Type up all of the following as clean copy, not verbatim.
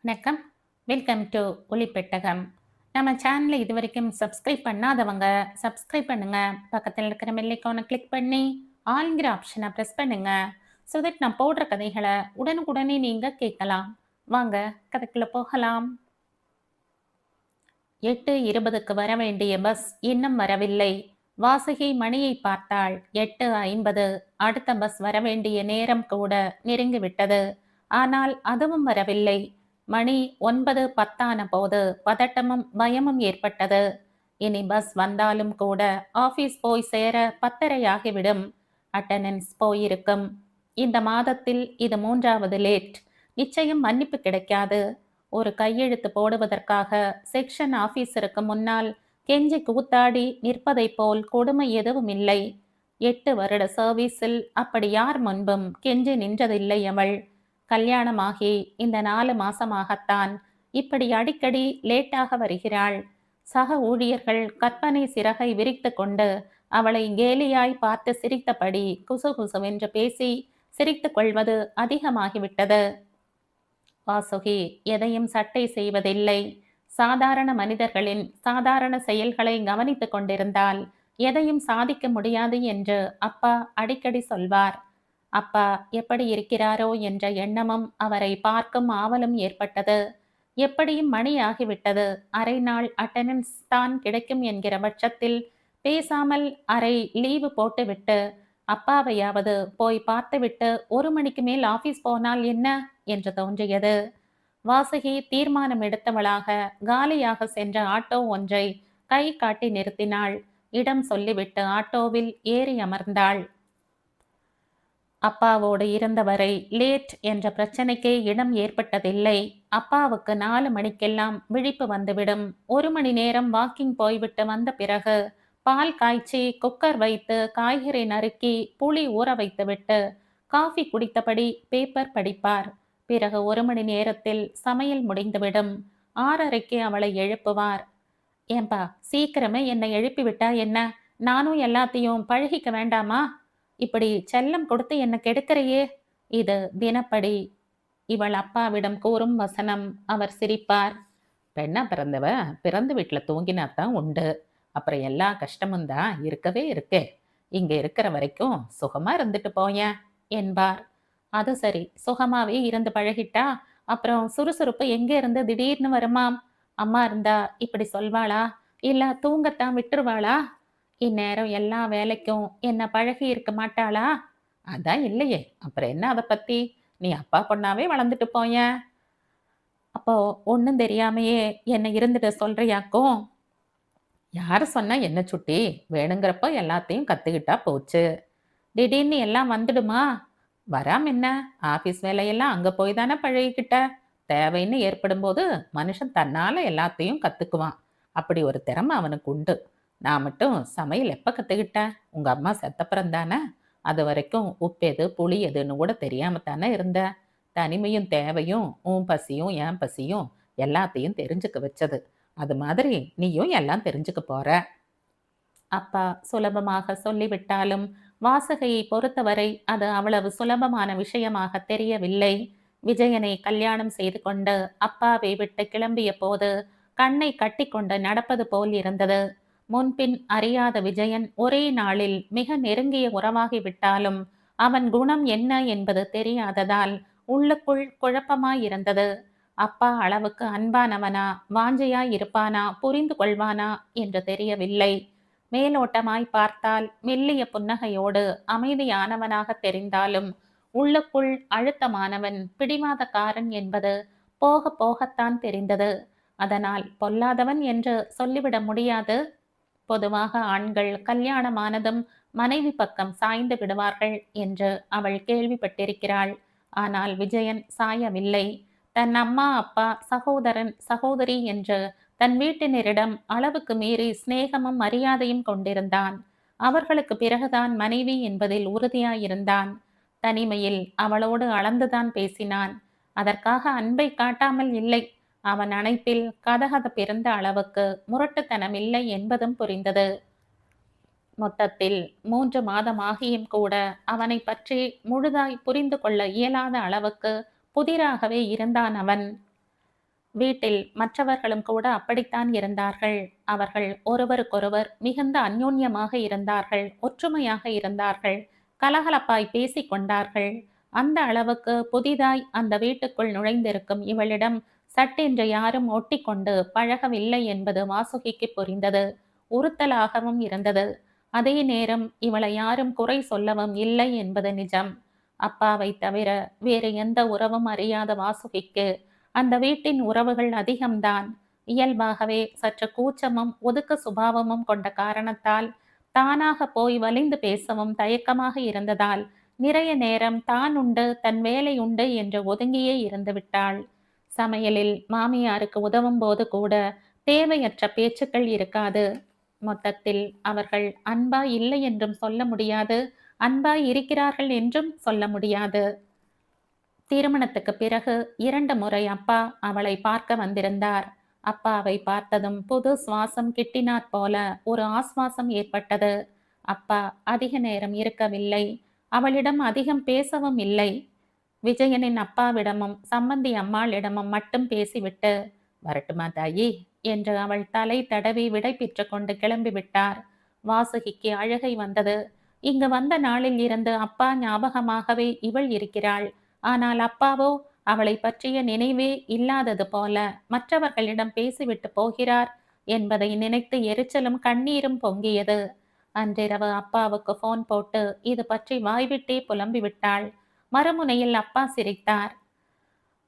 வணக்கம். Welcome to Olipettagam. நம்ம சேனலை இதுவரைக்கும் சப்ஸ்கிரைப் பண்ணாதவங்க சப்ஸ்கிரைப் பண்ணுங்க. பக்கத்தில் இருக்கிற பெல் ஐகானை கிளிக் பண்ணி ஆல்ங்கிற ஆப்ஷனை ப்ரெஸ் பண்ணுங்க. ஸோ தட் நான் போடுற கதைகளை உடனுக்குடனே நீங்க கேட்கலாம். வாங்க கதைக்குள்ள போகலாம். 8:20க்கு வர வேண்டிய பஸ் இன்னும் வரவில்லை. வாசுகி மணியை பார்த்தாள். 8:50. அடுத்த பஸ் வரவேண்டிய நேரம் கூட நெருங்கிவிட்டது. ஆனால் அதுவும் வரவில்லை. மணி 9:10 போது பதட்டமும் பயமும் ஏற்பட்டது. இனி பஸ் வந்தாலும் கூட ஆபீஸ் போய் சேர 10:30 ஆகிவிடும். அட்டெண்டன்ஸ் போயிருக்கும். இந்த மாதத்தில் இது 3வது லேட். நிச்சயம் மன்னிப்பு கிடைக்காது. ஒரு கையெழுத்து போடுவதற்காக செக்ஷன் ஆபீசருக்கு முன்னால் கெஞ்சி கூத்தாடி நிற்பதைப் போல் கொடுமை எதுவும் இல்லை. 8 வருட சர்வீஸில் அப்படி யார் முன்பும் கெஞ்சி நின்றதில்லை அவள். கல்யாணமாகி இந்த 4 மாசமாகத்தான் இப்படி அடிக்கடி லேட்டாக வருகிறாள். சக ஊழியர்கள் கற்பனை சிறகை விரித்து கொண்டு அவளை கேலியாய் பார்த்து சிரித்தபடி குசுகுசுவென்று பேசி சிரித்து கொள்வது அதிகமாகிவிட்டது. வாசுகி எதையும் சட்டை செய்வதில்லை. சாதாரண மனிதர்களின் சாதாரண செயல்களை கவனித்துக் கொண்டிருந்தால் எதையும் சாதிக்க முடியாது என்று அப்பா அடிக்கடி சொல்வார். அப்பா எப்படி இருக்கிறாரோ என்ற எண்ணமும் அவரை பார்க்கும் ஆவலும் ஏற்பட்டது. எப்படியும் மணி ஆகிவிட்டது. அரை நாள் அட்டெண்டன்ஸ் தான் கிடைக்கும் என்கிற பட்சத்தில் பேசாமல் அரை லீவு போட்டுவிட்டு அப்பாவையாவது போய் பார்த்துவிட்டு 1 மணிக்கு மேல் ஆபீஸ் போனால் என்ன என்று தோன்றியது. வாசுகி தீர்மானம் எடுத்தவளாக காலியாக சென்ற ஆட்டோ ஒன்றை கை காட்டி நிறுத்தினாள். இடம் சொல்லிவிட்டு ஆட்டோவில் ஏறி அமர்ந்தாள். அப்பாவோடு இருந்தவரை லேட் என்ற பிரச்சனைக்கே இடம் ஏற்பட்டதில்லை. அப்பாவுக்கு 4 மணிக்கெல்லாம் விழிப்பு வந்துவிடும். 1 மணி நேரம் வாக்கிங் போய்விட்டு வந்த பிறகு பால் காய்ச்சி குக்கர் வைத்து காய்கறி நறுக்கி புளி ஊற வைத்துவிட்டு காஃபி குடித்தபடி பேப்பர் படிப்பார். பிறகு 1 மணி நேரத்தில் சமையல் முடிந்துவிடும். 6:30க்கு அவளை எழுப்புவார். ஏன்பா சீக்கிரமே என்னை எழுப்பிவிட்டா என்ன? நானும் எல்லாத்தையும் பழகிக்க வேண்டாமா? இப்படி செல்லம் கொடுத்து என்ன கெடுக்கிறையே. இது தினப்படி இவள் அப்பாவிடம் கூறும் வசனம். அவர் சிரிப்பார். பெண்ணா பிறந்தவ பிறந்த வீட்டுல தூங்கினாத்தான் உண்டு. அப்புறம் எல்லா கஷ்டமும் தான் இருக்கவே இருக்கே. இங்க இருக்கிற வரைக்கும் சுகமா இருந்துட்டு போயேன் என்பார். அது சரி, சுகமாவே இருந்து பழகிட்டா அப்புறம் சுறுசுறுப்பு எங்க இருந்து திடீர்னு வருமாம்? அம்மா இருந்தா இப்படி சொல்வாளா? இல்ல தூங்கத்தான் விட்டுருவாளா? இந்நேரம் எல்லா வேலைக்கும் என்ன பழகி இருக்க மாட்டாளா? அதான் இல்லையே, அப்புறம் என்ன அதை பத்தி? நீ அப்பா பொண்ணாவே வளர்ந்துட்டு போயேன். அப்போ ஒன்றும் தெரியாமையே என்ன இருந்துட்டு சொல்றியாக்கும்? யாரு சொன்னா என்ன சுட்டி? வேணுங்கிறப்ப எல்லாத்தையும் கத்துக்கிட்டா போச்சு. திடீர்னு எல்லாம் வந்துடுமா? வராம என்ன? ஆபீஸ் வேலையெல்லாம் அங்க போய் தானே பழகிக்கிட்ட. தேவைன்னு ஏற்படும் போது மனுஷன் தன்னால எல்லாத்தையும் கத்துக்குவான். அப்படி ஒரு திறமை அவனுக்கு உண்டு. நான் மட்டும் சமையல் எப்ப கத்துக்கிட்டேன்? உங்க அம்மா செத்தப்புறம் தானே. அது வரைக்கும் உப்பு எது புளி எதுன்னு கூட தெரியாம தானே இருந்த. தனிமையும் தேவையும் உன் பசியும் என் பசியும் எல்லாத்தையும் தெரிஞ்சுக்க வச்சது. அது மாதிரி நீயும் எல்லாம் தெரிஞ்சுக்க போற. அப்பா சுலபமாக சொல்லிவிட்டாலும் வாசகையை பொறுத்தவரை அது அவ்வளவு சுலபமான விஷயமாக தெரியவில்லை. விஜயனை கல்யாணம் செய்து கொண்டு அப்பாவை விட்டு கிளம்பிய போது கண்ணை கட்டிக்கொண்டு நடப்பது போல் இருந்தது. முன்பின் அறியாத விஜயன் ஒரே நாளில் மிக நெருங்கிய உறவாகிவிட்டாலும் அவன் குணம் என்ன என்பது தெரியாததால் உள்ளுக்குள் குழப்பமாயிருந்தது. அப்பா அளவுக்கு அன்பானவனா, வாஞ்சையாய் இருப்பானா, புரிந்து கொள்வானா என்று தெரியவில்லை. மேலோட்டமாய் பார்த்தால் மெல்லிய புன்னகையோடு அமைதியானவனாக தெரிந்தாலும் உள்ளுக்குள் அழுத்தமானவன், பிடிவாதக்காரன் என்பது போக போகத்தான் தெரிந்தது. அதனால் பொல்லாதவன் என்று சொல்லிவிட முடியாது. பொதுவாக ஆண்கள் கல்யாணமானதும் மனைவி பக்கம் சாய்ந்து விடுவார்கள் என்று அவள் கேள்விப்பட்டிருக்கிறாள். ஆனால் விஜயன் சாயவில்லை. தன் அம்மா அப்பா சகோதரன் சகோதரி என்று தன் வீட்டினரிடம் அளவுக்கு மீறி சிநேகமும் மரியாதையும் கொண்டிருந்தான். அவர்களுக்கு பிறகுதான் மனைவி என்பதில் உறுதியாயிருந்தான். தனிமையில் அவளோடு அளந்துதான் பேசினான். அதற்காக அன்பை காட்டாமல் இல்லை. அவன் அணைப்பில் கதகதப்பிருந்த அளவுக்கு முரட்டுத்தனம் இல்லை என்பதும் புரிந்தது. மொத்தத்தில் 3 மாதமாகியும் கூட அவனை பற்றி முழுதாய் புரிந்து கொள்ள இயலாத அளவுக்கு புதிராகவே இருந்தான் அவன். வீட்டில் மற்றவர்களும் கூட அப்படித்தான் இருந்தார்கள். அவர்கள் ஒருவருக்கொருவர் மிகுந்த அந்யோன்யமாக இருந்தார்கள், ஒற்றுமையாக இருந்தார்கள், கலகலப்பாய் பேசிக் கொண்டார்கள். அந்த அளவுக்கு புதிதாய் அந்த வீட்டுக்குள் நுழைந்திருக்கும் இவளிடம் சட்டென்று யாரும் ஒட்டிக்கொண்டு பழகவில்லை என்பது வாசுகிக்கு புரிந்தது. உறுத்தலாகவும் இருந்தது. அதே நேரம் இவளை யாரும் குறை சொல்லவும் இல்லை என்பது நிஜம். அப்பாவை தவிர வேறு எந்த உறவும் அறியாத வாசுகிக்கு அந்த வீட்டின் உறவுகள் அதிகம்தான். இயல்பாகவே சற்று கூச்சமும் ஒதுக்க சுபாவமும் கொண்ட காரணத்தால் தானாக போய் வலிந்து பேசவும் தயக்கமாக இருந்ததால் நிறைய நேரம் தான் உண்டு தன் வேலை உண்டு என்று ஒதுங்கியே இருந்து விட்டாள். சமையலில் மாமியாருக்கு உதவும் போது கூட தேவையற்ற பேச்சுக்கள் இருக்காது. மொத்தத்தில் அவர்கள் அன்பாய் இல்லை என்றும் சொல்ல முடியாது, அன்பாய் இருக்கிறார்கள் என்றும் சொல்ல முடியாது. திருமணத்துக்கு பிறகு 2 முறை அப்பா அவளை பார்க்க வந்திருந்தார். அப்பாவை பார்த்ததும் புது சுவாசம் கிட்டினாற் போல ஒரு ஆஸ்வாசம் ஏற்பட்டது. அப்பா அதிக நேரம் இருக்கவில்லை. அவளிடம் அதிகம் பேசவும் இல்லை. விஜயனின் அப்பாவிடமும் சம்மந்தி அம்மாளிடமும் மட்டும் பேசிவிட்டு, வரட்டுமா தாயி என்று அவள் தலை தடவி விடை பெற்று கொண்டு கிளம்பிவிட்டார். வாசுகிக்கு அழுகை வந்தது. இங்கு வந்த நாளில் இருந்து அப்பா ஞாபகமாகவே இவள் இருக்கிறாள். ஆனால் அப்பாவோ அவளை பற்றிய நினைவே இல்லாதது போல மற்றவர்களிடம் பேசிவிட்டு போகிறார் என்பதை நினைத்து எரிச்சலும் கண்ணீரும் பொங்கியது. அன்றிரவு அப்பாவுக்கு போன் போட்டு இது பற்றி வாய்விட்டே புலம்பி விட்டாள். மறுமுனையில் அப்பா சிரித்தார்.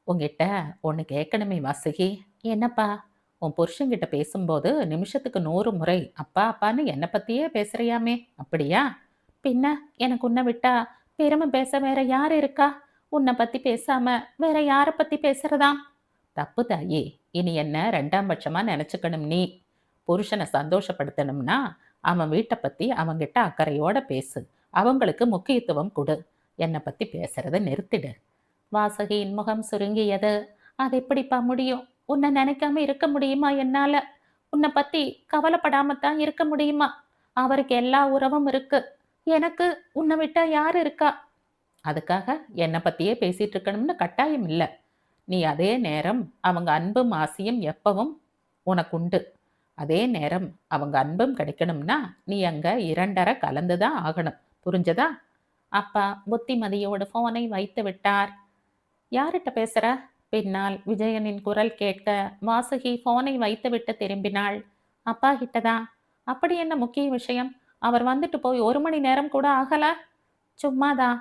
உன்கிட்ட ஒன்று கேட்கணுமே வாசுகி. என்னப்பா? உன் புருஷன்கிட்ட பேசும்போது நிமிஷத்துக்கு 100 முறை அப்பா அப்பான்னு என்னை பத்தியே பேசுறியாமே, அப்படியா? பின்ன எனக்கு உன்னை விட்டா பெருமை பேச வேற யார் இருக்கா? உன்னை பத்தி பேசாம வேற யாரை பத்தி பேசுறதாம்? தப்பு தாயி. இனி என்ன 2ஆம் பட்சமா நினைச்சுக்கணும் நீ. புருஷனை சந்தோஷப்படுத்தணும்னா அவன் வீட்டை பத்தி அவங்கிட்ட அக்கறையோட பேசு. அவங்களுக்கு முக்கியத்துவம் கொடு. என்னை பத்தி பேசுறத நிறுத்திடு. வாசுகியின் முகம் சுருங்கியது. அது எப்படிப்பா முடியும்? உன்னை நினைக்காம இருக்க முடியுமா என்னால? உன்னை பத்தி கவலைப்படாமத்தான் இருக்க முடியுமா? அவருக்கு எல்லா உறவும் இருக்கு. எனக்கு உன்னை விட்டா யாரு இருக்கா? அதுக்காக என்னை பத்தியே பேசிட்டு இருக்கணும்னு கட்டாயம் இல்லை. நீ அதே நேரம் அவங்க அன்பும் ஆசையும் எப்பவும் உனக்கு உண்டு. அதே நேரம் அவங்க அன்பும் கிடைக்கணும்னா நீ அங்க 2:30 கலந்துதான் ஆகணும். புரிஞ்சதா? அப்பா புத்திமதியோடு போனை வைத்து விட்டார். யார்கிட்ட பேசுற? பின்னால் விஜயனின் குரல் கேட்க வாசுகி போனை வைத்துவிட்டு திரும்பினாள். அப்பா கிட்டதான். அப்படி என்ன முக்கிய விஷயம்? அவர் வந்துட்டு போய் 1 மணி நேரம் கூட ஆகல. சும்மாதான்.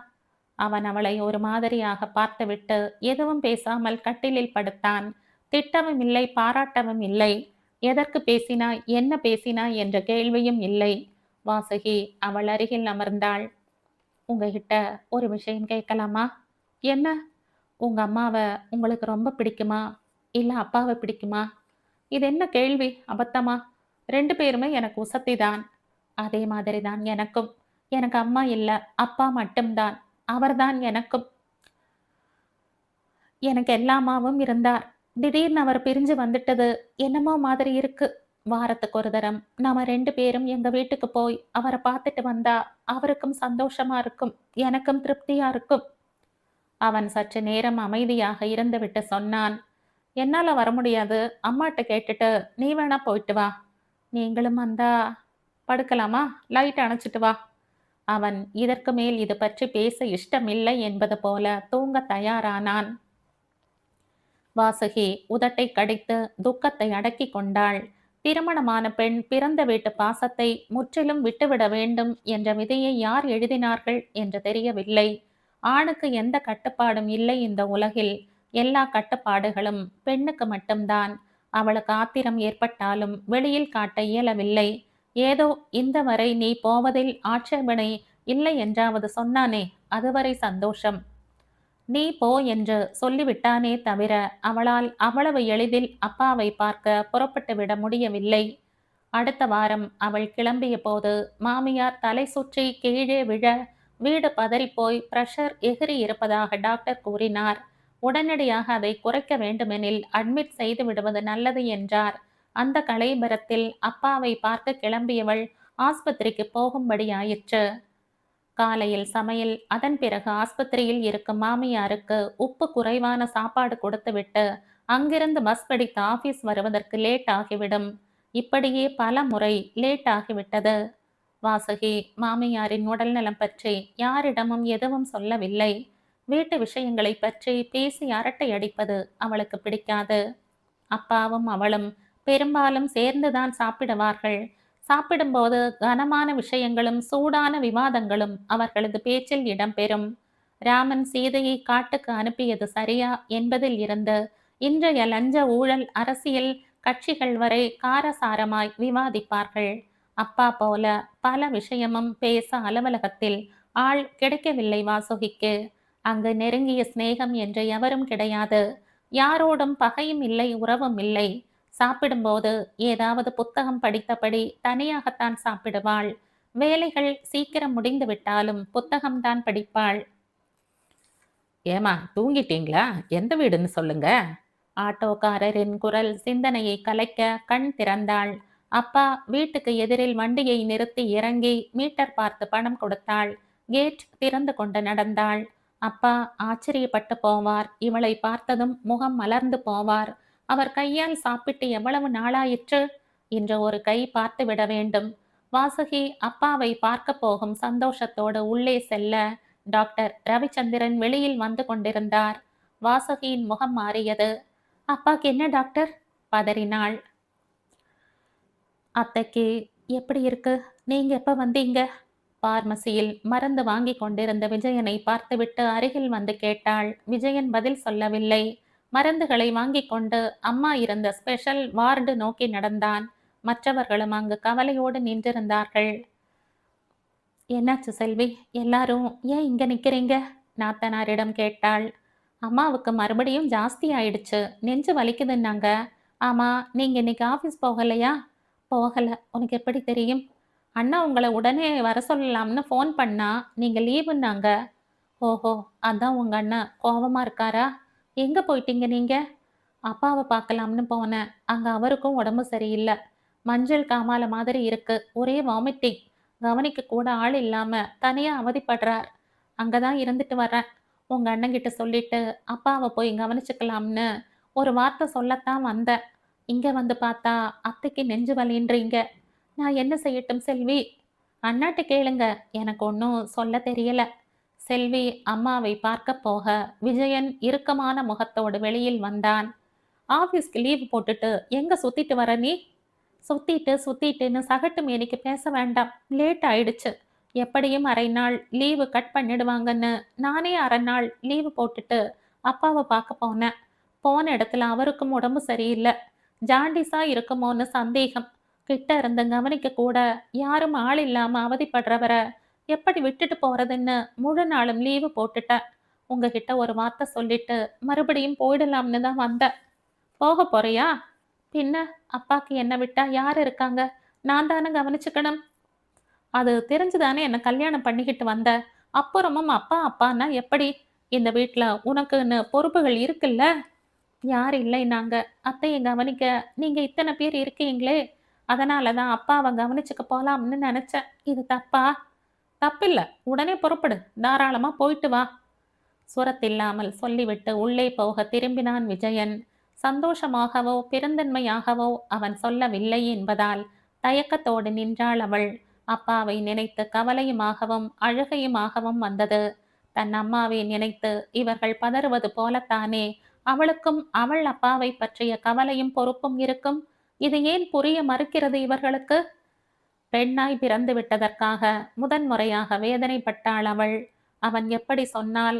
அவன் அவளை ஒரு மாதிரியாக பார்த்துவிட்டு எதுவும் பேசாமல் கட்டிலில் படுத்தான். திட்டவும் இல்லை, பாராட்டவும் இல்லை. எதற்கு பேசினாய், என்ன பேசினாய் என்ற கேள்வியும் இல்லை. வாசுகி அவள் அருகில் அமர்ந்தாள். உங்ககிட்ட ஒரு விஷயம் கேட்கலாமா? என்ன? உங்க அம்மாவை உங்களுக்கு ரொம்ப பிடிக்குமா, இல்ல அப்பாவை பிடிக்குமா? இது என்ன கேள்வி? அபத்தமா? 2 பேருமே எனக்கு உசத்திதான். அதே மாதிரி தான் எனக்கும். எனக்கு அம்மா இல்ல, அப்பா மட்டும்தான். அவர்தான் எனக்கும். எனக்கு எல்லா அம்மாவும் இருந்தார். திடீர்னு அவர் பிரிஞ்சு வந்துட்டது என்னமோ மாதிரி இருக்கு. வாரத்துக்கு ஒரு தரம் நாம 2 பேரும் எங்க வீட்டுக்கு போய் அவரை பார்த்துட்டு வந்தா அவருக்கும் சந்தோஷமா இருக்கும், எனக்கும் திருப்தியா இருக்கும். அவன் சற்று நேரம் அமைதியாக இருந்துவிட்டு சொன்னான். என்னால வர முடியாது. அம்மாட்ட கேட்டுட்டு நீ வேணா போயிட்டு வா. நீங்களும் வந்தா படுக்கலாமா? லைட் அணைச்சிட்டு வா. அவன் இதற்கு மேல் இது பற்றி பேச இஷ்டமில்லை என்பது போல தூங்க தயாரானான். வாசுகி உதட்டை கடித்து துக்கத்தை அடக்கி கொண்டாள். திருமணமான பெண் பிறந்த வீட்டு பாசத்தை முற்றிலும் விட்டுவிட வேண்டும் என்ற விதியை யார் எழுதினார்கள் என்று தெரியவில்லை. ஆணுக்கு எந்த கட்டுப்பாடும் இல்லை இந்த உலகில். எல்லா கட்டுப்பாடுகளும் பெண்ணுக்கு மட்டும்தான். அவளுக்கு ஆத்திரம் ஏற்பட்டாலும் வெளியில் காட்ட இயலவில்லை. ஏதோ இந்த வரை நீ போவதில் ஆட்சேபனை இல்லை என்றாவது சொன்னானே, அதுவரை சந்தோஷம். நீ போ என்று சொல்லிவிட்டானே தவிர அவளால் அவ்வளவு எளிதில் அப்பாவை பார்க்க புறப்பட்டு விட முடியவில்லை. அடுத்த வாரம் அவள் கிளம்பிய போது மாமியார் தலை சுற்றி கீழே விழ வீடு பதறிப்போய் பிரஷர் எகிரி இருப்பதாக டாக்டர் கூறினார். உடனடியாக அதை குறைக்க வேண்டுமெனில் அட்மிட் செய்து விடுவது நல்லது என்றார். அந்த கலைபரத்தில் அப்பாவை பார்க்க கிளம்பியவள் ஆஸ்பத்திரிக்கு போகும்படி ஆயிற்று. காலையில் சமையல், அதன் பிறகு ஆஸ்பத்திரியில் இருக்கும் மாமியாருக்கு உப்பு குறைவான சாப்பாடு கொடுத்துவிட்டு அங்கிருந்து பஸ் பிடித்து ஆபீஸ் வருவதற்கு லேட் ஆகிவிடும். இப்படியே பல முறை லேட் ஆகிவிட்டது. வாசுகி மாமியாரின் உடல்நலம் பற்றி யாரிடமும் எதுவும் சொல்லவில்லை. வீட்டு விஷயங்களை பற்றி பேசி அரட்டை அடிப்பது அவளுக்கு பிடிக்காது. அப்பாவும் அவளும் பெரும்பாலும் சேர்ந்துதான் சாப்பிடுவார்கள். சாப்பிடும்போது கனமான விஷயங்களும் சூடான விவாதங்களும் அவர்களது பேச்சில் இடம்பெறும். ராமன் சீதையை காட்டுக்கு அனுப்பியது சரியா என்பதில் இருந்து இன்றைய லஞ்ச ஊழல் அரசியல் கட்சிகள் வரை காரசாரமாய் விவாதிப்பார்கள். அப்பா போல பல விஷயமும் பேச அலுவலகத்தில் ஆள் கிடைக்கவில்லை வாசுகிக்கு. அங்கு நெருங்கிய சிநேகம் என்று எவரும் கிடையாது. யாரோடும் பகையும் இல்லை, உறவும் இல்லை. சாப்பிடும்போது ஏதாவது புத்தகம் படித்தபடி தனியாகத்தான் சாப்பிடுவாள். வேலைகள் சீக்கிரம் முடிந்து விட்டாலும் புத்தகம்தான் படிப்பாள். ஏமா தூங்கிட்டீங்களா? எந்த வீடுன்னு சொல்லுங்க. ஆட்டோக்காரரின் குரல் சிந்தனையை கலைக்க கண் திறந்தாள். அப்பா வீட்டுக்கு எதிரில் வண்டியை நிறுத்தி இறங்கி மீட்டர் பார்த்து பணம் கொடுத்தாள். கேட் திறந்து கொண்டு நடந்தாள். அப்பா ஆச்சரியப்பட்டு போவார். இவளை பார்த்ததும் முகம் மலர்ந்து போவார். அவர் கையால் சாப்பிட்டு எவ்வளவு நாளாயிற்று? இன்று ஒரு கை பார்த்து விட வேண்டும். வாசுகி அப்பாவை பார்க்க போகும் சந்தோஷத்தோடு உள்ளே செல்ல டாக்டர் ரவிச்சந்திரன் வெளியில் வந்து கொண்டிருந்தார். வாசுகியின் முகம் மாறியது. அப்பாக்கு என்ன டாக்டர்? பதறினாள். அத்தைக்கு எப்படி இருக்கு? நீங்க எப்ப வந்தீங்க? பார்மசியில் மருந்து வாங்கி கொண்டிருந்த விஜயனை பார்த்துவிட்டு அருகில் வந்து கேட்டாள். விஜயன் பதில் சொல்லவில்லை. மருந்துகளை வாங்கி கொண்டு அம்மா இருந்த ஸ்பெஷல் வார்டு நோக்கி நடந்தான். மற்றவர்களும் அங்கு கவலையோடு நின்றிருந்தார்கள். என்னாச்சு செல்வி? எல்லாரும் ஏன் இங்க நிக்கிறீங்க? நாத்தனாரிடம் கேட்டாள். அம்மாவுக்கு மறுபடியும் ஜாஸ்தி ஆயிடுச்சு, நெஞ்சு வலிக்குதுன்னாங்க. ஆமா, நீங்க இன்னைக்கு ஆபீஸ் போகலையா? போகல. உனக்கு எப்படி தெரியும்? அண்ணா உங்களை உடனே வர சொல்லலாம்னு ஃபோன் பண்ணா நீங்க லீவுன்னாங்க. ஓஹோ, அதான் உங்க அண்ணன் கோவமா இருக்காரா? எங்க போயிட்டீங்க நீங்க? அப்பாவை பார்க்கலாம்னு போனேன். அங்க அவருக்கும் உடம்பு சரியில்லை. மஞ்சள் காமால மாதிரி இருக்கு. ஒரே வாமிட்டிங். கவனிக்க கூட ஆள் இல்லாம தனியா அவதிப்படுறார். அங்கதான் இருந்துட்டு வரேன். உங்க அண்ணங்கிட்ட சொல்லிட்டு அப்பாவை போய் கவனிச்சுக்கலாம்னு ஒரு வார்த்தை சொல்லத்தான் வந்தேன். இங்க வந்து பார்த்தா அத்தைக்கு நெஞ்சு வலின்றீங்க. நான் என்ன செய்யட்டும் செல்வி? அண்ணாட்ட கேளுங்க. எனக்கு ஒன்றும் சொல்ல தெரியல. செல்வி அம்மாவை பார்க்க போக விஜயன் இறுக்கமான முகத்தோடு வெளியில் வந்தான். ஆபீஸ்க்கு லீவ் போட்டுட்டு எங்க சுத்திட்டு வர நீ? சுத்திட்டுன்னு சகட்டு மேனிக்கு பேச வேண்டாம். லேட் ஆயிடுச்சு. எப்படியும் அரை நாள் லீவு கட் பண்ணிடுவாங்கன்னு நானே அரை நாள் லீவு போட்டுட்டு அப்பாவை பார்க்க போனேன். போன இடத்துல அவருக்கும் உடம்பு சரியில்லை. ஜாண்டிஸா இருக்குமோன்னு சந்தேகம். கிட்ட இருந்து கவனிக்க கூட யாரும் ஆள் இல்லாம அவதிப்படுறவரை எப்படி விட்டுட்டு போறதுன்னு முழு நாளும் லீவு போட்டுட்டேன். உங்ககிட்ட ஒரு வார்த்தை சொல்லிட்டு மறுபடியும் போயிடலாம்னு தான் வந்தேன். போக போறியா? பின்ன அப்பாக்கு என்ன விட்டா யார் இருக்காங்க? நான் தானே கவனிச்சுக்கணும். அது தெரிஞ்சுதானே என்ன கல்யாணம் பண்ணிக்கிட்டு வந்த. அப்புறமும் அப்பா அப்பான்னா எப்படி? இந்த வீட்டுல உனக்குன்னு பொறுப்புகள் இருக்குல்ல. யார் இல்லை நாங்க அத்தையை கவனிக்க. நீங்க இத்தனை பேர் இருக்கீங்களே, அதனாலதான் அப்பாவை கவனிச்சுக்க போலாம்னு நினைச்சேன். இது தப்பா? தப்பில்ல. உடனே புறப்படு. தாராளமா போயிட்டு வா. சுரத்தில்லாமல் சொல்லிவிட்டு உள்ளே போக திரும்பினான் விஜயன். சந்தோஷமாகவோ பெருந்தன்மையாகவோ அவன் சொல்லவில்லை என்பதால் தயக்கத்தோடு நின்றாள் அவள். அப்பாவை நினைத்து கவலையுமாகவும் அழுகையுமாகவும் வந்தது. தன் அம்மாவை நினைத்து இவர்கள் பதறுவது போலத்தானே அவளுக்கும் அவள் அப்பாவை பற்றிய கவலையும் பொறுப்பும் இருக்கும். இது ஏன் புரிய மறுக்கிறது இவர்களுக்கு? பெண்ணாய் பிறந்து விட்டதற்காக முதன்முறையாக வேதனைப்பட்டாள் அவள். அவன் எப்படி சொன்னால்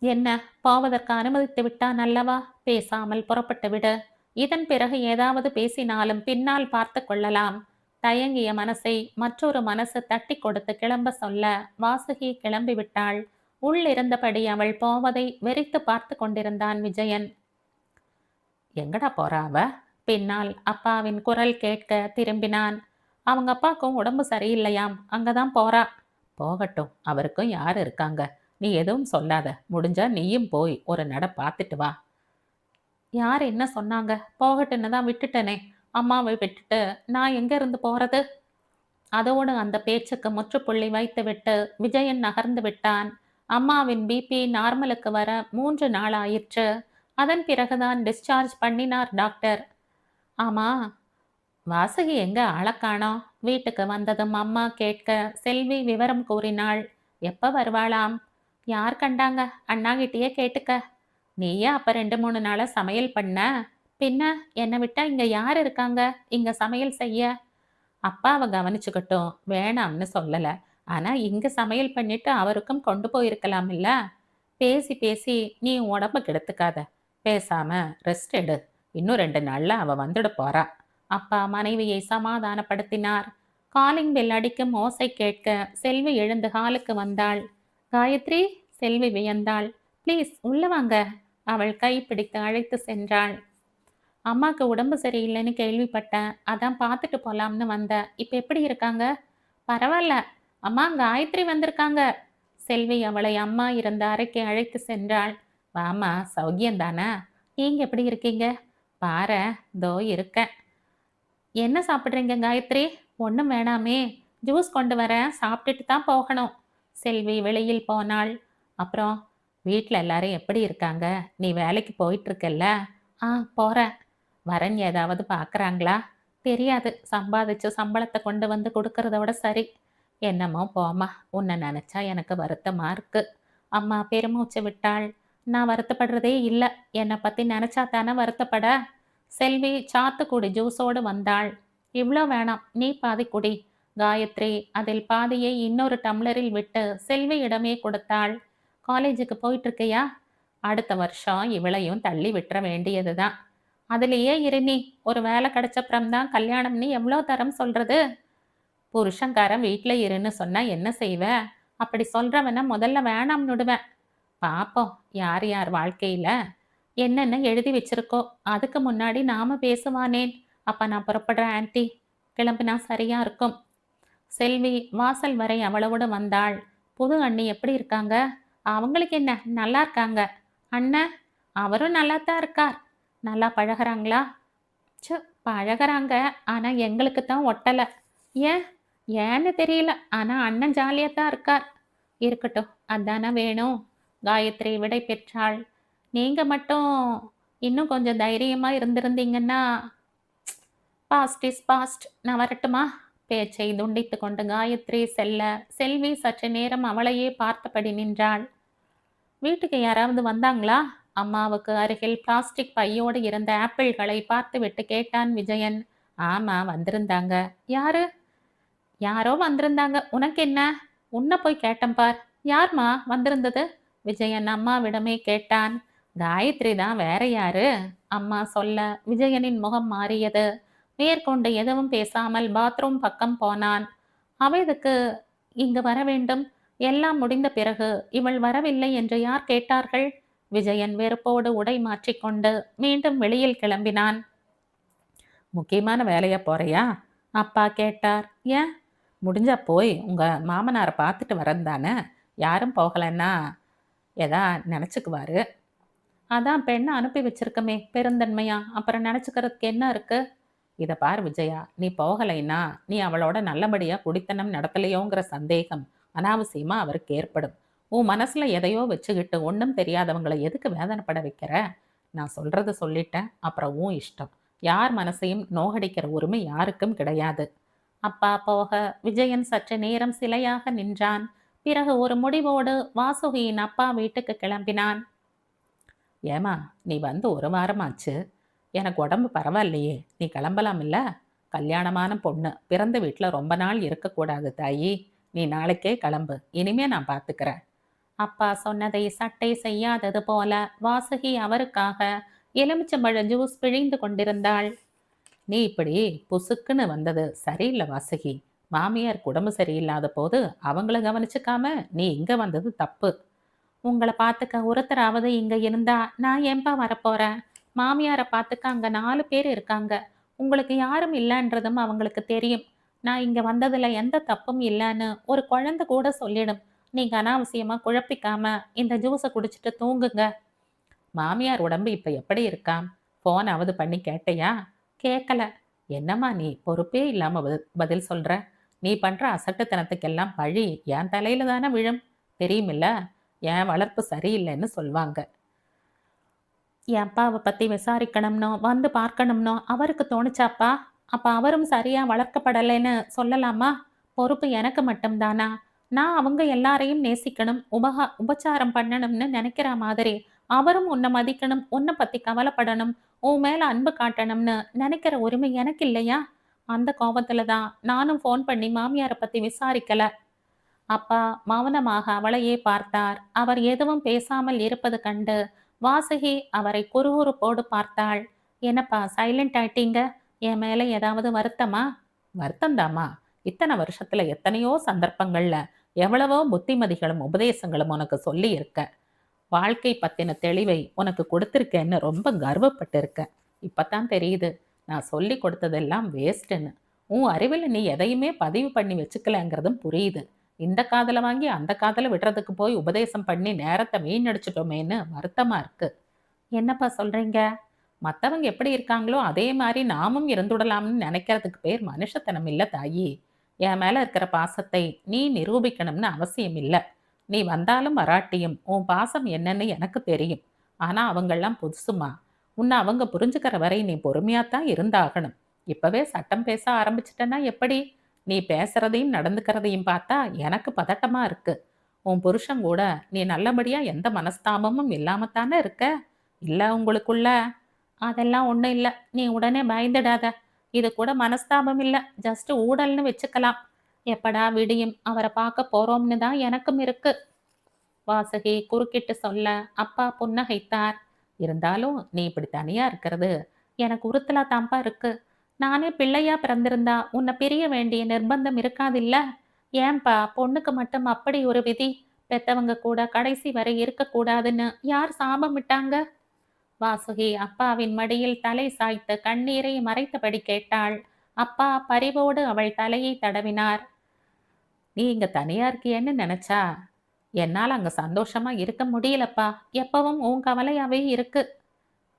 என்ன? போவதற்கு அனுமதித்து விட்டான் அல்லவா? பேசாமல் புறப்பட்டு விடு. இதன் பிறகு ஏதாவது பேசினாலும் பின்னால் பார்த்து கொள்ளலாம். தயங்கிய மனசை மற்றொரு மனசு தட்டி கொடுத்து கிளம்ப சொல்ல வாசுகி கிளம்பிவிட்டாள். உள்ளிருந்தபடி அவள் போவதை வெறித்து பார்த்து கொண்டிருந்தான் விஜயன். எங்கடா போறா அவ? பின்னால் அப்பாவின் குரல் கேட்க திரும்பினான். அவங்க அப்பாவுக்கும் உடம்பு சரியில்லையாம், அங்கதான் போறா. போகட்டும், அவருக்கும் யார் இருக்காங்க. நீ எதுவும் சொல்லாத. முடிஞ்சா நீயும் போய் ஒரு நட பார்த்துட்டு வா. யார் என்ன சொன்னாங்க? போகட்டுன்னு தான் விட்டுட்டனே. அம்மாவை விட்டுட்டு நான் எங்க இருந்து போறது? அதோடு அந்த பேச்சுக்கு முற்றுப்புள்ளி வைத்துவிட்டு விஜயன் நகர்ந்து விட்டான். அம்மாவின் பிபி நார்மலுக்கு வர 3 நாள் ஆயிற்று. அதன் பிறகுதான் டிஸ்சார்ஜ் பண்ணினார் டாக்டர். ஆமா, வாசுகி எங்க ஆளக் காணோம்? வீட்டுக்கு வந்ததும் அம்மா கேட்க செல்வி விவரம் கூறினாள். எப்ப வருவாளாம்? யார் கண்டாங்க? அண்ணாகிட்டயே கேட்டுக்க. நீயே அப்ப 2 3 நாளா சமையல் பண்ண. பின்ன என்னை விட்டா இங்க யார் இருக்காங்க இங்க சமையல் செய்ய? அப்பாவை கவனிச்சுக்கட்டும் வேணாம்னு சொல்லல. ஆனா இங்க சமையல் பண்ணிட்டு அவருக்கும் கொண்டு போயிருக்கலாம் இல்ல? பேசி பேசி நீ உடம்ப கெடுத்துக்காத. பேசாம ரெஸ்ட் எடு. இன்னும் 2 நாள்ல அவ வந்துட போறா. அப்பா மனைவியை சமாதானப்படுத்தினார். காலிங் பெல் அடிக்கும் ஓசை கேட்க செல்வி எழுந்து ஹாலுக்கு வந்தாள். காயத்ரி, செல்வி வியந்தாள். ப்ளீஸ் உள்ள வாங்க. அவள் கை பிடித்து அழைத்து சென்றாள். அம்மாக்கு உடம்பு சரியில்லைன்னு கேள்விப்பட்டேன். அதான் பார்த்துட்டு போலாம்னு வந்தேன். இப்ப எப்படி இருக்காங்க? பரவாயில்ல. அம்மா, காயத்ரி வந்திருக்காங்க. செல்வி அவளை அம்மா இருந்த அறைக்கு அழைத்து சென்றாள். வாம்மா, சௌக்கியம் தானே? நீங்க எப்படி இருக்கீங்க? பாரேன், தோ இருக்கேன். என்ன சாப்பிட்றீங்க காயத்ரி? ஒன்றும் வேணாமே. ஜூஸ் கொண்டு வரேன், சாப்பிட்டுட்டு தான் போகணும். செல்வி வெளியில் போனாள். அப்புறம் வீட்டில் எல்லாரும் எப்படி இருக்காங்க? நீ வேலைக்கு போயிட்டு இருக்கல்ல? ஆ, போறேன். வரன் ஏதாவது பார்க்குறாங்களா? தெரியாது. சம்பாதிச்சு சம்பளத்தை கொண்டு வந்து கொடுக்கறத விட சரி. என்னமோ போம்மா. உன்னை நினச்சா எனக்கு வருத்தமா இருக்கு. அம்மா பெருமூச்சு விட்டாள். நான் வருத்தப்படுறதே இல்லை. என்னை பற்றி நினச்சா தானே வருத்தப்பட? செல்வி சாத்துக்குடி ஜூஸோடு வந்தாள். இவ்வளோ வேணாம், நீ பாதி குடி. காயத்ரி அதில் பாதியை இன்னொரு டம்ளரில் விட்டு செல்வியிடமே கொடுத்தாள். காலேஜுக்கு போயிட்டு இருக்கையா? அடுத்த வருஷம் இவளையும் தள்ளி விட்டுற வேண்டியதுதான். அதுலேயே இரு நீ. ஒரு வேலை கிடைச்சப்புறம்தான் கல்யாணம்னு எவ்வளோ தரம் சொல்றது? புருஷன்காரன் வீட்டில் இருன்னு சொன்னா என்ன செய்வ? அப்படி சொல்றவன முதல்ல வேணாம்னுடுவேன். பாப்போம் யார் யார் வாழ்க்கையில என்னென்ன எழுதி வச்சிருக்கோ. அதுக்கு முன்னாடி நாம பேசுவானேன். அப்ப நான் புறப்படுறேன் ஆன்ட்டி. கிளம்பினா சரியா இருக்கும். செல்வி வாசல் வரை அவளோடு வந்தாள். புது அண்ணி எப்படி இருக்காங்க? அவங்களுக்கு என்ன, நல்லா இருக்காங்க. அண்ணன்? அவரும் நல்லா தான் இருக்கார். நல்லா பழகுறாங்களா? ச்ச, பழகுறாங்க. ஆனா எங்களுக்கு தான் ஒட்டலை. ஏன்? ஏன்னு தெரியல. ஆனா அண்ணன் ஜாலியாக தான் இருக்கார். இருக்கட்டும், அதானே வேணும். காயத்ரி விடை பெற்றாள். நீங்க மட்டும் இன்னும் கொஞ்சம் தைரியமா இருந்திருந்தீங்கன்னா. Past is past. நான் வரட்டுமா? பேச்சை துண்டித்து கொண்டு காயத்ரி செல்ல செல்வி சற்று நேரம் அவளையே பார்த்தபடி நின்றாள். வீட்டுக்கு யாராவது வந்தாங்களா? அம்மாவுக்கு அருகில் பிளாஸ்டிக் பையோடு இருந்த ஆப்பிள்களை பார்த்துவிட்டு கேட்டான் விஜயன். ஆமா, வந்திருந்தாங்க. யாரு? யாரோ வந்திருந்தாங்க. உனக்கு என்ன? உன்னை போய் கேட்டேன் பார். யார்மா வந்திருந்தது? விஜயன் அம்மாவிடமே கேட்டான். காயத்ரி தான், வேற யாரு? அம்மா சொல்ல விஜயனின் முகம் மாறியது. மேற்கொண்டு எதுவும் பேசாமல் பாத்ரூம் பக்கம் போனான். அவ எதுக்கு இங்கு வர வேண்டும்? எல்லாம் முடிந்த பிறகு இவள் வரவில்லை என்று யார் கேட்டார்கள்? விஜயன் வெறுப்போடு உடை மாற்றிக்கொண்டு மீண்டும் வெளியில் கிளம்பினான். முக்கியமான வேலையா போறியா? அப்பா கேட்டார். ஏன்? முடிஞ்சா போய் உங்க மாமனாரை பார்த்துட்டு வரந்தானே. யாரும் போகலன்னா எதா நினச்சிக்குவாரு. அதான் பெண்ணை அனுப்பி வச்சிருக்கமே, பெருந்தன்மையா. அப்புறம் நினச்சிக்கிறதுக்கு என்ன இருக்கு? இதை பார் விஜயா, நீ போகலைன்னா நீ அவளோட நல்லபடியா குடித்தனம் நடத்தலையோங்கிற சந்தேகம் அனாவசியமா அவருக்கு ஏற்படும். உன் மனசுல எதையோ வச்சுக்கிட்டு ஒன்றும் தெரியாதவங்களை எதுக்கு வேதனைப்பட வைக்கிற? நான் சொல்றத சொல்லிட்டேன், அப்புறம் உன் இஷ்டம். யார் மனசையும் நோகடிக்கிற உரிமை யாருக்கும் கிடையாது. அப்பா போக விஜயன் சற்று நேரம் சிலையாக நின்றான். பிறகு ஒரு முடிவோடு வாசுகியின் அப்பா வீட்டுக்கு கிளம்பினான். ஏமா, நீ வந்து ஒரு வாரமாச்சு. எனக்கு உடம்பு பரவாயில்லையே, நீ கிளம்பலாம் இல்ல? கல்யாணமான பொண்ணு பிறந்த வீட்டில் ரொம்ப நாள் இருக்கக்கூடாது தாயி. நீ நாளைக்கே கிளம்பு. இனிமே நான் பார்த்துக்கிறேன். அப்பா சொன்னதை சட்டை செய்யாதது போல வாசுகி அவருக்காக எலுமிச்சம்பழ ஜூஸ் பிழிந்து கொண்டிருந்தாள். நீ இப்படி புசுக்குன்னு வந்தது சரியில்லை வாசுகி. மாமியார் உடம்பு சரியில்லாத போது அவங்கள கவனிச்சுக்காம நீ இங்க வந்தது தப்பு. உங்களை பார்த்துக்க ஒருத்தராவது இங்க இருந்தா நான் ஏன்பா வரப்போறேன்? மாமியாரை பார்த்துக்க அங்க 4 பேர் இருக்காங்க. உங்களுக்கு யாரும் இல்லைன்றதும் அவங்களுக்கு தெரியும். நான் இங்க வந்ததுல எந்த தப்பும் இல்லைன்னு ஒரு குழந்தை கூட சொல்லிடும். நீங்க அனாவசியமா குழப்பிக்காம இந்த ஜூஸை குடிச்சிட்டு தூங்குங்க. மாமியார் உடம்பு இப்ப எப்படி இருக்காம்? போனாவது பண்ணி கேட்டையா? கேட்கல. என்னம்மா நீ பொறுப்பே இல்லாம பதில் சொல்ற? நீ பண்ற அசட்டுத்தனத்துக்கெல்லாம் பழி என் தலையில தானே விழும். தெரியுமில்ல? என் வளர்ப்பு சரியில்லைன்னு சொல்வாங்க. என் அப்பாவை பத்தி விசாரிக்கணும்னோ, வந்து பார்க்கணும்னோ அவருக்கு தோணுச்சாப்பா? அப்ப அவரும் சரியா வளர்க்கப்படலைன்னு சொல்லலாமா? பொறுப்பு எனக்கு மட்டும் தானா? நான் அவங்க எல்லாரையும் நேசிக்கணும், உபச்சாரம் பண்ணணும்னு நெனைக்கிற மாதிரி, அவரும் உன்ன மதிக்கணும், உன்ன பத்தி கவலைப்படணும், உன் மேல அன்பு காட்டணும்னு நெனைக்கிற உரிமை எனக்கு இல்லையா? அந்த கோபத்துல தான் நானும் ஃபோன் பண்ணி மாமியார பத்தி விசாரிக்கல. அப்பா மௌனமாக அவளையே பார்த்தார். அவர் எதுவும் பேசாமல் இருப்பது கண்டு வாசுகி அவரை குறுகுறுப்போடு பார்த்தாள். என்னப்பா சைலண்ட் ஆயிட்டீங்க? என் மேல ஏதாவது வருத்தமா? வருத்தந்தாம்மா. இத்தனை வருஷத்துல எத்தனையோ சந்தர்ப்பங்கள்ல எவ்வளவோ புத்திமதிகளும் உபதேசங்களும் உனக்கு சொல்லி இருக்க. வாழ்க்கை பத்தின தெளிவை உனக்கு கொடுத்திருக்கேன்னு ரொம்ப கர்வப்பட்டு இருக்க. இப்பதான் தெரியுது நான் சொல்லி கொடுத்ததெல்லாம் வேஸ்ட்ன்னு. உன் அறிவில் நீ எதையுமே பதிவு பண்ணி வச்சுக்கலங்கிறதும் புரியுது. இந்த காதல வாங்கி அந்த காதல விடுறதுக்கு போய் உபதேசம் பண்ணி நேரத்தை வீணடிச்சிட்டோமேன்னு வருத்தமா இருக்கு. என்னப்பா சொல்றீங்க? மத்தவங்க எப்படி இருக்காங்களோ அதே மாதிரி நாமும் இருந்துடலாம்னு நினைக்கிறதுக்கு பேர் மனுஷத்தனம் இல்ல தாயி. என் மேல இருக்கிற பாசத்தை நீ நிரூபிக்கணும்னு அவசியம் இல்ல. நீ வந்தாலும் வராட்டியும் உன் பாசம் என்னன்னு எனக்கு தெரியும். ஆனா அவங்கெல்லாம் புதுசுமா. உன்னை அவங்க புரிஞ்சுக்கிற வரை நீ பொறுமையாத்தான் இருந்தாகணும். இப்பவே சட்டம் பேச ஆரம்பிச்சிட்டனா எப்படி? நீ பேசுறதையும் நடந்துக்கிறதையும் பார்த்தா எனக்கு பதட்டமா இருக்கு. உன் புருஷன் கூட நீ நல்லபடியா எந்த மனஸ்தாபமும் இல்லாமத்தானே இருக்க? இல்ல உங்களுக்குள்ள? அதெல்லாம் ஒண்ணும் இல்ல. நீ உடனே பயந்துடாத. இது கூட மனஸ்தாபம் இல்ல. ஜஸ்ட் ஊடல்னு வச்சுக்கலாம். எப்படா விடியும் அவரை பார்க்க போறோம்னு தான் எனக்கும் இருக்கு. வாசகி குறுக்கிட்டு சொல்ல அப்பா புன்னகைத்தார். இருந்தாலும் நீ இப்படி தனியா இருக்கிறது எனக்கு உறுத்தலா தான்ப்பா இருக்கு. நானே பிள்ளையா பிறந்திருந்தா உன்னை பிரிய வேண்டிய நிர்பந்தம் இருக்காதில்ல? ஏன்பா பொண்ணுக்கு மட்டும் அப்படி ஒரு விதி? பெத்தவங்க கூட கடைசி வரை இருக்கக்கூடாதுன்னு யார் சாபமிட்டாங்க? வாசுகி அப்பாவின் மடியில் தலை சாய்த்து கண்ணீரை மறைத்தபடி கேட்டாள். அப்பா பரிவோடு அவள் தலையை தடவினார். நீ இங்க தனியா இருக்கியேன்னு நினைச்சா என்னால அங்க சந்தோஷமா இருக்க முடியலப்பா. எப்பவும் உன் கவலையாவே இருக்கு.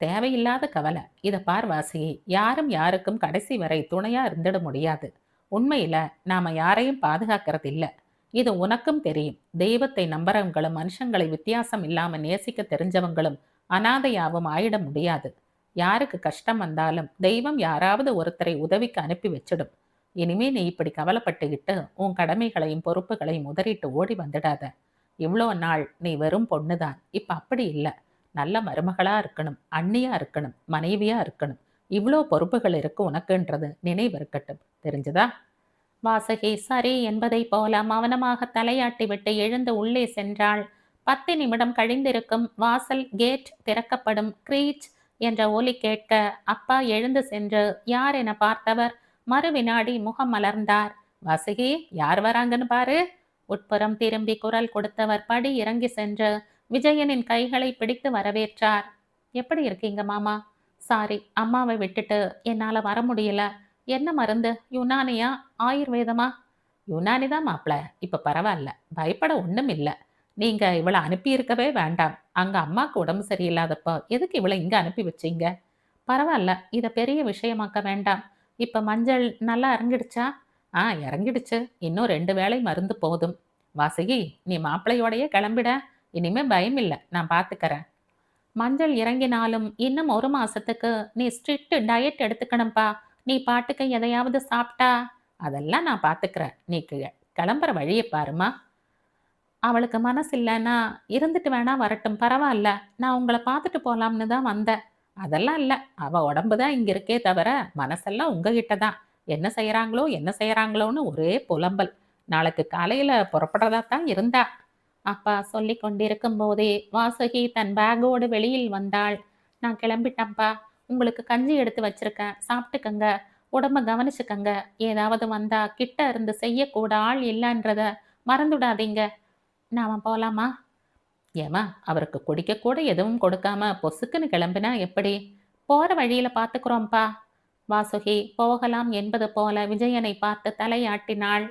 தேவையில்லாத கவலை. இத பார் வாசுகி, யாரும் யாருக்கும் கடைசி வரை துணையா இருந்துட முடியாது. உண்மையில நாம யாரையும் பாதுகாக்கிறது இல்ல. இது உனக்கும் தெரியும். தெய்வத்தை நம்புறவங்களும் மனுஷங்களை வித்தியாசம் இல்லாம நேசிக்க தெரிஞ்சவங்களும் அனாதையாவும் ஆயிட முடியாது. யாருக்கு கஷ்டம் வந்தாலும் தெய்வம் யாராவது ஒருத்தரை உதவிக்கு அனுப்பி வச்சிடும். இனிமே நீ இப்படி கவலைப்பட்டுக்கிட்டு உன் கடமைகளையும் பொறுப்புகளையும் உதறிட்டு ஓடி வந்துடாத. இவ்வளோ நாள் நீ வெறும் பொண்ணுதான். இப்ப அப்படி இல்ல. நல்ல மருமகளா இருக்கணும், அண்ணியா இருக்கணும், மனைவியா இருக்கணும். இவ்வளோ பொறுப்புகள் இருக்கு உனக்குன்றது நினைவு இருக்கட்டும். தெரிஞ்சதா? வாசகி சரி என்பதைப் போல மௌனமாக தலையாட்டி விட்டு எழுந்து உள்ளே சென்றாள். 10 நிமிடம் கழிந்திருக்கும். வாசல் கேட் திறக்கப்படும். கிரீச் என்ற ஒலி கேட்க அப்பா எழுந்து சென்று யார் என பார்த்தவர் மறுவினாடி முகம் மலர்ந்தார். வாசுகி, யார் வராங்கன்னு பாரு. உட்புறம் திரும்பி குரல் கொடுத்தவர் படி இறங்கி சென்று விஜயனின் கைகளை பிடித்து வரவேற்றார். எப்படி இருக்கீங்க மாமா? சாரி, அம்மாவை விட்டுட்டு என்னால வர முடியல. என்ன மருந்து? யுனானியா? ஆயுர்வேதமா? யுனானி தான் மாப்பிள. இப்ப பரவாயில்ல. பயப்பட ஒண்ணும் இல்ல. நீங்க இவளை அனுப்பியிருக்கவே வேண்டாம். அங்க அம்மாக்கு உடம்பு சரியில்லாதப்போ எதுக்கு இவளை இங்க அனுப்பி வச்சீங்க? பரவாயில்ல. இத பெரிய விஷயமாக்க வேண்டாம். இப்ப மஞ்சள் நல்லா இறங்கிடுச்சா? இறங்கிடுச்சு. இன்னும் 2 வேளை மருந்து போதும். வாசுகி, நீ மாப்பிள்ளையோடையே கிளம்பிட. இனிமே பயம் இல்ல. நான் பாத்துக்கறேன். மஞ்சள் இறங்கினாலும் இன்னும் 1 மாசத்துக்கு நீ ஸ்ட்ரிக்ட் டயட் எடுத்துக்கணும்பா. நீ பாட்டுக்கு எதையாவது சாப்பிட்டா அதெல்லாம் நான் பாத்துக்கிறேன். நீ கிளம்புற வழியை பாருமா. அவளுக்கு மனசு இல்லைன்னா இருந்துட்டு வேணா வரட்டும், பரவாயில்ல. நான் உங்களை பார்த்துட்டு போலாம்னு தான் வந்தேன். அதெல்லாம் இல்ல. அவ உடம்பு தான் இங்க இருக்கே தவிர மனசெல்லாம் உங்ககிட்ட தான். என்ன செய்யறாங்களோ என்ன செய்யறாங்களோன்னு ஒரே புலம்பல். நாளைக்கு காலையில புறப்படுறதா தான் இருந்தா. அப்பா சொல்லி கொண்டிருக்கும் போதே வாசுகி தன் பேக்கோடு வெளியில் வந்தாள். நான் கிளம்பிட்டேன்ப்பா. உங்களுக்கு கஞ்சி எடுத்து வச்சிருக்கேன், சாப்பிட்டுக்கங்க. உடம்ப கவனிச்சுக்கங்க. ஏதாவது வந்தா கிட்ட இருந்து செய்யக்கூட ஆள் இல்லைன்றத மறந்துடாதீங்க. நாம போலாமா? ஏமா, அவருக்கு குடிக்க கூட எதுவும் கொடுக்காம பொசுக்குன்னு கிளம்பினா எப்படி? போற வழியில பாத்துக்கிறோம்ப்பா. வாசுகி போகலாம் என்பது போல விஜயனை பார்த்து தலையாட்டினாள்.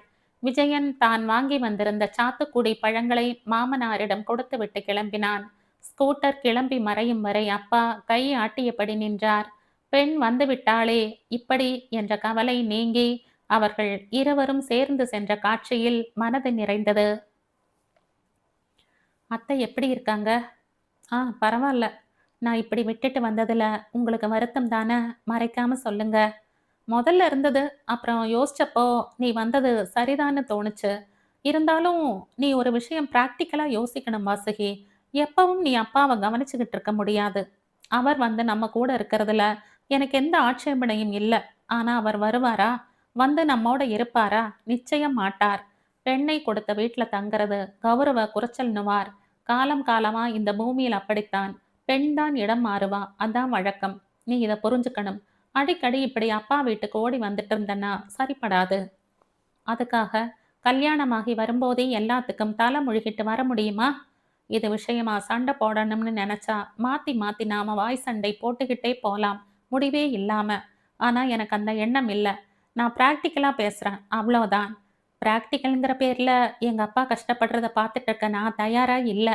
விஜயன் தான் வாங்கி வந்திருந்த சாத்துக்குடி பழங்களை மாமனாரிடம் கொடுத்துவிட்டு கிளம்பினான். ஸ்கூட்டர் கிளம்பி மறையும் வரை அப்பா கை ஆட்டியபடி நின்றார். பெண் வந்துவிட்டாளே இப்படி என்ற கவலை நீங்கி அவர்கள் இருவரும் சேர்ந்து சென்ற காட்சியில் மனது நிறைந்தது. அத்தை எப்படி இருக்காங்க? பரவாயில்ல. நான் இப்படி விட்டுட்டு வந்ததுல உங்களுக்கு வருத்தம் தானே? மறைக்காம சொல்லுங்க. முதல்ல இருந்தது. அப்புறம் யோசிச்சப்போ, நீ வந்தது சரிதான்னு தோணுச்சு. இருந்தாலும், நீ ஒரு விஷயம் பிராக்டிகலா யோசிக்கணும் வாசுகி. எப்பவும் நீ அப்பாவ கவனிச்சுக்கிட்டு இருக்க முடியாது. அவர் வந்து நம்ம கூட இருக்கிறதுல எனக்கு எந்த ஆட்சேபனையும் இல்ல. ஆனா அவர் வருவாரா? வந்து நம்மோட இருப்பாரா? நிச்சயம் மாட்டார். பெண்ணை கொடுத்த வீட்ல தங்குறது கௌரவ குறைச்சல்னுவார். காலம் காலமா இந்த பூமியில் அப்படித்தான். பெண் தான் இடம் மாறுவா. அதான் வழக்கம். நீ இத புரிஞ்சுக்கணும். அடிக்கடி இப்படி அப்பா வீட்டுக்கு ஓடி வந்துட்டு இருந்தேன்னா சரிப்படாது. அதுக்காக கல்யாணமாகி வரும்போதே எல்லாத்துக்கும் தலை முழுகிட்டு வர முடியுமா? இது விஷயமா சண்டை போடணும்னு நினைச்சா மாத்தி மாத்தி நாம வாய் சண்டை போட்டுக்கிட்டே போலாம். முடிவே இல்லாம. ஆனா எனக்கு அந்த எண்ணம் இல்ல. நான் பிராக்டிக்கலா பேசுறேன். அவ்வளோதான். பிராக்டிகல்ங்கிற பேர்ல எங்க அப்பா கஷ்டப்படுறத பார்த்துட்டு இருக்க நான் தயாரா இல்ல.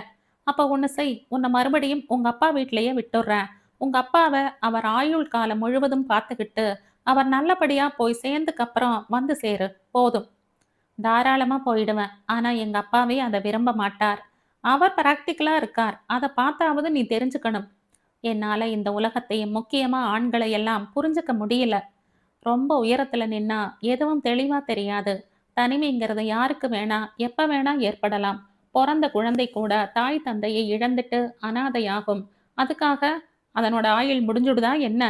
அப்ப ஒண்ணு செய். உன்னை மறுபடியும் உங்க அப்பா வீட்லயே விட்டுடுறேன். உங்க அப்பாவ அவர் ஆயுள் காலம் முழுவதும் பார்த்துக்கிட்டு அவர் நல்லபடியா போய் சேர்ந்துக்கப்புறம் வந்து சேரு. போதும். தாராளமா போயிடுவேன். ஆனா எங்க அப்பாவே அத விரும்ப மாட்டார். அவர் பிராக்டிகலா இருக்கார். அத பார்த்தாவது நீ தெரிஞ்சுக்கணும். என்னால இந்த உலகத்தையும் முக்கியமா ஆண்களை எல்லாம் புரிஞ்சுக்க முடியல. ரொம்ப உயரத்துல நின்னா எதுவும் தெளிவா தெரியாது. தனிமைங்கிறது யாருக்கு வேணா, எப்ப வேணா ஏற்படலாம். பொறந்த குழந்தை கூட தாய் தந்தையை இழந்துட்டு அனாதையாகும். அதுக்காக அதனோட ஆயுள் முடிஞ்சுடுதா என்ன?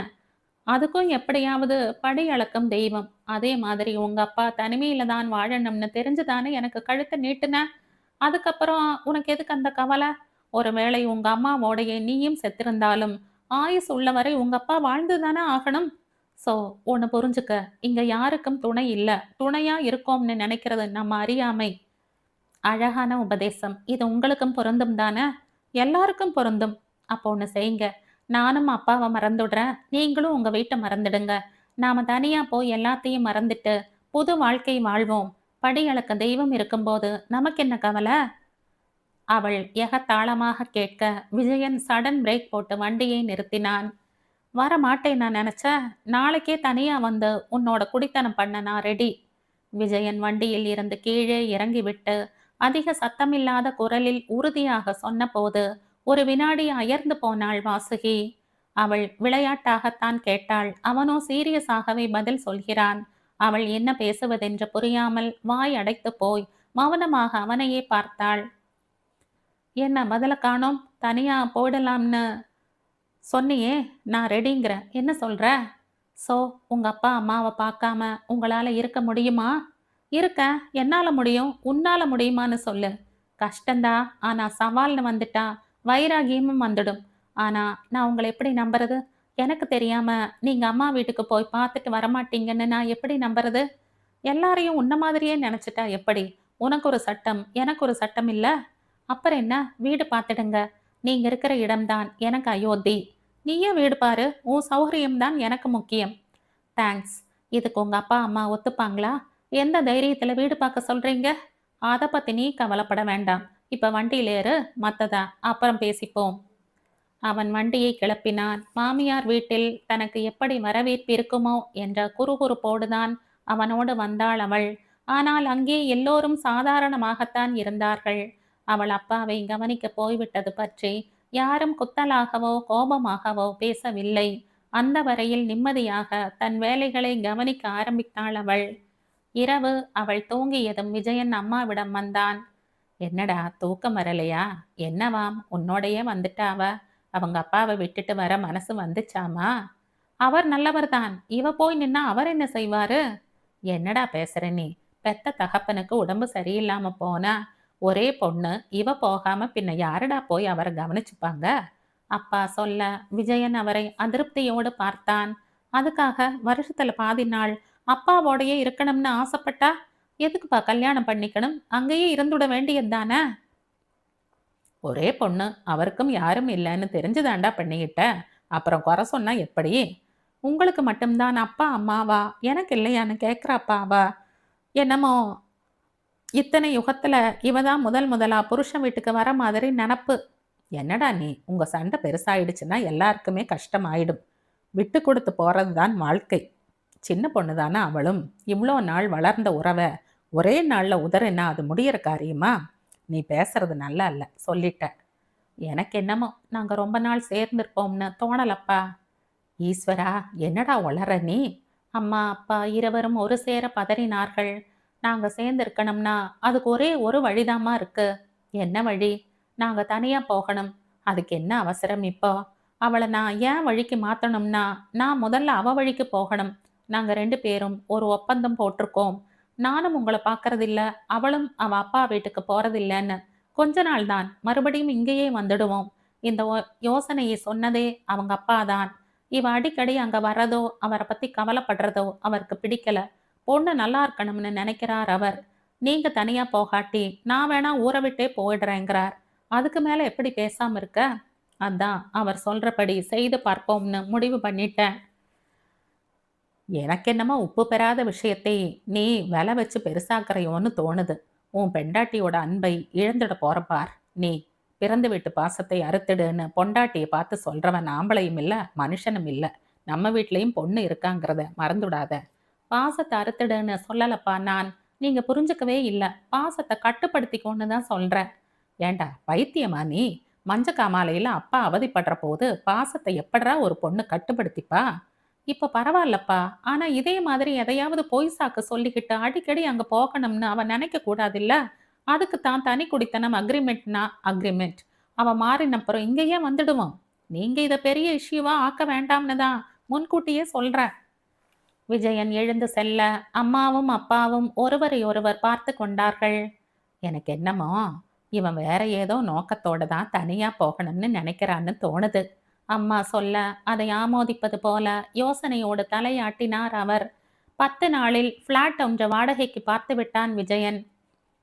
அதுக்கும் எப்படியாவது படி அளக்கும் தெய்வம். அதே மாதிரி உங்க அப்பா தனிமையில தான் வாழணும்னு தெரிஞ்சு தானே எனக்கு கழுத்த நீட்டுன. அதுக்கப்புறம் உனக்கு எதுக்கு அந்த கவலை? ஒருவேளை உங்க அம்மாவோடயே நீயும் செத்திருந்தாலும், ஆயுசு உள்ளவரை உங்க அப்பா வாழ்ந்து தானே ஆகணும். ஸோ, ஒண்ணு புரிஞ்சுக்க. இங்க யாருக்கும் துணை இல்ல. துணையா இருக்கோம்னு நினைக்கிறது நம்ம அறியாமை. அழகான உபதேசம். இது உங்களுக்கும் பொருந்தும் தானே? எல்லாருக்கும் பொருந்தும். அப்போ ஒண்ணு செய்யுங்க. நானும் அப்பாவ மறந்துடுறேன். நீங்களும் உங்க வீட்ட மறந்துடுங்க. நாம தனியா போய் எல்லாத்தையும் மறந்துட்டு, புது வாழ்க்கை வாழ்வோம். படி அளக்க தெய்வம் இருக்கும்போது நமக்கு என்ன கவலை? அவள் எகத்தாளமாக கேட்க, விஜயன் சடன் பிரேக் போட்டு வண்டியை நிறுத்தினான். வரமாட்டேன் நான் நெனச்சேன். நாளைக்கே தனியா வந்து உன்னோட குடித்தனம் பண்ண நான் ரெடி. விஜயன் வண்டியில் இருந்து கீழே இறங்கிவிட்டு, அதிக சத்தமில்லாத குரலில் உறுதியாக சொன்னபோது, ஒரு வினாடி அயர்ந்து போனாள் வாசுகி. அவள் விளையாட்டாகத்தான் கேட்டாள். அவனோ சீரியஸாகவே பதில் சொல்கிறான். அவள் என்ன பேசுவதென்று புரியாமல் வாய் அடைத்துப் போய், மௌனமாக அவனையே பார்த்தாள். என்ன பதில காணோம்? தனியா போயிடலாம்னு சொன்னியே, நான் ரெடிங்கிறேன். என்ன சொல்ற? ஸோ, உங்க அப்பா, அம்மாவ பார்க்காம உங்களால இருக்க முடியுமா? இருக்கேன். என்னால முடியும். உன்னால முடியுமான்னு சொல்லு. கஷ்டந்தான். ஆனா சவால்னு வந்துட்டா, வைராகியமும் வந்துடும். ஆனா, நான் உங்கள எப்படி நம்புறது? எனக்கு தெரியாம, நீங்க அம்மா வீட்டுக்கு போய் பார்த்துட்டு வரமாட்டீங்கன்னு நான் எப்படி நம்புறது? எல்லாரையும் உன்ன மாதிரியே நெனச்சுட்டா எப்படி? உனக்கு ஒரு சட்டம், எனக்கு ஒரு சட்டம் இல்ல? அப்புறம் என்ன? வீடு பார்த்துடுங்க. நீங்க இருக்கிற இடம் தான் எனக்கு அயோத்தி. நீயே வீடு பாரு. உன் சௌகரியம் தான் எனக்கு முக்கியம். தேங்க்ஸ். இதுக்கு உங்க அப்பா, அம்மா ஒத்துப்பாங்களா? எந்த தைரியத்துல வீடு பார்க்க சொல்றீங்க? அத பத்தி நீ கவலைப்பட வேண்டாம். இப்ப வண்டியில ஏறு. மத்தத அப்புறம் பேசிப்போம். அவன் வண்டியை கிளப்பினான். மாமியார் வீட்டில் தனக்கு எப்படி வரவேற்பு இருக்குமோ என்ற குறுகுறுப்போடுதான் அவனோடு வந்தாள் அவள். ஆனால் அங்கே எல்லோரும் சாதாரணமாகத்தான் இருந்தார்கள். அவள் அப்பாவை கவனிக்கப் போய்விட்டது பற்றி யாரும் குத்தலாகவோ கோபமாகவோ பேசவில்லை. அந்த வரையில் நிம்மதியாக தன் வேலைகளை கவனிக்க ஆரம்பித்தாள் அவள். இரவு அவள் தூங்கியதும் விஜயன் அம்மாவிடம் வந்தான். என்னடா தூக்கம் வரலையா? என்னவாம் உன்னோடையே வந்துட்டா அவ? அவங்க அப்பாவை விட்டுட்டு வர மனசு வந்துச்சாமா? அவர் நல்லவர்தான். இவ போய் நின்னா அவர் என்ன செய்வாரு? என்னடா பேசுற நீ? பெத்த தகப்பனுக்கு உடம்பு சரியில்லாம போனா ஒரே பொண்ணு. இவ போகாம பின்ன யாருடா போய் அவரை கவனிச்சுப்பாங்க? அப்பா சொல்ல விஜயன் அவரை அதிருப்தியோடு பார்த்தான். அதுக்காக வருஷத்துல பாதி நாள் அப்பாவோடையே இருக்கணும்னு ஆசைப்பட்டா எதுக்குப்பா கல்யாணம் பண்ணிக்கணும்? அங்கேயே இருந்துட வேண்டியது தானே? ஒரே பொண்ணு. அவருக்கும் யாரும் இல்லைன்னு தெரிஞ்சுதாண்டா பண்ணிக்கிட்ட. அப்புறம் குறை சொன்னா எப்படி? உங்களுக்கு மட்டும்தான் அப்பா அம்மாவா? எனக்கு இல்லையான்னு கேட்குறாப்பா அவ. என்னமோ இத்தனை யுகத்துல இவ தான் முதல் முதலா புருஷன் வீட்டுக்கு வர மாதிரி நெனப்பு. என்னடா நீ? உங்க சண்டை பெருசாயிடுச்சுன்னா எல்லாருக்குமே கஷ்டமாயிடும். விட்டு கொடுத்து போறது தான் வாழ்க்கை. சின்ன பொண்ணு தானே அவளும். இவ்வளோ நாள் வளர்ந்த உறவை ஒரே நாள்ல உதறினா அது முடியிற காரியமா? நீ பேசுறது நல்லா இல்ல. சொல்லிட்ட. எனக்கு என்னமோ நாங்க ரொம்ப நாள் சேர்ந்திருப்போம்னு தோணலப்பா. ஈஸ்வரா, என்னடா ஒளற நீ? அம்மா அப்பா இருவரும் ஒரு சேர பதறினார்கள். நாங்க சேர்ந்திருக்கணும்னா அதுக்கு ஒரே ஒரு வழிதாம்மா இருக்கு. என்ன வழி? நாங்க தனியா போகணும். அதுக்கு என்ன அவசரம் இப்போ? அவளை நான் ஏன் வழிக்கு மாத்தணும்னா, நான் முதல்ல அவ வழிக்கு போகணும். நாங்க 2 பேரும் ஒரு ஒப்பந்தம் போட்டிருக்கோம். நானும் உங்கள பார்க்கறதில்ல, அவளும் அவ அப்பா வீட்டுக்கு போறதில்லன்னு. கொஞ்ச நாள் தான், மறுபடியும் இங்கேயே வந்துடுவோம். இந்த யோசனையை சொன்னதே அவங்க அப்பா தான். இவ அடிக்கடி அங்க வர்றதோ, அவரை பத்தி கவலைப்படுறதோ அவருக்கு பிடிக்கல. பொண்ணு நல்லா இருக்கணும்னு நினைக்கிறார் அவர். நீங்க தனியா போகாட்டி, நான் வேணா ஊரை விட்டே போயிடுறேங்கிறார். அதுக்கு மேல எப்படி பேசாம இருக்க? அதான் அவர் சொல்றபடி செய்து பார்ப்போம்னு முடிவு பண்ணிட்டேன். எனக்கென்னமோ உப்பு பெறாத விஷயத்தை நீ விலை வச்சு பெருசாக்குறையோன்னு தோணுது. உன் பெண்டாட்டியோட அன்பை இழந்துட போற பார். நீ பிறந்து வீட்டு பாசத்தை அறுத்துடுன்னு பொண்டாட்டியை பார்த்து சொல்றவன் ஆம்பளையும் இல்ல, மனுஷனும் இல்ல. நம்ம வீட்லயும் பொண்ணு இருக்காங்கிறத மறந்துடாத. பாசத்தை அறுத்துடுன்னு சொல்லலப்பா நான். நீங்க புரிஞ்சுக்கவே இல்ல. பாசத்தை கட்டுப்படுத்திக்கோன்னு தான் சொல்றேன். ஏண்டா பைத்தியமா நீ? மஞ்ச காமாலையில அப்பா அவதிப்படுற போது பாசத்தை எப்படிரா ஒரு பொண்ணு கட்டுப்படுத்திப்பா? இப்ப பரவாயில்லப்பா. ஆனா இதே மாதிரி எதையாவது பொய் சாக்கு சொல்லிக்கிட்டு அடிக்கடி அங்க போகணும்னு அவ நினைக்க கூடாதுல்ல. அதுக்கு தான் தனி குடித்தனம் அக்ரிமெண்ட்னா அக்ரிமெண்ட். அவ மாறினப்புறம் இங்கேயே வந்துடுவோம். நீங்க இத பெரிய இஷ்யூவா ஆக்க வேண்டாம்னு தான் முன்கூட்டியே சொல்றேன். விஜயன் எழுந்து செல்ல அம்மாவும் அப்பாவும் ஒருவரை ஒருவர் பார்த்து கொண்டார்கள். எனக்கு என்னமோ இவன் வேற ஏதோ நோக்கத்தோட தான் தனியா போகணும்னு நினைக்கிறான்னு தோணுது. அம்மா சொல்ல அதை ஆமோதிப்பது போல யோசனையோடு தலையாட்டினார் அவர். 10 நாளில் பிளாட் ஒன்று வாடகைக்கு பார்த்து விட்டான் விஜயன்.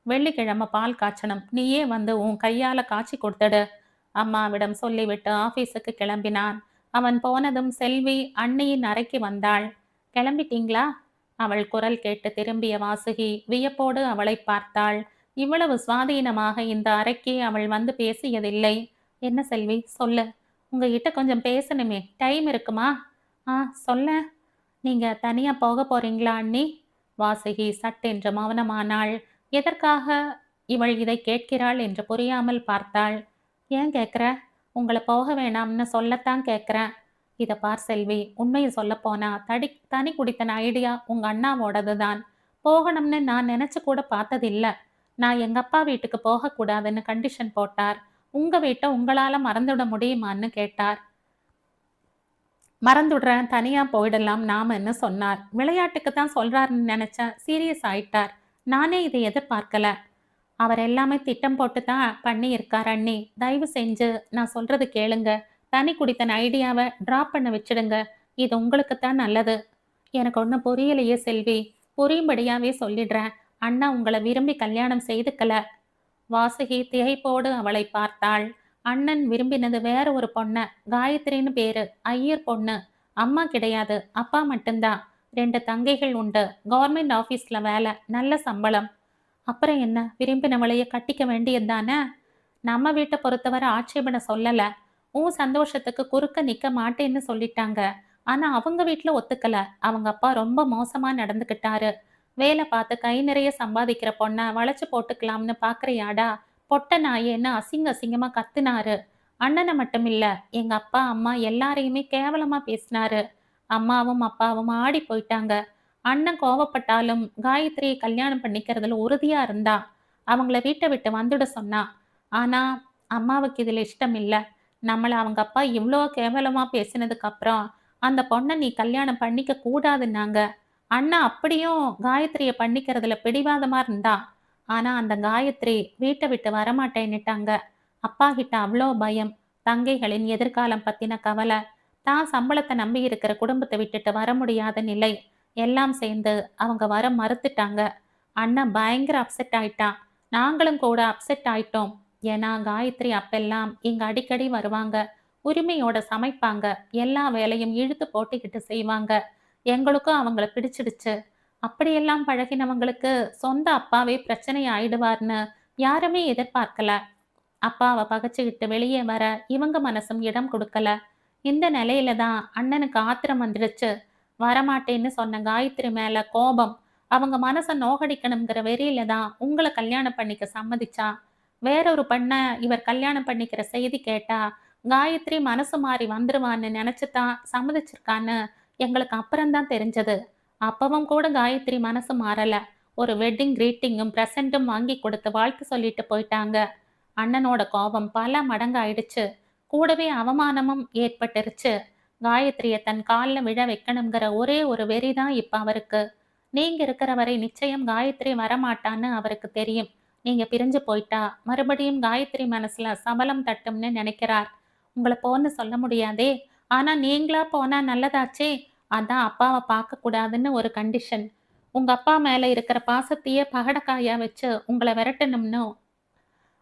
வெள்ளிக்கிழமை பால் காய்ச்சணும், நீயே வந்து உன் கையால காய்ச்சி கொடுத்துடு. அம்மாவிடம் சொல்லிவிட்டு ஆபீஸுக்கு கிளம்பினான். அவன் போனதும் செல்வி அண்ணியின் அறைக்கு வந்தாள். கிளம்பிட்டீங்களா? அவள் குரல் கேட்டு திரும்பிய வாசுகி வியப்போடு அவளை பார்த்தாள். இவ்வளவு சுவாதீனமாக இந்த அறைக்கு அவள் வந்து பேசியதில்லை. என்ன செல்வி, சொல்லு. உங்ககிட்ட கொஞ்சம் பேசணுமே, டைம் இருக்குமா? ஆ, சொல்ல. நீங்க தனியா போக போறீங்களா அண்ணி? வாசுகி சட்டென்று மௌனமானாள். எதற்காக இவள் இதை கேட்கிறாள் என்று புரியாமல் பார்த்தாள். ஏன் கேட்குற? உங்களை போக வேணாம்னு சொல்லத்தான் கேட்குறேன். இதை பார் செல்வி, உண்மையை சொல்லப்போனா தனி குடித்தன ஐடியா உங்க அண்ணாவோடது தான். போகணும்னு நான் நினைச்சு கூட பார்த்ததில்ல. நான் எங்க அப்பா வீட்டுக்கு போகக்கூடாதுன்னு கண்டிஷன் போட்டார். உங்க வீட்டை உங்களால மறந்துவிட முடியுமான்னு கேட்டார். மறந்துடுறேன், தனியா போயிடலாம் நாமன்னு சொன்னார். விளையாட்டுக்கு தான் சொல்றாருன்னு நினைச்சேன். சீரியஸ் ஆயிட்டார். நானே இதை எதிர்பார்க்கல. அவர் எல்லாமே திட்டம் போட்டு தான் பண்ணி இருக்கார் அண்ணி. தயவு செஞ்சு நான் சொல்றது கேளுங்க. தனி குடித்தன ஐடியாவை டிராப் பண்ண வச்சிடுங்க. இது உங்களுக்கு தான் நல்லது. எனக்கு ஒன்றும் புரியலையே செல்வி. புரியும்படியாவே சொல்லிடுறேன். அண்ணா உங்களை விரும்பி கல்யாணம் செய்துக்கல. வாசுகி திகைப்போடு அவளை பார்த்தாள். அண்ணன் விரும்பினது வேற ஒரு பொண்ண, காயத்ரின்னு பேரு, ஐயர் பொண்ணு. அம்மா கிடையாது, அப்பா மட்டும்தான். 2 தங்கைகள் உண்டு. கவர்மெண்ட் ஆபீஸ்ல வேலை, நல்ல சம்பளம். அப்புறம் என்ன, விரும்பினவளைய கட்டிக்க வேண்டியது தானே? நம்ம வீட்டை பொறுத்தவரை ஆட்சேபனை சொல்லல. உன் சந்தோஷத்துக்கு குறுக்க நிக்க மாட்டேன்னு சொல்லிட்டாங்க. ஆனா அவங்க வீட்டுல ஒத்துக்கல. அவங்க அப்பா ரொம்ப மோசமா நடந்துக்கிட்டாரு. வேலை பார்த்து கை நிறைய சம்பாதிக்கிற பொண்ண வளைச்சு போட்டுக்கலாம்னு பாக்குறியாடா? பொட்ட நாயேன்னு அசிங்க அசிங்கமா கத்துனாரு. அண்ணனை மட்டும் இல்ல, எங்க அப்பா அம்மா எல்லாரையுமே கேவலமா பேசினாரு. அம்மாவும் அப்பாவும் ஆடி போயிட்டாங்க. அண்ணன் கோவப்பட்டாலும் காயத்ரியை கல்யாணம் பண்ணிக்கிறதுல உறுதியா இருந்தா. அவங்கள வீட்டை விட்டு வந்துட சொன்னா. ஆனா அம்மாவுக்கு இதுல இஷ்டம் இல்ல. நம்மள அவங்க அப்பா இவ்வளோ கேவலமா பேசினதுக்கு அப்புறம் அந்த பொண்ணை நீ கல்யாணம் பண்ணிக்க கூடாதுன்னாங்க. அண்ணா அப்படியும் காயத்ரியை பண்ணிக்கிறதுல பிடிவாதமா இருந்தா. ஆனா அந்த காயத்ரி வீட்டை விட்டு வரமாட்டேன்னுட்டாங்க. அப்பா கிட்ட அவ்வளோ பயம். தங்கைகளின் எதிர்காலம் பத்தின கவலை. தான் சம்பளத்தை நம்பி இருக்கிற குடும்பத்தை விட்டுட்டு வர முடியாத நிலை. எல்லாம் சேர்ந்து அவங்க வர மறுத்துட்டாங்க. அண்ணன் பயங்கர அப்செட் ஆயிட்டான். நாங்களும் கூட அப்செட் ஆயிட்டோம். ஏன்னா காயத்ரி அப்பெல்லாம் இங்க அடிக்கடி வருவாங்க. உரிமையோட சமைப்பாங்க. எல்லா வேலையும் இழுத்து போட்டுக்கிட்டு செய்வாங்க. எங்களுக்கும் அவங்கள பிடிச்சிடுச்சு. அப்படியெல்லாம் பழகினவங்களுக்கு சொந்த அப்பாவே பிரச்சனை ஆயிடுவார்னு யாருமே எதிர்பார்க்கல. அப்பாவை பகைச்சுக்கிட்டு வெளியே வர இவங்க மனசும் இடம் கொடுக்கல. இந்த நிலையில தான் அண்ணனுக்கு ஆத்திரம் வந்துடுச்சு. வரமாட்டேன்னு சொன்ன காயத்ரி மேல கோபம். அவங்க மனசை நோகடிக்கணுங்கிற வெறியில தான் உங்களை கல்யாணம் பண்ணிக்க சம்மதிச்சா. வேறொரு பெண்ண இவர் கல்யாணம் பண்ணிக்கிற செய்தி கேட்டா, காயத்ரி மனசு மாறி வந்துருவான்னு நெனச்சு தான் சம்மதிச்சிருக்கான்னு எங்களுக்கு அப்புறம் தான் தெரிஞ்சது. அப்பவும் கூட காயத்ரி மனசு மாறல. ஒரு வெட்டிங் கிரீட்டிங்கும், பிரசன்டும் வாங்கி கொடுத்து வாழ்த்து சொல்லிட்டு போயிட்டாங்க. அண்ணனோட கோபம் பல மடங்கு ஆயிடுச்சு. கூடவே அவமானமும் ஏற்பட்டுருச்சு. காயத்ரிய தன் கால்ல விழ வைக்கணுங்கிற ஒரே ஒரு வெறி தான் இப்ப அவருக்கு. நீங்க இருக்கிற வரை நிச்சயம் காயத்ரி வரமாட்டான்னு அவருக்கு தெரியும். நீங்க பிரிஞ்சு போயிட்டா மறுபடியும் காயத்ரி மனசுல சபலம் தட்டும்னு நினைக்கிறார். உங்கள போன்னு சொல்ல முடியாதே. ஆனா நீங்களா போனா நல்லதாச்சே. அதான் அப்பாவை பார்க்க கூடாதுன்னு ஒரு கண்டிஷன். உங்க அப்பா மேல இருக்கிற பாசத்தையே பகடக்காயா வச்சு உங்களை விரட்டணும்னு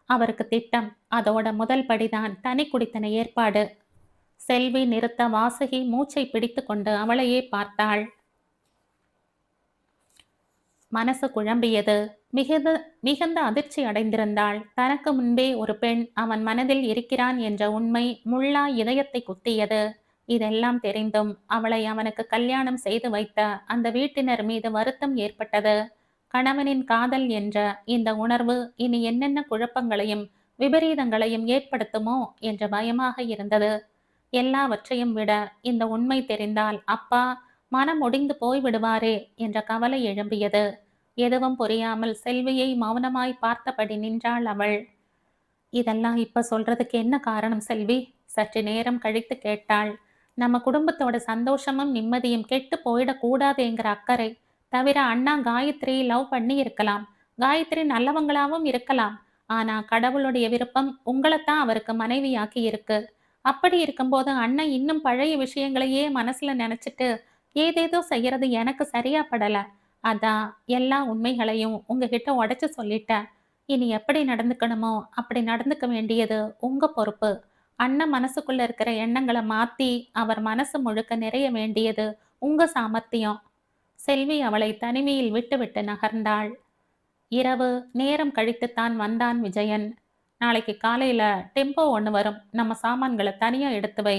அவருக்கு திட்டம். அதோட முதல் படிதான் தனி குடித்தன ஏற்பாடு. செல்வி நிறுத்த வாசுகி மூச்சை பிடித்து கொண்டு அவளையே பார்த்தாள். மனசு குழம்பியது. மிகுந்த மிகுந்த அதிர்ச்சி அடைந்திருந்தாள். தனக்கு முன்பே ஒரு பெண் அவன் மனதில் இருக்கிறான் என்ற உண்மை முள்ளாய் இதயத்தை குத்தியது. இதெல்லாம் தெரிந்தும் அவளை அவனுக்கு கல்யாணம் செய்து வைத்த அந்த வீட்டினர் மீது வருத்தம் ஏற்பட்டது. கணவனின் காதல் என்ற இந்த உணர்வு இனி என்னென்ன குழப்பங்களையும் விபரீதங்களையும் ஏற்படுத்துமோ என்ற பயமாக இருந்தது. எல்லாவற்றையும் விட இந்த உண்மை தெரிந்தால் அப்பா மனம் ஒடிந்து போய்விடுவாரே என்ற கவலை எழும்பியது. எதுவும் புரியாமல் செல்வியை மௌனமாய் பார்த்தபடி நின்றாள் அவள். இதெல்லாம் இப்ப சொல்றதுக்கு என்ன காரணம் செல்வி? சற்று நேரம் கழித்து கேட்டாள். நம்ம குடும்பத்தோட சந்தோஷமும் நிம்மதியும் கெட்டு போயிடக்கூடாதுங்கிற அக்கறை. தவிர அண்ணா காயத்ரி லவ் பண்ணி இருக்கலாம். காயத்ரி நல்லவங்களாவும் இருக்கலாம். ஆனா கடவுளுடைய விருப்பம் உங்களைத்தான் அவருக்கு மனைவியாக்கி இருக்கு. அப்படி இருக்கும்போது அண்ணன் இன்னும் பழைய விஷயங்களையே மனசுல நினைச்சிட்டு ஏதேதோ செய்யறது எனக்கு சரியா படல. அதான் எல்லா உண்மைகளையும் உங்ககிட்ட உடைச்சு சொல்லிட்டேன். இனி எப்படி நடந்துக்கணுமோ அப்படி நடந்துக்க வேண்டியது உங்க பொறுப்பு. அண்ணன் மனசுக்குள்ள இருக்கிற எண்ணங்களை மாத்தி அவர் மனசு முழுக்க நிறைய வேண்டியது உங்க சாமர்த்தியம். செல்வி அவளை தனிமையில் விட்டுவிட்டு நகர்ந்தாள். இரவு நேரம் கழித்துத்தான் வந்தான் விஜயன். நாளைக்கு காலையில டெம்போ ஒன்று வரும். நம்ம சாமான்களை தனியா எடுத்து வை.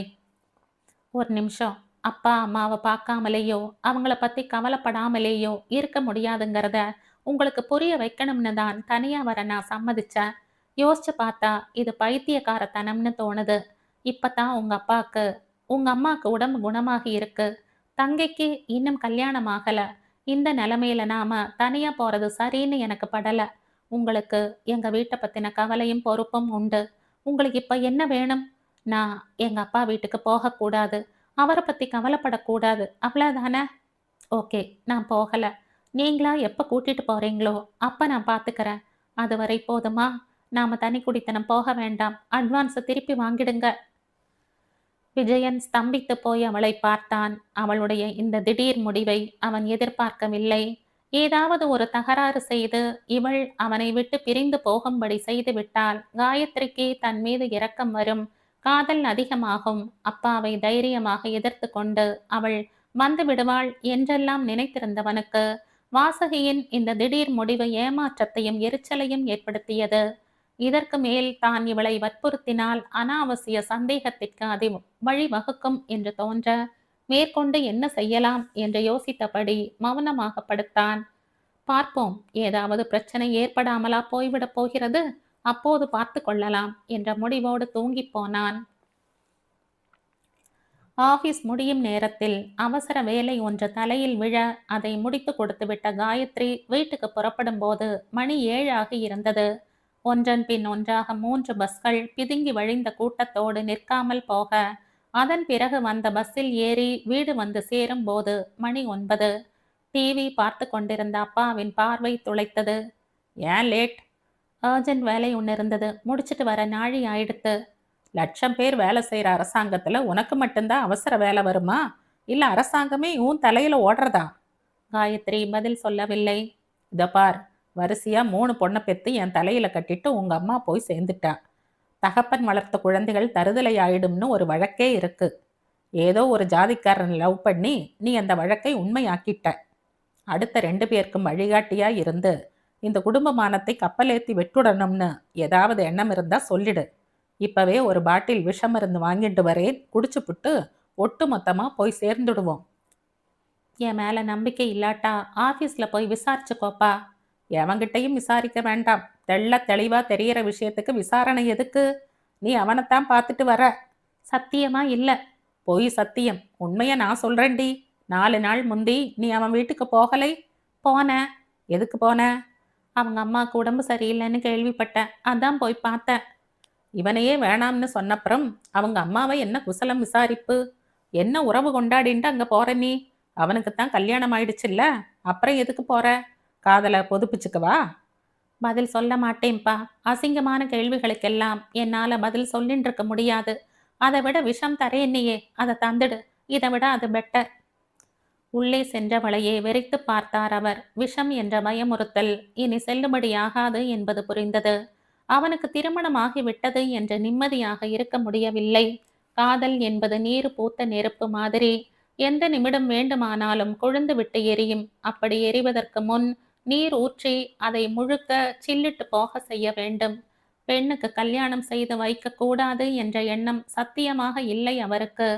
ஒரு நிமிஷம். அப்பா அம்மாவை பார்க்காமலேயோ அவங்கள பத்தி கவலைப்படாமலேயோ இருக்க முடியாதுங்கிறத உங்களுக்கு புரிய வைக்கணும்னு தான் தனியா வர நான் சம்மதிச்சேன். யோசிச்சு பார்த்தா இது பைத்தியக்காரத்தனம்னு தோணுது. இப்பதான் உங்க அம்மாக்கு உடம்பு குணமாகி இருக்கு. தங்கைக்கு இன்னும் கல்யாணம் ஆகல. இந்த நிலைமையில நாம தனியா போறது சரின்னு எனக்கு படல. உங்களுக்கு எங்க வீட்டை பத்தின கவலையும் பொறுப்பும் உண்டு. உங்களுக்கு இப்ப என்ன வேணும்? நான் எங்க அப்பா வீட்டுக்கு போகக்கூடாது. அவரை பத்தி கவலைப்படக்கூடாது. அவ்வளவுதானே? ஓகே, நான் போகல. நீங்களா எப்ப கூட்டிட்டு போறீங்களோ அப்ப நான் பாத்துக்கிறேன். அதுவரை போதுமா? நாம தனி குடித்தனம் போக வேண்டாம். அட்வான்ஸை திருப்பி வாங்கிடுங்க. விஜயன் ஸ்தம்பித்து போய் அவளை பார்த்தான். அவளுடைய இந்த திடீர் முடிவை அவன் எதிர்பார்க்கவில்லை. ஏதாவது ஒரு தகராறு செய்து இவள் அவனை விட்டு பிரிந்து போகும்படி செய்துவிட்டால் காயத்ரிக்கு தன் மீது இரக்கம் வரும். காதல் அதிகமாகும். அப்பாவை தைரியமாக எதிர்த்து கொண்டு அவள் வந்து விடுவாள் என்றெல்லாம் நினைத்திருந்தவனுக்கு வாசகியின் இந்த திடீர் முடிவு ஏமாற்றத்தையும் எரிச்சலையும் ஏற்படுத்தியது. இதற்கு மேல் தான் இவளை வற்புறுத்தினால் அனாவசிய சந்தேகத்திற்கு அது வழிவகுக்கும் என்று தோன்ற மேற்கொண்டு என்ன செய்யலாம் என்று யோசித்தபடி மௌனமாக படுத்தான். பார்ப்போம், ஏதாவது பிரச்சனை ஏற்படாமலா போய்விடப் போகிறது, அப்போது பார்த்து கொள்ளலாம் என்ற முடிவோடு தூங்கிப் போனான். ஆபீஸ் முடியும் நேரத்தில் அவசர வேலை ஒன்று தலையில் விழ அதை முடித்து கொடுத்துவிட்ட காயத்ரி வீட்டுக்கு புறப்படும் போது மணி 7 ஆகி இருந்தது. ஒன்றன் பின் ஒன்றாக 3 பஸ்கள் பிதுங்கி வழிந்த கூட்டத்தோடு நிற்காமல் போக அதன் பிறகு வந்த பஸ்ஸில் ஏறி வீடு வந்து சேரும் போது மணி 9. டிவி பார்த்து கொண்டிருந்த அப்பாவின் பார்வை துளைத்தது. ஏன் லேட்? அர்ஜென்ட் வேலை ஒன்று இருந்தது, முடிச்சிட்டு வர நாழி ஆயிடுத்து. லட்சம் பேர் வேலை செய்கிற அரசாங்கத்தில் உனக்கு மட்டும்தான் அவசர வேலை வருமா? இல்லை அரசாங்கமே உன் தலையில் ஓடுறதா? காயத்ரி பதில் சொல்லவில்லை. இதை பார், வரிசையாக 3 பொண்ணை பெற்று என் தலையில் கட்டிட்டு உங்கள் அம்மா போய் சேர்ந்துட்டா. தகப்பன் வளர்த்த குழந்தைகள் தருதலை ஆயிடும்னு ஒரு வழக்கே இருக்கு. ஏதோ ஒரு ஜாதிக்காரன் லவ் பண்ணி நீ அந்த வழக்கை உண்மையாக்கிட்ட. அடுத்த 2 பேருக்கும் வழிகாட்டியா இருந்து இந்த குடும்பமானத்தை கப்பலேத்தி விட்டுடணும்னு ஏதாவது எண்ணம் இருந்தா சொல்லிடு. இப்பவே ஒரு பாட்டில் விஷமருந்து வாங்கிட்டு வரேன், குடிச்சுப்புட்டு ஒட்டு மொத்தமா போய் சேர்ந்துடுவோம். என் மேல நம்பிக்கை இல்லாட்டா ஆபீஸ்ல போய் விசாரிச்சுக்கோப்பா. எவன்கிட்டயும் விசாரிக்க வேண்டாம். தெளிவா தெரியற விஷயத்துக்கு விசாரணை எதுக்கு? நீ அவனைத்தான் பார்த்துட்டு வர. சத்தியமா இல்ல. பொய் சத்தியம். உண்மைய நான் சொல்றேன்டி. 4 நாள் முந்தி நீ அவன் வீட்டுக்கு போகலை? போனேன். எதுக்கு போன? அவங்க அம்மாவுக்கு உடம்பு சரியில்லைன்னு கேள்விப்பட்டேன். அதான் போய் பார்த்தேன். இவனையே வேணாம்னு சொன்னப்புறம் அவங்க அம்மாவை என்ன குசலம் விசாரிப்பு? என்ன உறவு கொண்டாடின்ட்டு அங்க போற நீ? அவனுக்குத்தான் கல்யாணம் ஆயிடுச்சுல்ல, அப்புறம் எதுக்கு போற? காதலை பொதுப்பிச்சுக்கவா? பதில் சொல்ல மாட்டேன்பா. அசிங்கமான கேள்விகளுக்கெல்லாம் என்னால பதில் சொல்லின்னு இருக்க முடியாது. அதை விட விஷம் தரேன்னியே, அதை தந்துடு. இதை விட அது பெட்டர். உள்ளே சென்றவளையே வெறித்து பார்த்தார் அவர். விஷம் என்ற பயமுறுத்தல் இனி செல்லுபடியாகாது என்பது புரிந்தது. அவனுக்கு திருமணமாகிவிட்டது என்று நிம்மதியாக இருக்க முடியவில்லை. காதல் என்பது நீர் பூத்த நெருப்பு மாதிரி. எந்த நிமிடம் வேண்டுமானாலும் கொழுந்து விட்டு எரியும். அப்படி எரிவதற்கு முன் நீர் ஊற்றி அதை முழுக்க சில்லிட்டு போக செய்ய வேண்டும். பெண்ணுக்கு கல்யாணம் செய்து வைக்க கூடாது என்ற எண்ணம் சத்தியமாக இல்லை அவருக்கு.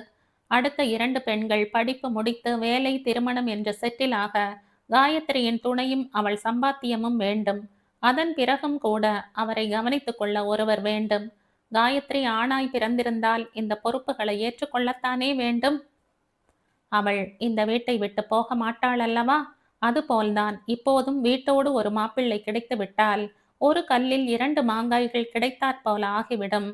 அடுத்த 2 பெண்கள் படிப்பு முடித்து வேலை திருமணம் என்று செட்டில் ஆக காயத்ரியின் துணையும் அவள் சம்பாத்தியமும் வேண்டும். அதன் பிறகும் கூட அவரை கவனித்துக் கொள்ள ஒருவர் வேண்டும். காயத்ரி ஆணாய் பிறந்திருந்தால் இந்த பொறுப்புகளை ஏற்றுக்கொள்ளத்தானே வேண்டும். அவள் இந்த வீட்டை விட்டு போக மாட்டாள் அல்லவா? அதுபோல்தான் இப்போதும் வீட்டோடு ஒரு மாப்பிள்ளை கிடைத்து விட்டால் ஒரு கல்லில் 2 மாங்காய்கள் கிடைத்தாற் போல ஆகிவிடும்.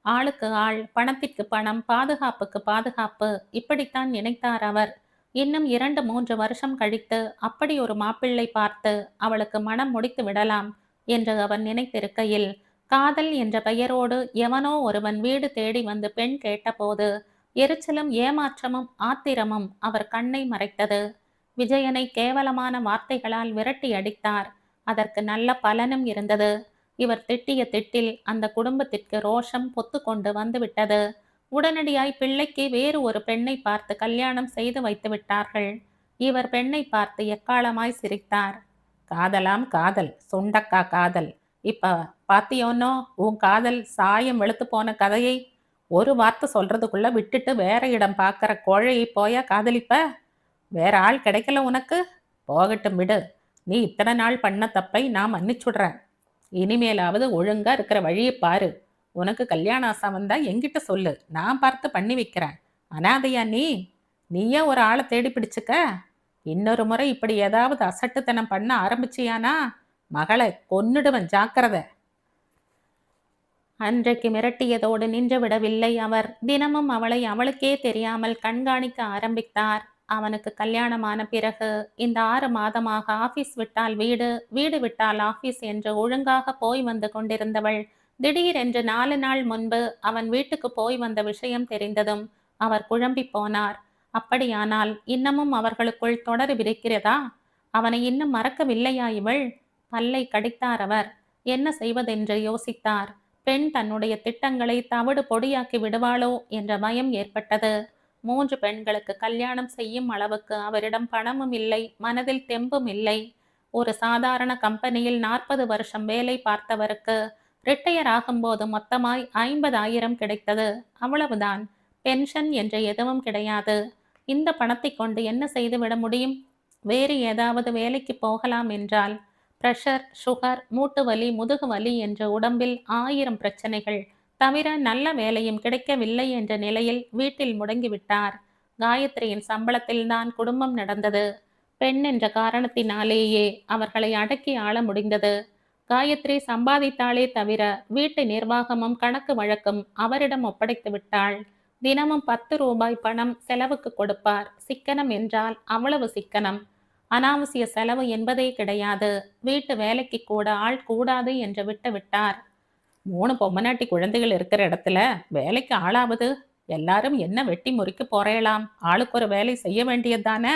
ஆளுக்கு ஆள், பணத்திற்கு பணம், பாதுகாப்புக்கு பாதுகாப்பு, இப்படித்தான் நினைத்தார் அவர். இன்னும் 2-3 வருஷம் கழித்து அப்படி ஒரு மாப்பிள்ளை பார்த்து அவளுக்கு மனம் முடித்து விடலாம் என்று அவர் நினைத்திருக்கையில், காதல் என்ற பெயரோடு எவனோ ஒருவன் வீடு தேடி வந்து பெண் கேட்டபோது எரிச்சலும் ஏமாற்றமும் ஆத்திரமும் அவர் கண்ணை மறைத்தது. விஜயனை கேவலமான வார்த்தைகளால் விரட்டி அடித்தார். அதற்கு நல்ல பலனும் இருந்தது. இவர் திட்டிய திட்டில் அந்த குடும்பத்திற்கு ரோஷம் பொத்து கொண்டு வந்துவிட்டது. உடனடியாய் பிள்ளைக்கு வேறு ஒரு பெண்ணை பார்த்து கல்யாணம் செய்து வைத்து விட்டார்கள். இவர் பெண்ணை பார்த்து எக்காலமாய் சிரித்தார். காதலாம் காதல், சுண்டக்கா காதல். இப்ப பாத்தியோனோ உன் காதல் சாயம் வெளுத்து போன கதையை? ஒரு வார்த்தை சொல்றதுக்குள்ள விட்டுட்டு வேற இடம் பார்க்கற கோழையை போயா காதலிப்ப? வேற ஆள் கிடைக்கல உனக்கு? போகட்டும் விடு. நீ இத்தனை நாள் பண்ண தப்பை நான் மன்னிச்சுடுறேன். இனிமேலாவது ஒழுங்கா இருக்கிற வழியை பாரு. உனக்கு கல்யாண ஆசை வந்தா என்கிட்ட சொல்லு, நான் பார்த்து பண்ணி வைக்கிறேன். அனாதையா நீ? நீயே ஒரு ஆளை தேடி பிடிச்சுக்க. இன்னொரு முறை இப்படி ஏதாவது அசட்டுத்தனம் பண்ண ஆரம்பிச்சியானா மகளை கொன்னுடுவன், ஜாக்கிரதை. அன்றைக்கு மிரட்டியதோடு நின்று விடவில்லை அவர். தினமும் அவளை அவளுக்கே தெரியாமல் கண்காணிக்க ஆரம்பித்தார். அவனுக்கு கல்யாணமான பிறகு இந்த 6 மாதமாக ஆபீஸ் விட்டால் வீடு, வீடு விட்டால் ஆபீஸ் என்று ஒழுங்காக போய் வந்து கொண்டிருந்தவள் திடீரென்று 4 நாள் முன்பு அவன் வீட்டுக்கு போய் வந்த விஷயம் தெரிந்ததும் அவர் குழம்பி போனார். அப்படியானால் இன்னமும் அவர்களுக்குள் தொடர் விரிக்கிறதா? அவனை இன்னும் மறக்கவில்லையா இவள்? பல்லை கடித்தார் அவர். என்ன செய்வதென்று யோசித்தார். பெண் தன்னுடைய திட்டங்களை தவிடு பொடியாக்கி விடுவாளோ என்ற பயம் ஏற்பட்டது. 3 பெண்களுக்கு கல்யாணம் செய்யும் அளவுக்கு அவரிடம் பணமும் இல்லை, மனதில் தெம்பும் இல்லை. ஒரு சாதாரண கம்பெனியில் 40 வருஷம் வேலை பார்த்தவருக்கு ரிட்டையர் ஆகும்போது மொத்தமாய் 50,000 கிடைத்தது. அவ்வளவுதான். பென்ஷன் என்று எதுவும் கிடையாது. இந்த பணத்தை கொண்டு என்ன செய்துவிட முடியும்? வேறு ஏதாவது வேலைக்கு போகலாம் என்றால் பிரஷர், சுகர், மூட்டு வலி, முதுகு வலி என்ற உடம்பில் 1000 பிரச்சனைகள் தவிர நல்ல வேலையும் கிடைக்கவில்லை என்ற நிலையில் வீட்டில் முடங்கிவிட்டார். காயத்ரியின் சம்பளத்தில்தான் குடும்பம் நடந்தது. பெண் என்ற காரணத்தினாலேயே அவர்களை அடக்கி ஆள முடிந்தது. காயத்ரி சம்பாதித்தாளே தவிர வீட்டு நிர்வாகமும் கணக்கு வழக்கும் அவரிடம் ஒப்படைத்து விட்டாள். தினமும் 10 ரூபாய் பணம் செலவுக்கு கொடுப்பார். சிக்கனம் என்றால் அவ்வளவு சிக்கனம். அனாவசிய செலவு என்பதே கிடையாது. வீட்டு வேலைக்கு கூட ஆள் கூடாது என்று விட்டு விட்டார். 3 பொம்மநாட்டி குழந்தைகள் இருக்கிற இடத்துல வேலைக்கு ஆளாவது? எல்லாரும் என்ன வெட்டி முறிக்க போறேலாம்? ஆளுக்கு ஒரு வேலை செய்ய வேண்டியதுதானே?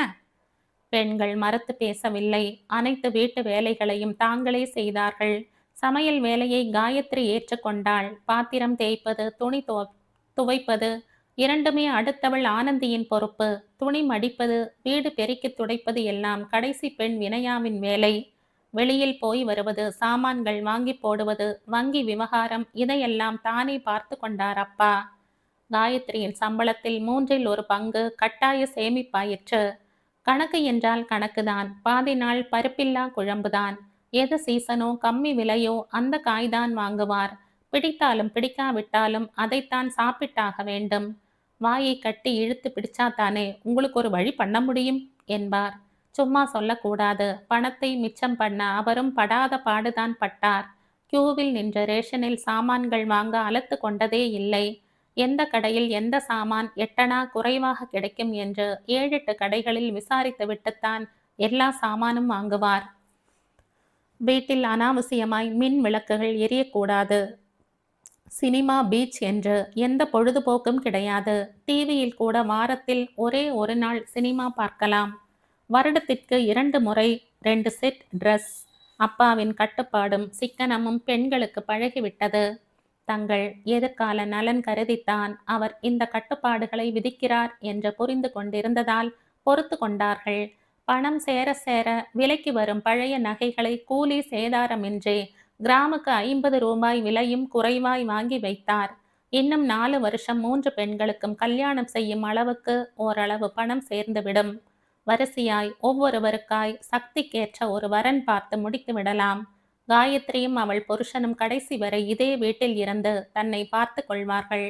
பெண்கள் மறுத்து பேசவில்லை. அனைத்து வீட்டு வேலைகளையும் தாங்களே செய்தார்கள். சமையல் வேலையை காயத்ரி ஏற்றுக்கொண்டாள். பாத்திரம் தேய்ப்பது, துணி துவைப்பது இரண்டுமே அடுத்தவள் ஆனந்தியின் பொறுப்பு. துணி மடிப்பது, வீடு பெருக்கி துடைப்பது எல்லாம் கடைசி பெண் வினயாவின் வேலை. வெளியில் போய் வருவது, சாமான்கள் வாங்கி போடுவது, வங்கி விவகாரம், இதையெல்லாம் தானே பார்த்து கொண்டார் அப்பா. காயத்ரியின் சம்பளத்தில் 1/3 ஒரு பங்கு கட்டாய சேமிப்பாயிற்று. கணக்கு என்றால் கணக்குதான். பாதி நாள் பருப்பில்லா குழம்புதான். எது சீசனோ கம்மி விலையோ அந்த காய்தான் வாங்குவார். பிடித்தாலும் பிடிக்காவிட்டாலும் அதைத்தான் சாப்பிட்டாக வேண்டும். வாயை கட்டி இழுத்து பிடிச்சாத்தானே உங்களுக்கு ஒரு வழி பண்ண முடியும் என்பார். சும்மா சொல்லக்கூடாது. பணத்தை மிச்சம் பண்ண அவரும் படாத பாடுதான் பட்டார். கியூவில் நின்ற ரேஷனில் சாமான்கள் வாங்க அலுத்து கொண்டதே இல்லை. எந்த கடையில் எந்த சாமான் எட்டனா குறைவாக கிடைக்கும் என்று 7-8 கடைகளில் விசாரித்து விட்டுத்தான் எல்லா சாமானும் வாங்குவார். வீட்டில் அனாவசியமாய் மின் விளக்குகள் எரியக்கூடாது. சினிமா, பீச் என்று எந்த பொழுதுபோக்கும் கிடையாது. டிவியில் கூட வாரத்தில் ஒரே ஒரு நாள் சினிமா பார்க்கலாம். வருடத்திற்கு 2 முறை 2 செட் ட்ரெஸ். அப்பாவின் கட்டுப்பாடும் சிக்கனமும் பெண்களுக்கு பழகிவிட்டது. தங்கள் எதிர்கால நலன் கருதித்தான் அவர் இந்த கட்டுப்பாடுகளை விதிக்கிறார் என்று புரிந்து கொண்டிருந்ததால் பொறுத்து கொண்டார்கள். பணம் சேர சேர விலைக்கு வரும் பழைய நகைகளை கூலி சேதாரமின்றி கிராமுக்கு 50 ரூபாய் விலையும் குறைவாய் வாங்கி வைத்தார். இன்னும் 4 வருஷம் 3 பெண்களுக்கும் கல்யாணம் செய்யும் அளவுக்கு ஓரளவு பணம் சேர்ந்துவிடும். வரிசையாய் ஒவ்வொருவருக்காய் சக்திக்கேற்ற ஒரு வரன் பார்த்து முடித்து விடலாம். காயத்ரியும் அவள் புருஷனும் கடைசி வரை இதே வீட்டில் இருந்து தன்னை பார்த்து கொள்வார்கள்.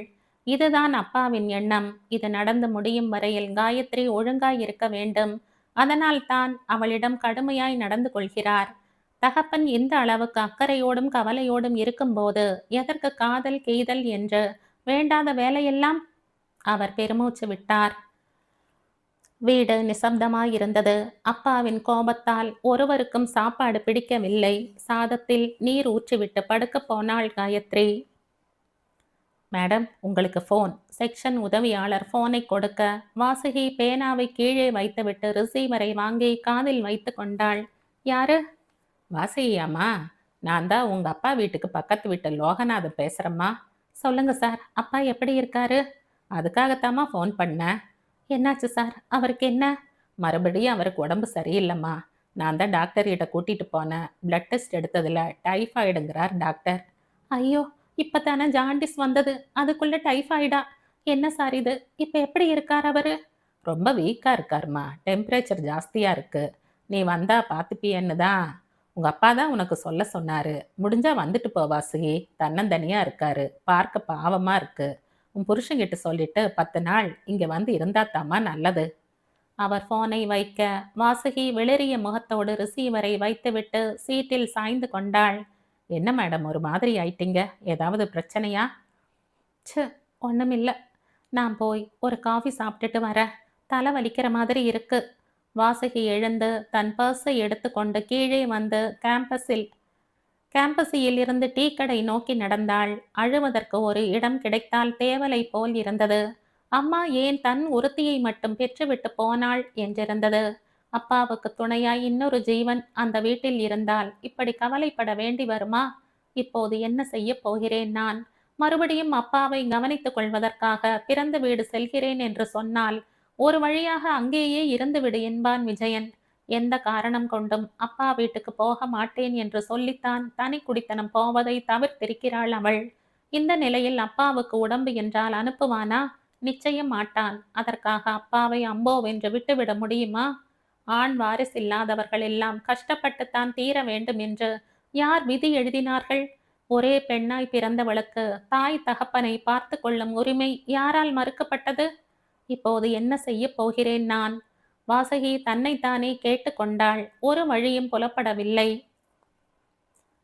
இதுதான் அப்பாவின் எண்ணம். இது நடந்து முடியும் வரையில் காயத்ரி ஒழுங்காய் இருக்க வேண்டும். அதனால் தான் அவளிடம் கடுமையாய் நடந்து கொள்கிறார். தகப்பன் இந்த அளவுக்கு அக்கறையோடும் கவலையோடும் இருக்கும்போது எதற்கு காதல் கெய்தல் என்று வேண்டாத வேலையெல்லாம்? அவர் பெருமூச்சு விட்டார். வீடு நிசப்தமாயிருந்தது. அப்பாவின் கோபத்தால் ஒருவருக்கும் சாப்பாடு பிடிக்கவில்லை. சாதத்தில் நீர் ஊற்றிவிட்டு படுக்கப் போனாள் காயத்ரி. மேடம், உங்களுக்கு ஃபோன். செக்ஷன் உதவியாளர் ஃபோனை கொடுக்க வாசுகி பேனாவை கீழே வைத்துவிட்டு ரிசீவரை வாங்கி காதில் வைத்து கொண்டாள். யாரு? வாசுகியாம்மா, நான் தான் உங்க அப்பா வீட்டுக்கு பக்கத்து வீட்டு லோகநாதன் பேசுறேம்மா. சொல்லுங்க சார், அப்பா எப்படி இருக்காரு? அதுக்காகத்தாம்மா ஃபோன் பண்ணேன். என்னாச்சு சார்? அவருக்கு என்ன? மறுபடியும் அவருக்கு உடம்பு சரியில்லைம்மா. நான் தான் டாக்டர்கிட்ட கூட்டிட்டு போனேன். பிளட் டெஸ்ட் எடுத்ததில் டைஃபாய்டுங்கிறார் டாக்டர். ஐயோ, இப்போ தானே ஜாண்டிஸ் வந்தது, அதுக்குள்ள டைஃபாய்டா? என்ன சார் இது? இப்போ எப்படி இருக்கார் அவரு? ரொம்ப வீக்காக இருக்காருமா. டெம்பரேச்சர் ஜாஸ்தியாக இருக்கு. நீ வந்தா பார்த்துப்பியன்னு தான் உங்க அப்பா தான் உனக்கு சொல்ல சொன்னாரு. முடிஞ்சா வந்துட்டு போ வாசுகி. தன்னந்தனியாக இருக்காரு, பார்க்க பாவமாக இருக்கு. உன் புருஷன்கிட்ட சொல்லிட்டு 10 நாள் இங்கே வந்து இருந்தாத்தாம்மா நல்லது. அவர் ஃபோனை வைக்க வாசுகி வெளிரிய முகத்தோடு ரிசீவரை வைத்துவிட்டு சீட்டில் சாய்ந்து கொண்டாள். என்ன மேடம், ஒரு மாதிரி ஆயிட்டீங்க? ஏதாவது பிரச்சனையா? ச்சே, ஒன்றுமில்லை. நான் போய் ஒரு காஃபி சாப்பிட்டுட்டு வரேன். தலை வலிக்கிற மாதிரி இருக்கு. வாசுகி எழுந்து தன் பர்ஸை எடுத்துக்கொண்டு கீழே வந்து கேம்பஸில் இருந்து டீ கடை நோக்கி நடந்தாள். அழுவதற்கு ஒரு இடம் கிடைத்தால் தேவலை போல் இருந்தது. அம்மா ஏன் தன் ஒருத்தியை மட்டும் பெற்றுவிட்டு போனாள் என்றிருந்தது. அப்பாவுக்கு துணையாய் இன்னொரு ஜீவன் அந்த வீட்டில் இருந்தால் இப்படி கவலைப்பட வேண்டி வருமா? இப்போது என்ன செய்ய போகிறேன் நான்? மறுபடியும் அப்பாவை கவனித்துக் கொள்வதற்காக பிறந்த வீடு செல்கிறேன் என்று சொன்னால் ஒரு வழியாக அங்கேயே இருந்துவிடு என்பான் விஜயன். எந்த காரணம் கொண்டும் அப்பா வீட்டுக்கு போக மாட்டேன் என்று சொல்லித்தான் தனி குடித்தனம் போவதை தவிர்த்திருக்கிறாள் அவள். இந்த நிலையில் அப்பாவுக்கு உடம்பு என்றால் அனுப்புவானா? நிச்சயம் மாட்டான். அதற்காக அப்பாவை அம்போவென்று விட்டுவிட முடியுமா? ஆண் வாரிசில்லாதவர்கள் எல்லாம் கஷ்டப்பட்டுத்தான் தீர வேண்டும் என்று யார் விதி எழுதினார்கள்? ஒரே பெண்ணாய் பிறந்தவளுக்கு தாய் தகப்பனை பார்த்து கொள்ளும் உரிமை யாரால் மறுக்கப்பட்டது? இப்போது என்ன செய்ய போகிறேன் நான்? வாசுகி தன்னைத்தானே கேட்டுக்கொண்டாள். ஒரு வழியும் புலப்படவில்லை.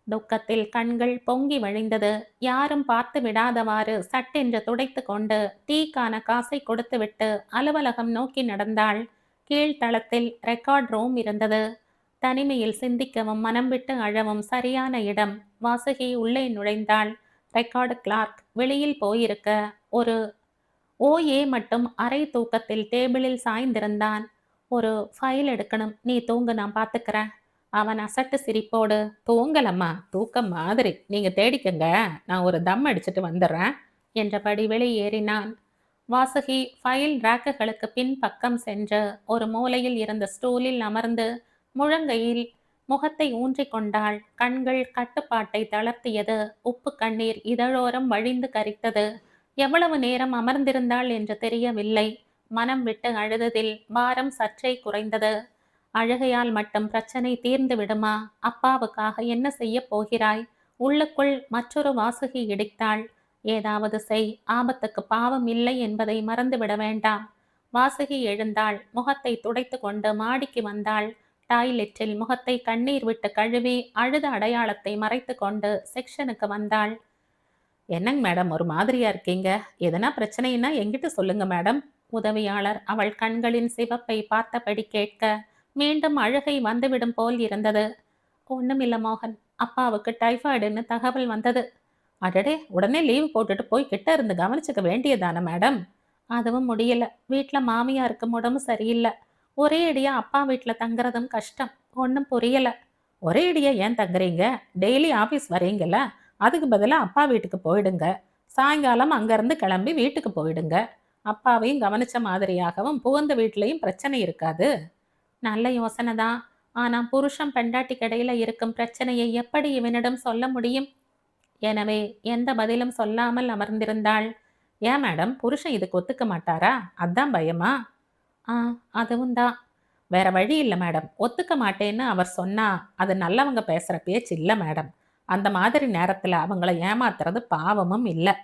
துக்கத்தில் கண்கள் பொங்கி வழிந்தது. யாரும் பார்த்து விடாதவாறு சட்டென்று துடைத்து கொண்டு டீக்கான காசை கொடுத்துவிட்டு அலுவலகம் நோக்கி நடந்தாள். கீழ்த்தளத்தில் ரெக்கார்ட் ரூம் இருந்தது. தனிமையில் சிந்திக்கவும் மனம் விட்டு அழவும் சரியான இடம். வாசுகி உள்ளே நுழைந்தாள். ரெக்கார்டு கிளார்க் வெளியில் போயிருக்க ஒரு ஓஏ மட்டும் அரை தூக்கத்தில் டேபிளில் சாய்ந்திருந்தான். ஒரு ஃபைல் எடுக்கணும், நீ தூங்கு, நான் பார்த்துக்கிறேன். அவன் அசட்டு சிரிப்போடு, தூங்கலம்மா, தூக்கம் மாதிரி, நீங்க தேடிக்கங்க, நான் ஒரு தம் அடிச்சுட்டு வந்துடுறேன் என்றபடி வெளியேறினான். வாசுகி ஃபைல் ரேக்குகளுக்கு பின் பக்கம் சென்று ஒரு மூலையில் இருந்த ஸ்டூலில் அமர்ந்து முழங்கையில் முகத்தை ஊன்றிக் கொண்டாள். கண்கள் கட்டுப்பாட்டை தளர்த்தியது. உப்பு கண்ணீர் இதழோரம் வழிந்து கரித்தது. எவ்வளவு நேரம் அமர்ந்திருந்தாள் என்று தெரியவில்லை. மனம் விட்டு அழுததில் பாரம் சற்றே குறைந்தது. அழுகையால் மட்டும் பிரச்சனை தீர்ந்து விடுமா? அப்பாவுக்காக என்ன செய்யப் போகிறாய்? உள்ளுக்குள் மற்றொரு வாசுகி இடித்தாள். ஏதாவது செய், ஆபத்துக்கு பாவம் இல்லை என்பதை மறந்துவிட வேண்டாம். வாசுகி எழுந்தாள். முகத்தை துடைத்து கொண்டு மாடிக்கு வந்தாள். டாய்லெட்டில் முகத்தை கண்ணீர் விட்டு கழுவி அழுத அடையாளத்தை மறைத்து கொண்டு செக்ஷனுக்கு வந்தாள். என்னங்க மேடம் ஒரு மாதிரியா இருக்கீங்க? எதனா பிரச்சனைன்னா என்கிட்ட சொல்லுங்க மேடம். உதவியாளர் அவள் கண்களின் சிவப்பை பார்த்தபடி கேட்க மீண்டும் அழுகை வந்துவிடும் போல் இருந்தது. ஒண்ணுமில்ல மோகன், அப்பாவுக்கு டைஃபாய்டுன்னு தகவல் வந்தது. அடடே, உடனே லீவ் போட்டுட்டு போய் கிட்ட இருந்து கவனிச்சுக்க வேண்டியதானே மேடம்? அதுவும் முடியல. வீட்ல மாமியாருக்கு உடம்பு சரியில்லை. ஒரே அடியா அப்பா வீட்ல தங்குறதும் கஷ்டம். ஒன்றும் புரியல. ஒரே அடியா ஏன் தங்குறீங்க? டெய்லி ஆஃபீஸ் வரீங்கல்ல, அதுக்கு பதிலா அப்பா வீட்டுக்கு போயிடுங்க. சாயங்காலம் அங்கேருந்து கிளம்பி வீட்டுக்கு போயிடுங்க. அப்பாவையும் கவனிச்ச மாதிரியாகவும் புகுந்த வீட்லேயும் பிரச்சனை இருக்காது. நல்ல யோசனை தான். ஆனா புருஷன் பெண்டாட்டிக்கு இடையில இருக்கும் பிரச்சனையை எப்படி இவனிடம் சொல்ல முடியும்? எனவே எந்த பதிலும் சொல்லாமல் அமர்ந்திருந்தாள். ஏன் மேடம், புருஷன் இதுக்கு ஒத்துக்க மாட்டாரா? அதான் பயமா? ஆ, அதுவும் தான். வேற வழி இல்லை மேடம். ஒத்துக்க மாட்டேன்னு அவர் சொன்னா அது நல்லவங்க பேசுற பேச்சு இல்லை மேடம். அந்த மாதிரி நேரத்தில் அவங்கள ஏமாத்துறது பாவமும் இல்லை.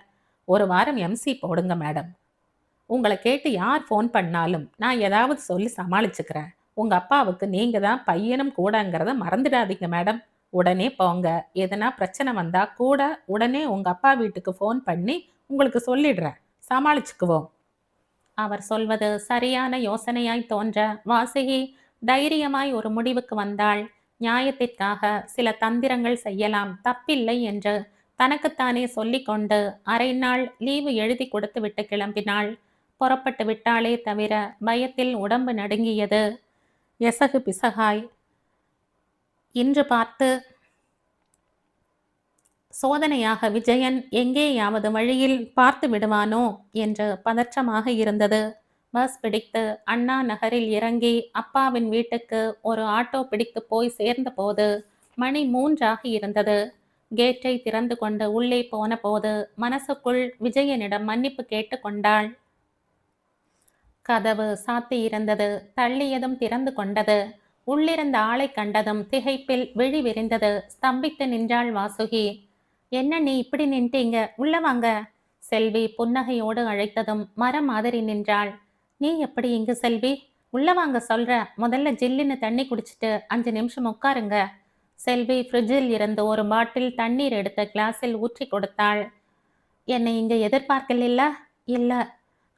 ஒரு வாரம் எம்சி போடுங்க மேடம். உங்களை கேட்டு யார் ஃபோன் பண்ணாலும் நான் ஏதாவது சொல்லி சமாளிச்சுக்கிறேன். உங்க அப்பாவுக்கு நீங்க தான் பையனும் கூடங்கிறத மறந்துடாதீங்க மேடம். உடனே போங்க. எதனா பிரச்சனை வந்தா கூட உடனே உங்க அப்பா வீட்டுக்கு ஃபோன் பண்ணி உங்களுக்கு சொல்லிடுறேன். சமாளிச்சுக்குவோம். அவர் சொல்வது சரியான யோசனையாய் தோன்ற வாசுகி தைரியமாய் ஒரு முடிவுக்கு வந்தாள். நியாயத்திற்காக சில தந்திரங்கள் செய்யலாம், தப்பில்லை என்று தனக்குத்தானே சொல்லிக்கொண்டு அரை நாள் லீவு எழுதி கொடுத்து விட்டு கிளம்பினாள். புறப்பட்டு விட்டாளே தவிர பயத்தில் உடம்பு நடுங்கியது. எசகு பிசகாய் இன்று பார்த்து சோதனையாக விஜயன் எங்கேயாவது வழியில் பார்த்து விடுவானோ என்று பதற்றமாக இருந்தது. பஸ் பிடித்து அண்ணா நகரில் இறங்கி அப்பாவின் வீட்டுக்கு ஒரு ஆட்டோ பிடித்து போய் சேர்ந்தபோது மணி 3 இருந்தது. கேட்டை திறந்து கொண்டு உள்ளே போன போது மனசுக்குள் விஜயனிடம் மன்னிப்பு கேட்டு கொண்டாள். கதவு சாத்தி இருந்தது. தள்ளியதும் திறந்து கொண்டது. உள்ளிருந்த ஆளை கண்டதும் திகைப்பில் விழி விரிந்தது. ஸ்தம்பித்து நின்றாள் வாசுகி. என்ன நீ இப்படி நின்றீங்க? உள்ள வாங்க. செல்வி புன்னகையோடு அழைத்ததும் மரம் மாதிரி நின்றாள். நீ எப்படி இங்கு செல்வி? உள்ள வாங்க சொல்ற. முதல்ல ஜில்லுன்னு தண்ணி குடிச்சிட்டு 5 நிமிஷம் உட்காருங்க. செல்வி ஃப்ரிட்ஜில் இருந்து ஒரு பாட்டில் தண்ணீர் எடுத்து கிளாஸில் ஊற்றி கொடுத்தாள். என்னை இங்க எதிர்பார்க்கல? இல்ல,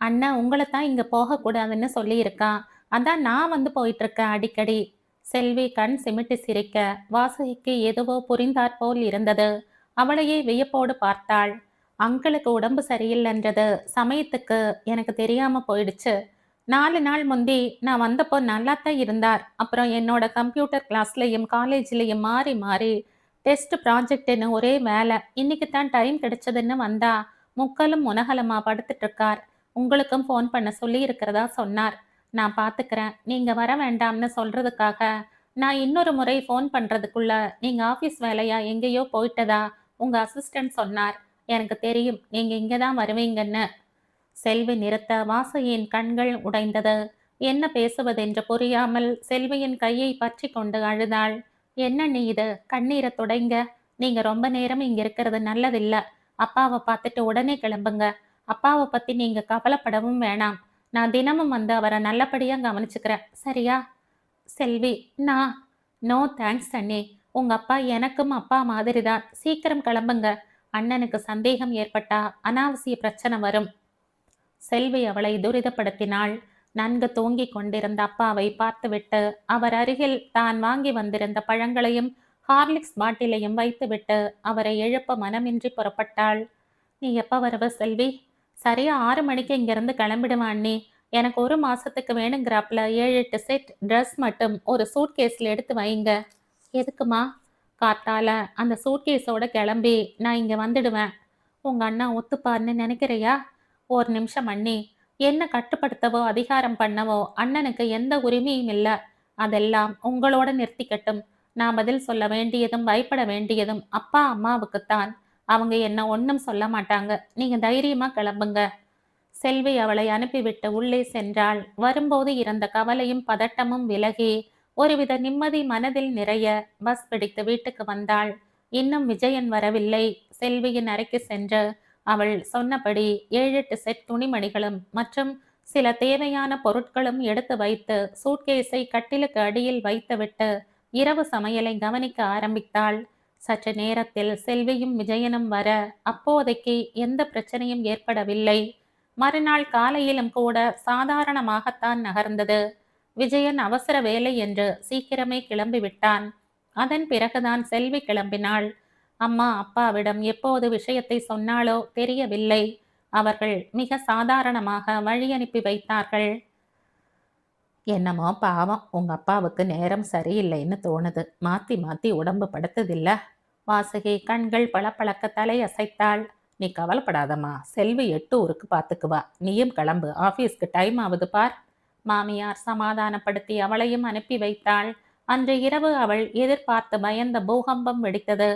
அண்ணா உங்களை தான் இங்க போகக்கூடாதுன்னு சொல்லியிருக்கான். அதான் நான் வந்து போயிட்டு இருக்கேன் அடிக்கடி. செல்வி கண் சிமிட்டி சிரிக்க வாசுகிக்கு எதுவோ புரிந்தாற்போல் இருந்தது. அவளையே வியப்போடு பார்த்தாள். அங்கிளுக்கு உடம்பு சரியில்லைன்றது சமயத்துக்கு எனக்கு தெரியாம போயிடுச்சு. 4 நாள் முந்தி நான் வந்தப்போ நல்லாத்தான் இருந்தார். அப்புறம் என்னோட கம்ப்யூட்டர் கிளாஸ்லையும் காலேஜ்லையும் மாறி மாறி டெஸ்ட் ப்ராஜெக்ட்னு ஒரே வேலை. இன்னைக்கு தான் டைம் கிடைச்சதுன்னு வந்தா முக்கலும் முனகலமா படுத்துட்டு இருக்கார். உங்களுக்கும் ஃபோன் பண்ண சொல்லி இருக்கிறதா சொன்னார். நான் பார்த்துக்கிறேன், நீங்க வர வேண்டாம்னு சொல்றதுக்காக நான் இன்னொரு முறை ஃபோன் பண்றதுக்குள்ள நீங்க ஆஃபீஸ் வேலையா எங்கேயோ போயிட்டதா உங்க அசிஸ்டன்ட் சொன்னார். எனக்கு தெரியும் நீங்க இங்கே தான் வருவீங்கன்னு. செல்வி நிறுத்த வாசுகியின் கண்கள் உடைந்தது. என்ன பேசுவதென்று புரியாமல் செல்வியின் கையை பற்றி கொண்டு அழுதாள். என்ன நீ இது? கண்ணீரை துடைங்க. நீங்க ரொம்ப நேரம் இங்க இருக்கிறது நல்லதில்ல. அப்பாவை பார்த்துட்டு உடனே கிளம்புங்க. அப்பாவை பத்தி நீங்க கவலைப்படவும் வேணாம். நான் தினமும் வந்து அவரை நல்லபடியா கவனிச்சுக்கிறேன், சரியா? செல்வி, நான் நோ தேங்க்ஸ் அண்ணே. உங்க அப்பா எனக்கும் அப்பா மாதிரி தான். சீக்கிரம் கிளம்புங்க. அண்ணனுக்கு சந்தேகம் ஏற்பட்டா அனாவசிய பிரச்சனை வரும். செல்வி அவளை துரிதப்படுத்தினாள். நன்கு தூங்கிக் கொண்டிருந்த அப்பாவை பார்த்துவிட்டு அவர் அருகில் தான் வாங்கி வந்திருந்த பழங்களையும் ஹார்லிக்ஸ் பாட்டிலையும் வைத்துவிட்டு அவரை எழுப்ப மனமின்றி புறப்பட்டாள். நீ எப்ப வருவ செல்வி? சரியா 6 மணிக்கு இங்கிருந்து கிளம்பிடுவான் அண்ணி. எனக்கு 1 மாசத்துக்கு வேணுங்கிறாப்புல 7-8 செட் ட்ரெஸ் மட்டும் ஒரு சூட்கேஸ்ல எடுத்து வைங்க. எதுக்குமா? காத்தால அந்த சூட்கேஸோட கிளம்பி நான் இங்க வந்துடுவேன். உங்க அண்ணா ஒத்துப்பார்னு நினைக்கிறியா? ஒரு நிமிஷம் அண்ணி. என்ன கட்டுப்படுத்தவோ அதிகாரம் பண்ணவோ அண்ணனுக்கு எந்த உரிமையும் இல்லை. அதெல்லாம் உங்களோட நிறுத்திக்கட்டும். நான் பதில் சொல்ல வேண்டியதும் பயப்பட வேண்டியதும் அப்பா அம்மாவுக்குத்தான். அவங்க என்ன ஒன்றும் சொல்ல மாட்டாங்க. நீங்க தைரியமா கிளம்புங்க. செல்வி அவளை அனுப்பிவிட்டு உள்ளே சென்றாள். வரும்போது இருந்த கவலையும் பதட்டமும் விலகி ஒருவித நிம்மதி மனதில் நிறைய பஸ் பிடித்து வீட்டுக்கு வந்தாள். இன்னும் விஜயன் வரவில்லை. செல்வியின் அறைக்கு சென்று அவள் சொன்னபடி 7-8 செட் துணிமணிகளும் மற்றும் சில தேவையான பொருட்களும் எடுத்து வைத்து சூட்கேஸை கட்டிலுக்கு அடியில் வைத்துவிட்டு இரவு சமையலை கவனிக்க ஆரம்பித்தாள். சற்று நேரத்தில் செல்வியும் விஜயனும் வர அப்போதைக்கு எந்த பிரச்சனையும் ஏற்படவில்லை. மறுநாள் காலையிலும் கூட சாதாரணமாகத்தான் நகர்ந்தது. விஜயன் அவசர வேலை என்று சீக்கிரமே கிளம்பிவிட்டான். அதன் பிறகுதான் செல்வி கிளம்பினாள். அம்மா அப்பாவிடம் எப்போது விஷயத்தை சொன்னாலோ தெரியவில்லை. அவர்கள் மிக சாதாரணமாக வழி அனுப்பி வைத்தார்கள். என்னமோ பாவம், உங்க அப்பாவுக்கு நேரம் சரியில்லைன்னு தோணுது. மாத்தி மாத்தி உடம்பு படுத்ததில்ல. வாசுகி கண்கள் பளபளக்க தலையசைத்தாள். நீ கவலைப்படாதம்மா, செல்வி 8 ஊருக்கு பார்த்துக்குவா. நீயும் கிளம்பு, ஆபீஸ்க்கு டைம் ஆகுது பார். மாமியார் சமாதானப்படுத்தி அவளையும் அனுப்பி வைத்தாள். அன்று இரவு அவள் எதிர்பார்த்து பயந்த பூகம்பம் வெடித்தது.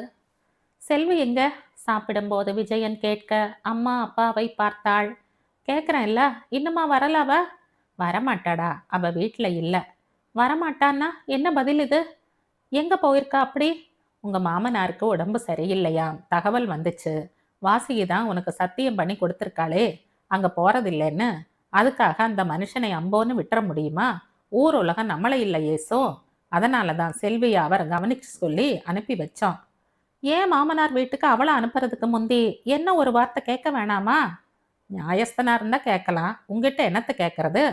செல்வி எங்க? சாப்பிடும்போது விஜயன் கேட்க அம்மா அப்பாவை பார்த்தாள். கேட்குறேன்ல, இன்னுமா வரலாவ? வரமாட்டாடா, அவ வீட்டில் இல்லை. வரமாட்டான்னா என்ன பதில் இது? எங்க போயிருக்கா அப்படி? உங்க மாமனாருக்கு உடம்பு சரியில்லையாம், தகவல் வந்துச்சு. வாசுகி தான் உனக்கு சத்தியம் பண்ணி கொடுத்துருக்காளே, அங்க போறதில்லைன்னு. அதுக்காக அந்த மனுஷனை அம்போன்னு விட்டுற முடியுமா? ஊர் உலகம் நம்மளை இல்லை ஏசோ. அதனால தான் செல்வியை அவரை கவனிக்க சொல்லி அனுப்பி வச்சோம். ஏன் மாமனார் வீட்டுக்கு அவளை அனுப்புறதுக்கு முந்தி என்ன ஒரு வார்த்தை கேட்க வேணாமா? நியாயஸ்தனா இருந்தா கேட்கலாம், உங்ககிட்ட என்னத்தை கேட்கறது?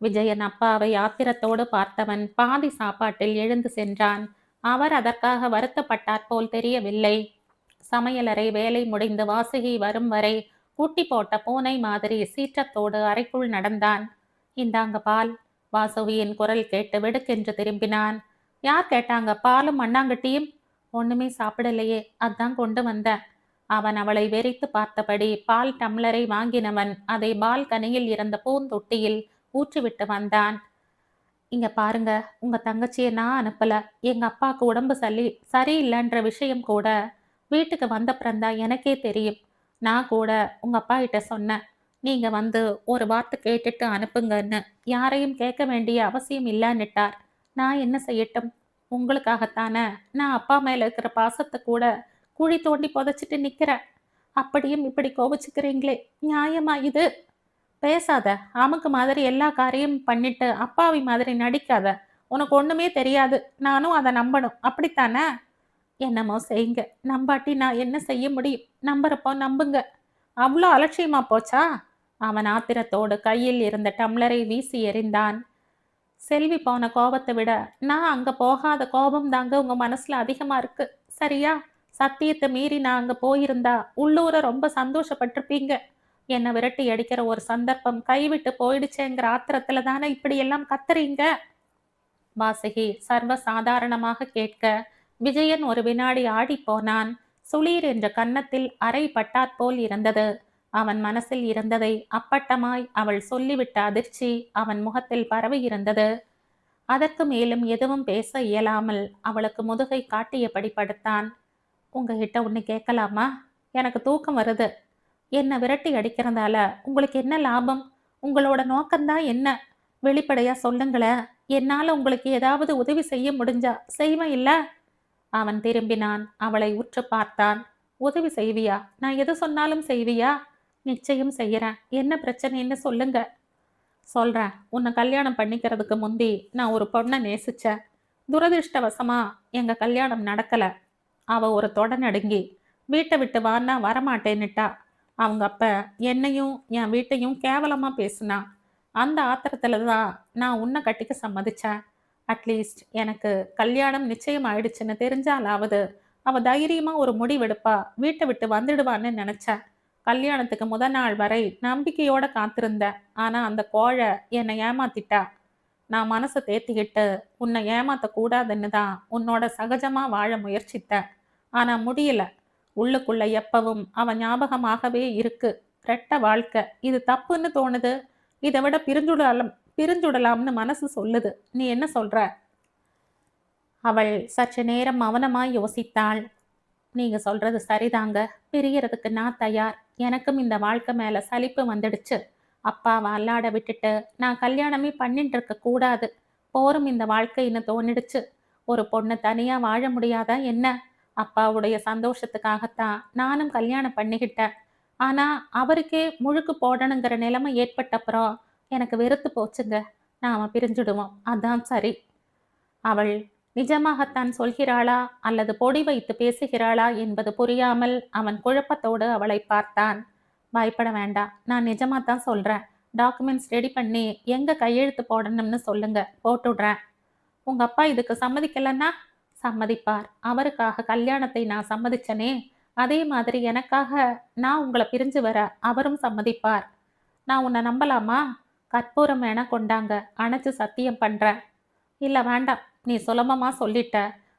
விஜயன் அப்பாவை ஆத்திரத்தோடு பார்த்தவன் பாதி சாப்பாட்டில் எழுந்து சென்றான். அவர் அதற்காக வருத்தப்பட்டார் போல் தெரியவில்லை. சமையலறை வேலை முடிந்து வாசுகி வரும் வரை கூட்டி போட்ட பூனை மாதிரி சீற்றத்தோடு அறைக்குள் நடந்தான். இந்தாங்க பால். வாசுகியின் குரல் கேட்டு வெடுக்கென்று திரும்பினான். யார் கேட்டாங்க பாலும் மண்ணாங்கட்டியும்? ஒண்ணுமே சாப்பிடலையே, அதான் கொண்டு வந்தேன். அவன் அவளை வெறித்து பார்த்தபடி பால் டம்ளரை வாங்கினவன் அதை பால்கனியில் இருந்த பூந்தொட்டியில் ஊற்றிவிட்டு வந்தான். இங்க பாருங்க, உங்க தங்கச்சியை நான் அனுப்பல. எங்க அப்பாவுக்கு உடம்பு சரியில்லைன்ற விஷயம் கூட வீட்டுக்கு வந்தப்புறம்தான் எனக்கே தெரியும். நான் கூட உங்க அப்பா கிட்ட சொன்னேன், நீங்க வந்து ஒரு வார்த்தை கேட்டுட்டு அனுப்புங்கன்னு. யாரையும் கேட்க வேண்டிய அவசியம் இல்லைன்னுட்டார். நான் என்ன செய்யட்டும்? உங்களுக்காகத்தானே நான் அப்பா மேல இருக்கிற பாசத்தை கூட குழி தோண்டி புதைச்சிட்டு நிக்கிறேன். அப்படியும் இப்படி கோபிச்சுக்கிறீங்களே, நியாயமா இது? பேசாத, அமுக்கு மாதிரி எல்லா காரியம் பண்ணிட்டு அப்பாவி மாதிரி நடிக்காத. உனக்கு ஒண்ணுமே தெரியாது, நானும் அதை நம்பணும், அப்படித்தானே? என்னமோ செய்யுங்க, நம்பாட்டி நான் என்ன செய்ய முடியும்? நம்புறப்போ நம்புங்க. அவ்வளோ அலட்சியமா போச்சா? அவன் ஆத்திரத்தோடு கையில் இருந்த டம்ளரை வீசி எறிந்தான். செல்வி போன கோபத்தை விட நான் அங்க போகாத கோபம் தாங்க உங்க மனசுல அதிகமா இருக்கு, சரியா? சத்தியத்தை மீறி நான் அங்க போயிருந்தா உள்ளூர ரொம்ப சந்தோஷப்பட்டிருப்பீங்க. என்னை விரட்டி அடிக்கிற ஒரு சந்தர்ப்பம் கைவிட்டு போயிடுச்சேங்கிற ஆத்திரத்துல தானே இப்படி எல்லாம் கத்துறீங்க? வாசுகி சர்வ சாதாரணமாக கேட்க விஜயன் ஒரு வினாடி ஆடி போனான். சுளீர் என்ற கன்னத்தில் அரை பட்டாற்போல் இருந்தது. அவன் மனசில் இருந்ததை அப்பட்டமாய் அவள் சொல்லிவிட்ட அதிர்ச்சி அவன் முகத்தில் பரவி இருந்தது. அதற்கு மேலும் எதுவும் பேச இயலாமல் அவளுக்கு முதுகை காட்டியபடி படுத்தான். உங்ககிட்ட ஒன்று கேட்கலாமா? எனக்கு தூக்கம் வருது. என்னை விரட்டி அடிக்கிறதால உங்களுக்கு என்ன லாபம்? உங்களோட நோக்கம்தான் என்ன? வெளிப்படையா சொல்லுங்களேன். என்னால உங்களுக்கு ஏதாவது உதவி செய்ய முடிஞ்சா செய்வேன் இல்ல? அவன் திரும்பினான். அவளை உற்று பார்த்தான். உதவி செய்வியா? நான் எது சொன்னாலும் செய்வியா? நிச்சயம் செய்யறேன். என்ன பிரச்சனைன்னு சொல்லுங்க. சொல்றேன். உன்னை கல்யாணம் பண்ணிக்கிறதுக்கு முந்தி நான் ஒரு பொண்ணை நேசிச்சேன். துரதிருஷ்டவசமா எங்க கல்யாணம் நடக்கல. அவ ஒரு தொடநடுங்கி வீட்டை விட்டு வான்னா வரமாட்டேன்னுட்டா. அவங்க அப்ப என்னையும் என் வீட்டையும் கேவலமா பேசுனா. அந்த ஆத்திரத்துல தான் நான் உன்னை கட்டிக்க சம்மதிச்சேன். அட்லீஸ்ட் எனக்கு கல்யாணம் நிச்சயம் ஆயிடுச்சுன்னு தெரிஞ்சாலாவது அவ தைரியமா ஒரு முடிவெடுப்பா, வீட்டை விட்டு வந்துடுவான்னு நினைச்சேன். கல்யாணத்துக்கு முதல் நாள் வரை நம்பிக்கையோட காத்திருந்தேன். ஆனா அந்த கோழை என்னை ஏமாத்திட்டா. நான் மனசை தேத்திக்கிட்டு உன்னை ஏமாத்த கூடாதுன்னு தான் உன்னோட சகஜமா வாழ முயற்சித்தேன். ஆனா முடியல. உள்ளுக்குள்ள எப்பவும் அவன் ஞாபகமாகவே இருக்கு. ரெட்ட வாழ்க்கை இது தப்புன்னு தோணுது. இதை விட பிரிஞ்சுடலாம்னு மனசு சொல்லுது. நீ என்ன சொல்ற? அவள் சற்று நேரம் மௌனமாய் யோசித்தாள். நீங்க சொல்றது சரிதாங்க. பிரியறதுக்கு நான் தயார். எனக்கும் இந்த வாழ்க்கை மேல சலிப்பு வந்துடுச்சு. அப்பாவை அல்லாட விட்டுட்டு நான் கல்யாணமே பண்ணிட்டு இருக்க கூடாது. போரும் இந்த வாழ்க்கைன்னு தோணிடுச்சு. ஒரு பொண்ணு தனியா வாழ முடியாதா என்ன? அப்பாவுடைய சந்தோஷத்துக்காகத்தான் நானும் கல்யாணம் பண்ணிக்கிட்டேன். ஆனா அவருக்கே முழுக்கு போடணுங்கிற நிலைமை ஏற்பட்டப்புறம் எனக்கு வெறுத்து போச்சுங்க. நாம பிரிஞ்சுடுவோம். அதான் சரி. அவள் நிஜமாகத்தான் சொல்கிறாளா அல்லது பொடி வைத்து பேசுகிறாளா என்பது புரியாமல் அவன் குழப்பத்தோடு அவளை பார்த்தான். பயப்பட வேண்டாம், நான் நிஜமாத்தான் சொல்றேன். டாக்குமெண்ட்ஸ் ரெடி பண்ணி எங்க கையெழுத்து போடணும்னு சொல்லுங்க, போட்டுடுறேன். உங்க அப்பா இதுக்கு சம்மதிக்கலன்னா? சம்மதிப்பார். அவருக்காக கல்யாணத்தை நான் சம்மதிச்சனே, அதே மாதிரி எனக்காக நான் உங்களை பிரிஞ்சு வர அவரும் சம்மதிப்பார். நான் உன்னை நம்பலாமா? கற்பூரம் வேணா கொண்டாங்க, அணைச்சு சத்தியம் பண்றேன். இல்ல வேண்டாம், நீ சுலபமா சொல்லிட்ட.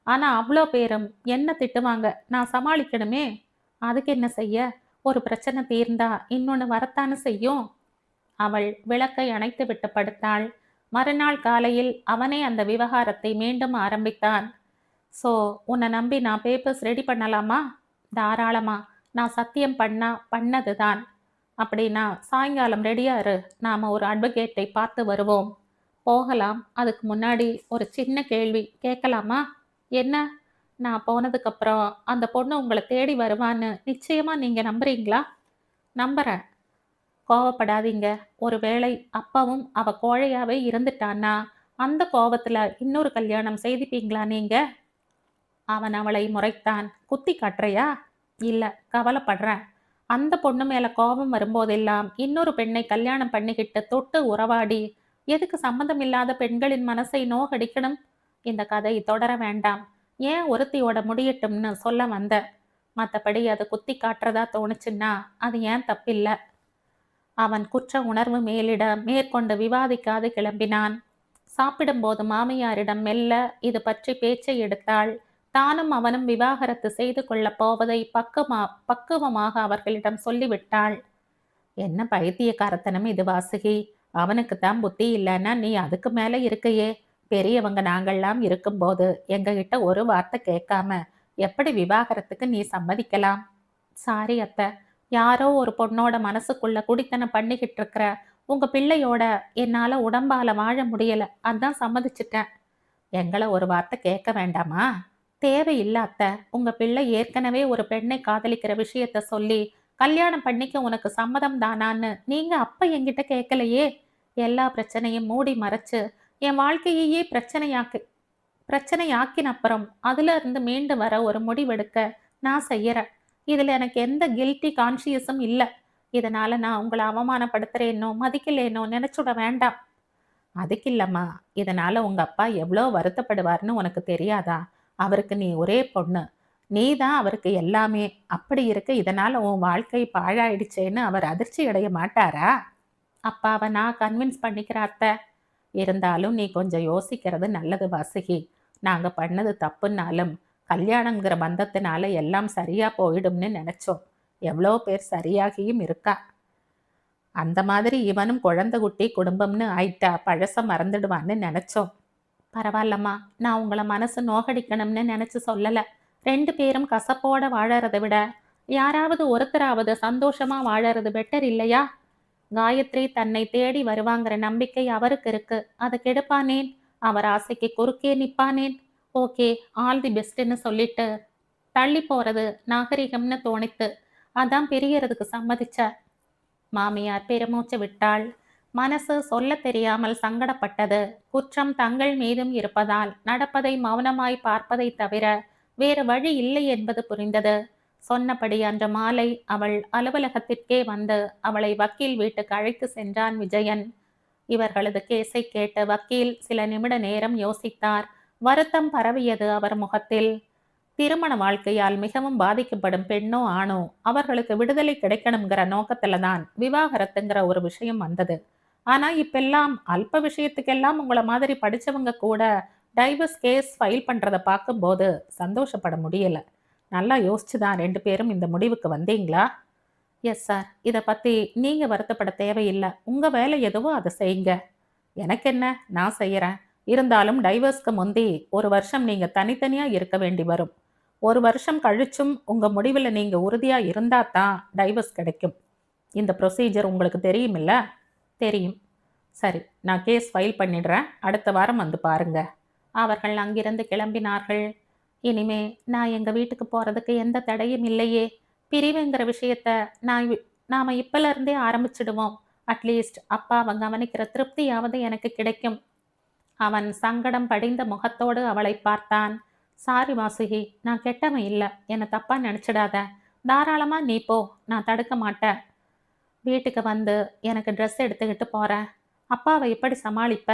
ஆனா அவ்வளோ பேரும் என்ன திட்டுவாங்க, நான் சமாளிக்கணுமே. அதுக்கு என்ன செய்ய? ஒரு பிரச்சனை தீர்ந்தா இன்னொன்னு வரத்தானே செய்யும். அவள் விளக்கை அணைத்து விட்டு படுத்தாள். மறுநாள் காலையில் அவனே அந்த விவகாரத்தை மீண்டும் ஆரம்பித்தான். ஸோ உன்னை நம்பி நான் பேப்பர்ஸ் ரெடி பண்ணலாமா? தாராளமா. நான் சத்தியம் பண்ணதுதான். அப்படின்னா சாயங்காலம் ரெடியா இரு. நாம ஒரு அட்வொகேட்டை பார்த்து வருவோம். போகலாம். அதுக்கு முன்னாடி ஒரு சின்ன கேள்வி கேட்கலாமா? என்ன? நான் போனதுக்கப்புறம் அந்த பொண்ணு உங்களை தேடி வருவான்னு நிச்சயமா நீங்க நம்புறீங்களா? நம்புறேன். கோவப்படாதீங்க. ஒருவேளை அப்பாவும் அவ கோழையாவே இருந்துட்டான்னா அந்த கோவத்துல இன்னொரு கல்யாணம் செய்துப்பீங்களா நீங்க? அவன் அவளை முறைத்தான். குத்தி காட்டுறையா? இல்ல, கவலைப்படுறேன். அந்த பொண்ணு மேல கோபம் வரும்போதெல்லாம் இன்னொரு பெண்ணை கல்யாணம் பண்ணிக்கிட்டு தொட்டு உறவாடி எதுக்கு சம்மந்தமில்லாத பெண்களின் மனசை நோகடிக்கணும்? இந்த கதை தொடர வேண்டாம். ஏன் ஒருத்தியோட முடியட்டும்னு சொல்ல வந்த. மற்றபடி அது குத்தி காட்டுறதா தோணுச்சுன்னா அது ஏன் தப்பில்லை. அவன் குற்ற உணர்வு மேலிட மேற்கொண்டு விவாதிக்காது கிளம்பினான். சாப்பிடும்போது மாமியாரிடம் மெல்ல இது பற்றி பேச்சை எடுத்தாள். தானும் அவனும் விவாகரத்து செய்து கொள்ளப் போவதை பக்குவமாக அவர்களிடம் சொல்லிவிட்டாள். என்ன பைத்தியக்காரத்தனம் இது வாசுகி! அவனுக்குத்தான் புத்தி இல்லைன்னா நீ அதுக்கு மேல இருக்கையே. பெரியவங்க நாங்கள்லாம் இருக்கும்போது எங்ககிட்ட ஒரு வார்த்தை கேட்காம எப்படி விவாகரத்துக்கு நீ சம்மதிக்கலாம்? சாரி அத்தை, யாரோ ஒரு பொண்ணோட மனசுக்குள்ள குடித்தனம் பண்ணிக்கிட்டு இருக்கிற உங்க பிள்ளையோட என்னால உடம்பால வாழ முடியல, அதான் சம்மதிச்சிட்டேன். எங்களை ஒரு வார்த்தை கேட்க வேண்டாமா? தேவையில்ல அத்தை. உங்க பிள்ளை ஏற்கனவே ஒரு பெண்ணை காதலிக்கிற விஷயத்த சொல்லி கல்யாணம் பண்ணிக்க உனக்கு சம்மதம் தானான்னு நீங்க அப்ப என்கிட்ட கேட்கலையே. எல்லா பிரச்சனையும் மூடி மறைச்சு என் வாழ்க்கையையே பிரச்சனையாக்கின அப்புறம் அதுல இருந்து மீண்டு வர ஒரு முடிவெடுக்க நான் செய்யறேன். இதுல எனக்கு எந்த கில்ட்டி கான்சியஸும் இல்லை. இதனால நான் உங்களை அவமானப்படுத்துறேனோ மதிக்கலேனோ நினைச்சுட வேண்டாம். அதுக்கு இல்லம்மா, இதனால உங்க அப்பா எவ்வளோ வருத்தப்படுவார்னு உனக்கு தெரியாதா? அவருக்கு நீ ஒரே பொண்ணு. நீ தான் அவருக்கு எல்லாமே. அப்படி இருக்க இதனால உன் வாழ்க்கை பாழாயிடுச்சேன்னு அவர் அதிர்ச்சி அடைய மாட்டாரா? அப்பாவை நான் கன்வின்ஸ் பண்ணிக்கிற அத்தை. இருந்தாலும் நீ கொஞ்சம் யோசிக்கிறது நல்லது வாசுகி. நாங்க பண்ணது தப்புன்னாலும் கல்யாணங்கிற பந்தத்தினால எல்லாம் சரியா போயிடும்னு நினைச்சோம். எவ்வளோ பேர் சரியாகியும் இருக்கா. அந்த மாதிரி இவனும் குழந்தை குட்டி குடும்பம்னு ஆயிட்டா பழச மறந்துடுவான்னு நினைச்சோம். பரவாயில்லம்மா, நான் உங்களை மனசு நோகடிக்கணும்னு நினைச்சு சொல்லல. 2 பேரும் கசப்போட வாழறதை விட யாராவது ஒருத்தராவது சந்தோஷமா வாழறது பெட்டர் இல்லையா? காயத்ரி தன்னை தேடி வருவாங்கிற நம்பிக்கை அவருக்கு இருக்கு. அதை கெடுப்பானேன்? அவர் ஆசைக்கு குறுக்கே நிப்பானேன்? ஓகே, ஆல் தி பெஸ்ட்னு சொல்லிட்டு தள்ளி போறது நாகரிகம்னு தோணித்து. அதான் பிரியறதுக்கு சம்மதிச்ச. மாமியார் பெருமூச்சு விட்டாள். மனசு சொல்ல தெரியாமல் சங்கடப்பட்டது. குற்றம் தங்கள் மீதும் இருப்பதால் நடப்பதை மௌனமாய் பார்ப்பதை தவிர வேறு வழி இல்லை என்பது புரிந்தது. சொன்னபடி அன்று மாலை அவள் அலுவலகத்திற்கே வந்து அவளை வக்கீல் வீட்டுக்கு அழைத்து சென்றான் விஜயன். இவர்களது கேஸை கேட்டு வக்கீல் சில நிமிட நேரம் யோசித்தார். வருத்தம் பரவியது அவர் முகத்தில். திருமண வாழ்க்கையால் மிகவும் பாதிக்கப்படும் பெண்ணோ ஆணோ அவர்களுக்கு விடுதலை கிடைக்கணுங்கிற நோக்கத்துல தான் விவாகரத்துங்கிற ஒரு விஷயம் வந்தது. ஆனா இப்பெல்லாம் அல்ப விஷயத்துக்கெல்லாம் உங்களை மாதிரி படிச்சவங்க கூட டைவர்ஸ் கேஸ் ஃபைல் பண்றதை பார்க்கும்போது சந்தோஷப்பட முடியல. நல்லா யோசிச்சுதான் 2 பேரும் இந்த முடிவுக்கு வந்தீங்களா? Yes sir. இதை பத்தி நீங்க வருத்தப்பட தேவையில்லை. உங்க வேலை எதுவோ அதை செய்யுங்க. எனக்கு என்ன, நான் செய்யறேன். இருந்தாலும் டைவர்ஸ்க்கு முந்தி 1 வருஷம் நீங்க தனித்தனியா இருக்க வேண்டி வரும். 1 வருஷம் கழிச்சும் உங்க முடிவில் நீங்க உறுதியா இருந்தா தான் டைவர்ஸ் கிடைக்கும். இந்த ப்ரொசீஜர் உங்களுக்கு தெரியுமில்ல? தெரியும். சரி, நான் கேஸ் ஃபைல் பண்ணிடுறேன். அடுத்த வாரம் வந்து பாருங்க. அவர்கள் அங்கிருந்து கிளம்பினார்கள். இனிமே நான் எங்க வீட்டுக்கு போறதுக்கு எந்த தடையும் இல்லையே. பிரிவுங்கிற விஷயத்த நான் நாம இப்பல இருந்தே ஆரம்பிச்சிடுவோம். அட்லீஸ்ட் அப்பாவ கவனிக்கிற திருப்தியாவது எனக்கு கிடைக்கும். அவன் சங்கடம் படிந்த முகத்தோடு அவளை பார்த்தான். சாரி வாசுகி, நான் கெட்டவன் இல்ல. என்ன தப்பா நினைச்சிடாத. தாராளமா நீ போ, நான் தடுக்க மாட்டேன். வீட்டுக்கு வந்து எனக்கு ட்ரெஸ் எடுத்துக்கிட்டு போறேன். அப்பாவை எப்படி சமாளிப்ப?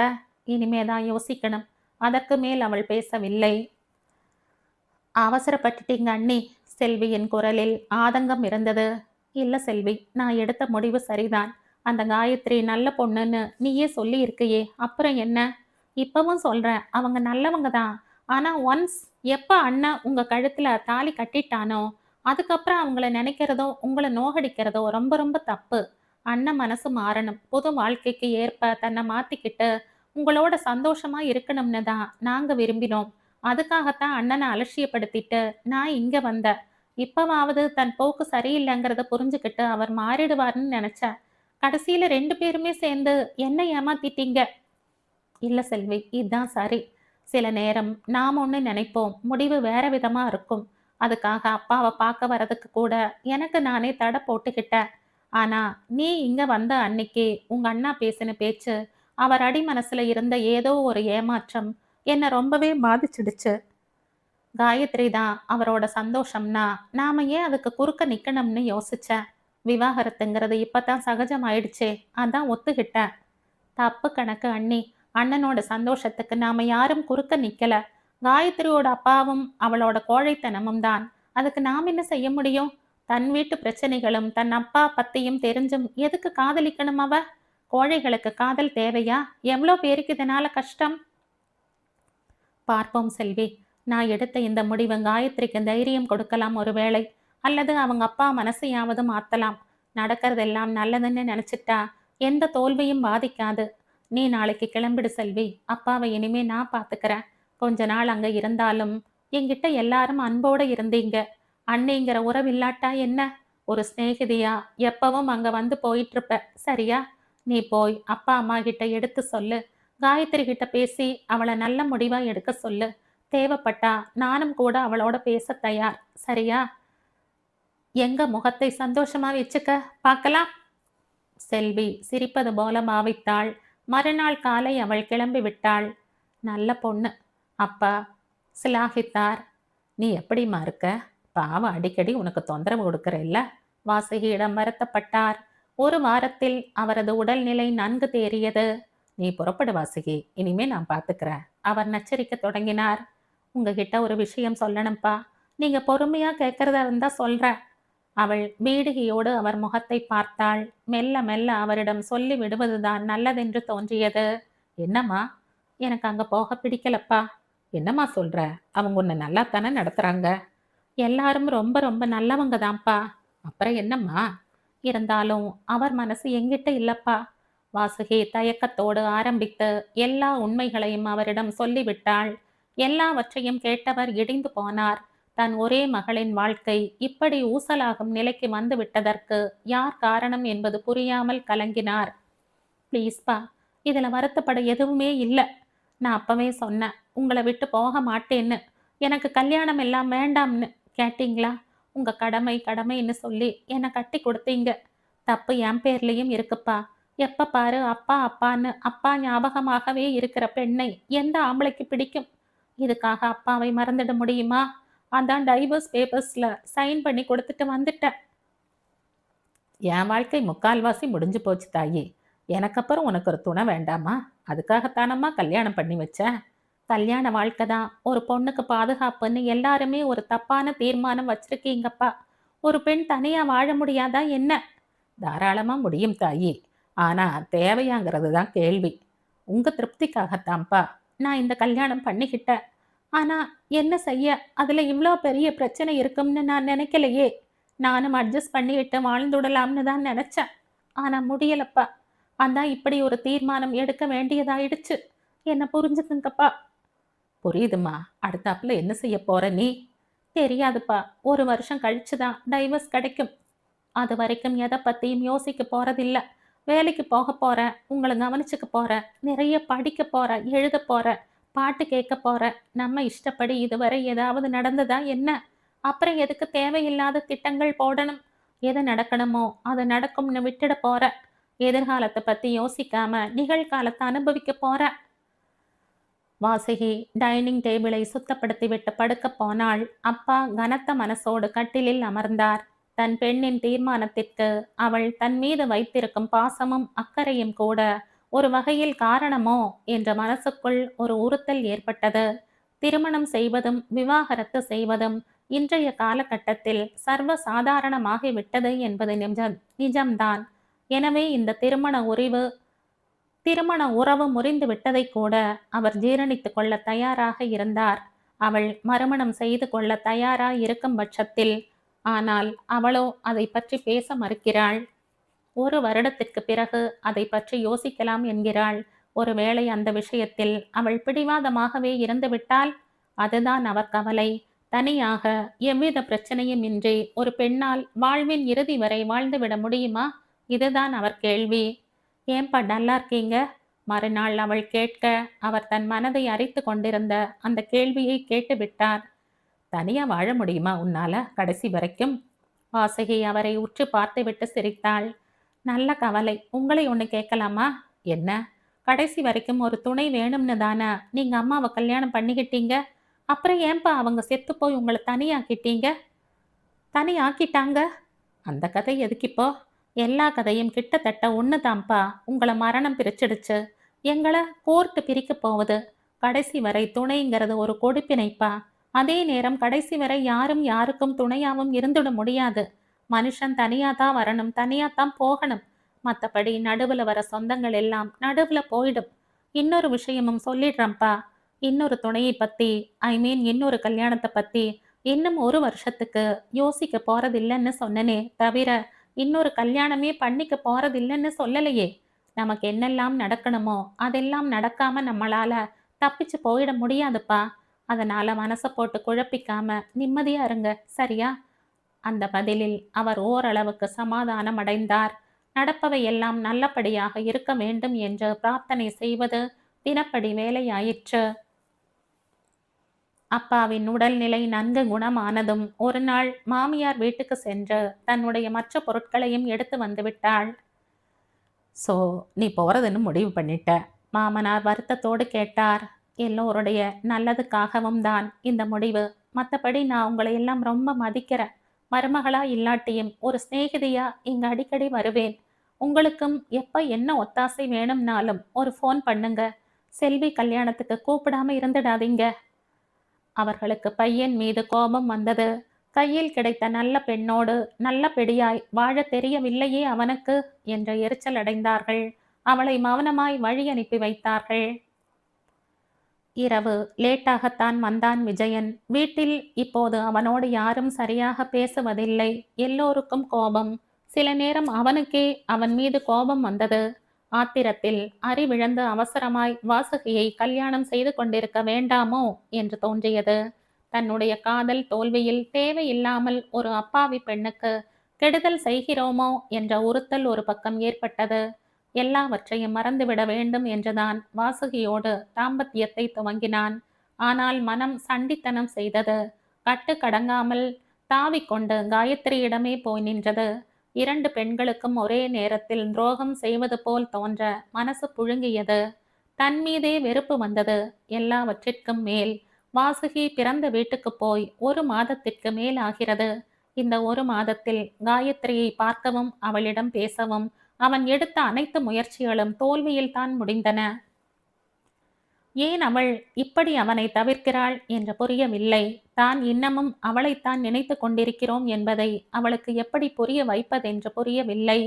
இனிமே தான் யோசிக்கணும். அதற்கு மேல் அவள் பேசவில்லை. அவசரப்பட்டுட்டீங்க அண்ணி. செல்வியின் குரலில் ஆதங்கம் இருந்தது. இல்ல செல்வி, நான் எடுத்த முடிவு சரிதான். அந்த காயத்ரி நல்ல பொண்ணுன்னு நீயே சொல்லி இருக்கியே, அப்புறம் என்ன? இப்பவும் சொல்றேன், அவங்க நல்லவங்க தான். ஆனா ஒன்ஸ் எப்ப அண்ணன் உங்க கழுத்துல தாலி கட்டிட்டானோ, அதுக்கப்புறம் அவங்கள நினைக்கிறதோ உங்களை நோகடிக்கிறதோ ரொம்ப ரொம்ப தப்பு. அண்ணன் மனசு மாறணும். புது வாழ்க்கைக்கு ஏற்ப தன்னை மாத்திக்கிட்டு உங்களோட சந்தோஷமா இருக்கணும்னு தான் நாங்க விரும்பினோம். அதுக்காகத்தான் அண்ணனை அலட்சியப்படுத்திட்டு நான் இங்க வந்தேன். இப்பவாவது தன் போக்கு சரியில்லைங்கிறத புரிஞ்சுக்கிட்டு அவர் மாறிடுவார்னு நினைச்சேன். கடைசியில 2 பேருமே சேர்ந்து என்ன ஏமாத்திட்டீங்க. இல்ல செல்வி, இதுதான் சரி. சில நேரம் நாம் ஒண்ணு நினைப்போம், முடிவு வேற விதமா இருக்கும். அதுக்காக அப்பாவை பார்க்க வரதுக்கு கூட எனக்கு நானே தடை போட்டுக்கிட்டேன். ஆனா நீ இங்க வந்த அன்னைக்கு உங்க அண்ணா பேசின பேச்சு, அவர் அடி மனசுல இருந்த ஏதோ ஒரு ஏமாற்றம் என்ன ரொம்பவே பாதிச்சிடுச்சு. காயத்ரி தான் அவரோட சந்தோஷம்னா நாம ஏன் அதுக்கு குறுக்க நிக்கணும்னு யோசிச்சேன். விவாகரத்துங்கிறது இப்பதான் சகஜமாயிடுச்சே, அதான் ஒத்துக்கிட்டேன். தப்பு கணக்கு அண்ணி. அண்ணனோட சந்தோஷத்துக்கு நாம யாரும் குறுக்க நிக்கல. காயத்ரியோட அப்பாவும் அவளோட கோழைத்தனமும் தான். அதுக்கு நாம் என்ன செய்ய முடியும்? தன் வீட்டு பிரச்சனைகளும் தன் அப்பா பத்தியும் தெரிஞ்சும் எதுக்கு காதலிக்கணும் அவ? கோழைகளுக்கு காதல் தேவையா? எவ்வளோ பேருக்கு இதனால கஷ்டம். பார்ப்போம் செல்வி. நான் எடுத்த இந்த முடிவு காயத்ரிக்கு தைரியம் கொடுக்கலாம் ஒருவேளை. அல்லது அவங்க அப்பா மனசையாவது மாத்தலாம். நடக்கிறதெல்லாம் நல்லதுன்னு நினைச்சிட்டா எந்த தோல்வியும் பாதிக்காது. நீ நாளைக்கு கிளம்பிடு செல்வி. அப்பாவை இனிமே நான் பாத்துக்கிறேன். கொஞ்ச நாள் அங்க இருந்தாலும் என்கிட்ட எல்லாரும் அன்போட இருந்தீங்க. அன்னைங்கிற உறவில்லாட்டா என்ன? ஒரு சிநேகிதியா எப்பவும் அங்க வந்து போயிட்டு இருப்ப. சரியா? நீ போய் அப்பா அம்மா கிட்ட எடுத்து சொல்லு. காயத்ரி கிட்ட பேசி அவளை நல்ல முடிவா எடுக்க சொல்லு. தேவைப்பட்டா நானும் கூட அவளோட பேச தயார். சரியா? எங்க முகத்தை சந்தோஷமா வச்சுக்க பார்க்கலாம். செல்வி சிரிப்பது போல பாவித்தாள். மறுநாள் காலை அவள் கிளம்பி விட்டாள். நல்ல பொண்ணு, அப்பா சிலாகித்தார். நீ எப்படிம்மா இருக்க? பாவம் அடிக்கடி உனக்கு தொந்தரவு கொடுக்கிற இல்ல? வாசுகியிடம் வருத்தப்பட்டார். ஒரு வாரத்தில் அவரது உடல்நிலை நன்கு தேறியது. நீ புறப்படு வாசுகி, இனிமே நான் பாத்துக்கிறேன். அவர் நச்சரிக்க தொடங்கினார். உங்ககிட்ட ஒரு விஷயம் சொல்லணும்ப்பா. நீங்க பொறுமையா கேட்கறதா இருந்தா சொல்றேன். அவள் பீடிகையோடு அவர் முகத்தை பார்த்தாள். மெல்ல மெல்ல அவரிடம் சொல்லி விடுவதுதான் நல்லதென்று தோன்றியது. என்னம்மா? எனக்கு அங்க போக பிடிக்கலப்பா. என்னம்மா சொல்ற? அவங்க உன்னை நல்லா தானே நடத்துறாங்க. எல்லாரும் ரொம்ப ரொம்ப நல்லவங்க தான்ப்பா. அப்புறம் என்னம்மா? இருந்தாலும் அவர் மனசு எங்கிட்ட இல்லப்பா. வாசுகி தயக்கத்தோடு ஆரம்பித்து எல்லா உண்மைகளையும் அவரிடம் சொல்லிவிட்டாள். எல்லாவற்றையும் கேட்டவர் இடிந்து போனார். தன் ஒரே மகளின் வாழ்க்கை இப்படி ஊசலாகும் நிலைக்கு வந்து விட்டதற்கு யார் காரணம் என்பது புரியாமல் கலங்கினார். ப்ளீஸ்பா, இதுல வருத்தப்பட எதுவுமே இல்லை. நான் அப்பவே சொன்னேன், உங்களை விட்டு போக மாட்டேன்னு. எனக்கு கல்யாணம் எல்லாம் வேண்டாம்னு. கேட்டீங்களா? உங்க கடமை கடமைன்னு சொல்லி என்னை கட்டி கொடுத்தீங்க. தப்பு என் பேர்லயும் இருக்குப்பா. எப்ப பாரு அப்பா அப்பான்னு அப்பா ஞாபகமாகவே இருக்கிற பெண்ணை எந்த ஆம்பளைக்கு பிடிக்கும்? இதுக்காக அப்பாவை மறந்துட முடியுமா? அதான் டைவர்ஸ் பேப்பர்ஸ்ல சைன் பண்ணி கொடுத்துட்டு வந்துட்டேன். என் வாழ்க்கை முக்கால்வாசி முடிஞ்சு போச்சு தாயி. எனக்கு அப்புறம் உனக்கு ஒரு துணை வேண்டாமா? அதுக்காகத்தானம்மா கல்யாணம் பண்ணி வச்சேன். கல்யாண வாழ்க்கை தான் ஒரு பொண்ணுக்கு பாதுகாப்புன்னு எல்லாருமே ஒரு தப்பான தீர்மானம் வச்சிருக்கீங்கப்பா. ஒரு பெண் தனியா வாழ முடியாதா என்ன? தாராளமா முடியும் தாயி. ஆனா தேவையாங்கிறது தான் கேள்வி. உங்க திருப்திக்காகத்தான்ப்பா நான் இந்த கல்யாணம் பண்ணிக்கிட்டேன். ஆனா என்ன செய்ய, அதுல இவ்ளோ பெரிய பிரச்சனை இருக்கும்னு நான் நினைக்கலையே. நானும் அட்ஜஸ்ட் பண்ணிக்கிட்டு வாழ்ந்துடலாம்னு தான் நினைச்சேன். ஆனா முடியலப்பா. அதான் இப்படி ஒரு தீர்மானம் எடுக்க வேண்டியதாயிடுச்சு. என்ன புரிஞ்சுக்குங்கப்பா. புரியுதுமா. அடுத்தாப்புல என்ன செய்ய போற நீ? தெரியாதுப்பா. 1 வருஷம் கழிச்சுதான் டைவர்ஸ் கிடைக்கும். அது வரைக்கும் எதை பத்தியும் யோசிக்க போறதில்ல. வேலைக்கு போக போற, உங்கள கவனிச்சுக்க போற, நிறைய படிக்க போற, எழுத போற, பாட்டு கேட்க போற. நம்ம இஷ்டப்படி இதுவரை ஏதாவது நடந்ததா என்ன? அப்புறம் எதுக்கு தேவையில்லாத திட்டங்கள் போடணும்? எது நடக்கணுமோ அது நடக்கும்னு விட்டுட போற. எதிர்காலத்த பத்தி யோசிக்காம நிகழ்காலத்த அனுபவிக்க போற. வாசுகி டைனிங் டேபிளை சுத்தப்படுத்திவிட்டு படுக்கப் போனாள். அப்பா கனத்த மனசோடு கட்டிலில் அமர்ந்தார். தன் பெண்ணின் தீர்மானத்திற்கு அவள் தன் மீது வைத்திருக்கும் பாசமும் அக்கறையும் கூட ஒரு வகையில் காரணமோ என்ற மனசுக்குள் ஒரு உறுத்தல் ஏற்பட்டது. திருமணம் செய்வதும் விவாகரத்து செய்வதும் இன்றைய காலகட்டத்தில் சர்வ சாதாரணமாகிவிட்டது என்பது நிஜம்தான். எனவே இந்த திருமண உறவு முறிந்து விட்டதை கூட அவர் ஜீரணித்துக் கொள்ள தயாராக இருந்தார். அவள் மறுமணம் செய்து கொள்ள தயாராய் இருக்கும் பட்சத்தில். ஆனால் அவளோ அதை பற்றி பேச மறுக்கிறாள். 1 வருடத்திற்கு பிறகு அதை பற்றி யோசிக்கலாம் என்கிறாள். ஒருவேளை அந்த விஷயத்தில் அவள் பிடிவாதமாகவே இருந்துவிட்டால்? அதுதான் அவர் கவலை. தனியாக எவ்வித பிரச்சனையும் இன்றி ஒரு பெண்ணால் வாழ்வின் இறுதி வரை வாழ்ந்துவிட முடியுமா? இதுதான் அவர் கேள்வி. ஏன்பா டல்லா இருக்கீங்க? மறுநாள் அவள் கேட்க அவர் தன் மனதை அரித்து கொண்டிருந்த அந்த கேள்வியை கேட்டுவிட்டார். தனியா வாழ முடியுமா உன்னால கடைசி வரைக்கும்? வாசுகி அவரை உற்று பார்த்துவிட்டு சிரித்தாள். நல்ல கவலை. உங்களை ஒன்று கேட்கலாமா? என்ன? கடைசி வரைக்கும் ஒரு துணை வேணும்னு தானே நீங்க அம்மாவை கல்யாணம் பண்ணிக்கிட்டீங்க? அப்புறம் ஏன்பா அவங்க செத்து போய் உங்களை தனியாக்கிட்டீங்க? தனியாக்கிட்டாங்க? அந்த கதை எதுக்கு இப்போ? எல்லா கதையும் கிட்டத்தட்ட ஒண்ணுதான்ப்பா. உங்களை மரணம் பிரிச்சிடுச்சு. எங்களை கோர்ட்டு பிரிக்க போகுது. கடைசி வரை துணைங்கிறது ஒரு கொடுப்பினைப்பா. அதே நேரம் கடைசி வரை யாரும் யாருக்கும் துணையாவும் இருந்துட முடியாது. மனுஷன் தனியாதான் வரணும், தனியாத்தான் போகணும். மற்றபடி நடுவுல வர சொந்தங்கள் எல்லாம் நடுவுல போயிடும். இன்னொரு விஷயமும் சொல்லிடுறேன்ப்பா. இன்னொரு துணையை பத்தி, இன்னொரு கல்யாணத்தை பத்தி இன்னும் 1 வருஷத்துக்கு யோசிக்க போறதில்லைன்னு சொன்னனே தவிர இன்னொரு கல்யாணமே பண்ணிக்க போறதில்லைன்னு சொல்லலையே. நமக்கு என்னெல்லாம் நடக்கணுமோ அதெல்லாம் நடக்காம நம்மளால தப்பிச்சு போயிட முடியாதுப்பா. அதனால மனசை போட்டு குழப்பிக்காம நிம்மதியா இருங்க, சரியா? அந்த பதிலில் அவர் ஓரளவுக்கு சமாதானம் அடைந்தார். நடப்பவை எல்லாம் நல்லபடியாக இருக்க வேண்டும் என்று பிரார்த்தனை செய்வது தினப்படி வேலையாயிற்று. அப்பாவின் உடல்நிலை நன்கு குணமானதும் ஒரு நாள் மாமியார் வீட்டுக்கு சென்று தன்னுடைய மற்ற பொருட்களையும் எடுத்து வந்து விட்டாள். ஸோ நீ போறதுன்னு முடிவு பண்ணிட்ட? மாமனார் வருத்தத்தோடு கேட்டார். எல்லோருடைய நல்லதுக்காகவும் தான் இந்த முடிவு. மற்றபடி நான் உங்களை எல்லாம் ரொம்ப மதிக்கிறேன். மருமகளா இல்லாட்டியும் ஒரு சிநேகிதியா இங்க அடிக்கடி வருவேன். உங்களுக்கும் எப்ப என்ன ஒத்தாசை வேணும்னாலும் ஒரு ஃபோன் பண்ணுங்க. செல்வி கல்யாணத்துக்கு கூப்பிடாம இருந்துடாதீங்க. அவர்களுக்கு பையன் மீது கோபம் வந்தது. கையில் கிடைத்த நல்ல பெண்ணோடு நல்ல பெடியாய் வாழத் தெரியவில்லையே அவனுக்கு என்ற எரிச்சல் அடைந்தார்கள். அவளை மௌனமாய் வழி அனுப்பி வைத்தார்கள். இரவு லேட்டாகத்தான் வந்தான் விஜயன். வீட்டில் இப்போது அவனோடு யாரும் சரியாக பேசுவதில்லை. எல்லோருக்கும் கோபம். சில நேரம் அவனுக்கே அவன் மீது கோபம் வந்தது. ஆத்திரத்தில் அறிவிழந்து அவசரமாய் வாசுகியை கல்யாணம் செய்து கொண்டிருக்க வேண்டாமோ என்று தோன்றியது. தன்னுடைய காதல் தோல்வியில் தேவையில்லாமல் ஒரு அப்பாவி பெண்ணுக்கு கெடுதல் செய்கிறோமோ என்ற உறுத்தல் ஒரு பக்கம் ஏற்பட்டது. எல்லாவற்றையும் மறந்துவிட வேண்டும் என்றுதான் வாசுகியோடு தாம்பத்தியத்தை துவங்கினான். ஆனால் மனம் சண்டித்தனம் செய்தது. கட்டு கடங்காமல் தாவிக்கொண்டு காயத்ரியிடமே போய் நின்றது. 2 பெண்களுக்கும் ஒரே நேரத்தில் துரோகம் செய்வது போல் தோன்ற மனசு புழுங்கியது. தன் மீதே வெறுப்பு வந்தது. எல்லாவற்றிற்கும் மேல் வாசுகி பிறந்த வீட்டுக்கு போய் 1 மாதத்திற்கு மேல் ஆகிறது. இந்த 1 மாதத்தில் காயத்ரியை பார்க்கவும் அவளிடம் பேசவும் அவன் எடுத்த அனைத்து முயற்சிகளும் தோல்வியில் தான் முடிந்தன. ஏன் அவள் இப்படி அவனை தவிர்க்கிறாள் என்று புரியவில்லை. தான் இன்னமும் அவளைத்தான் நினைத்து கொண்டிருக்கிறோம் என்பதை அவளுக்கு எப்படி புரிய வைப்பதென்று புரியவில்லை.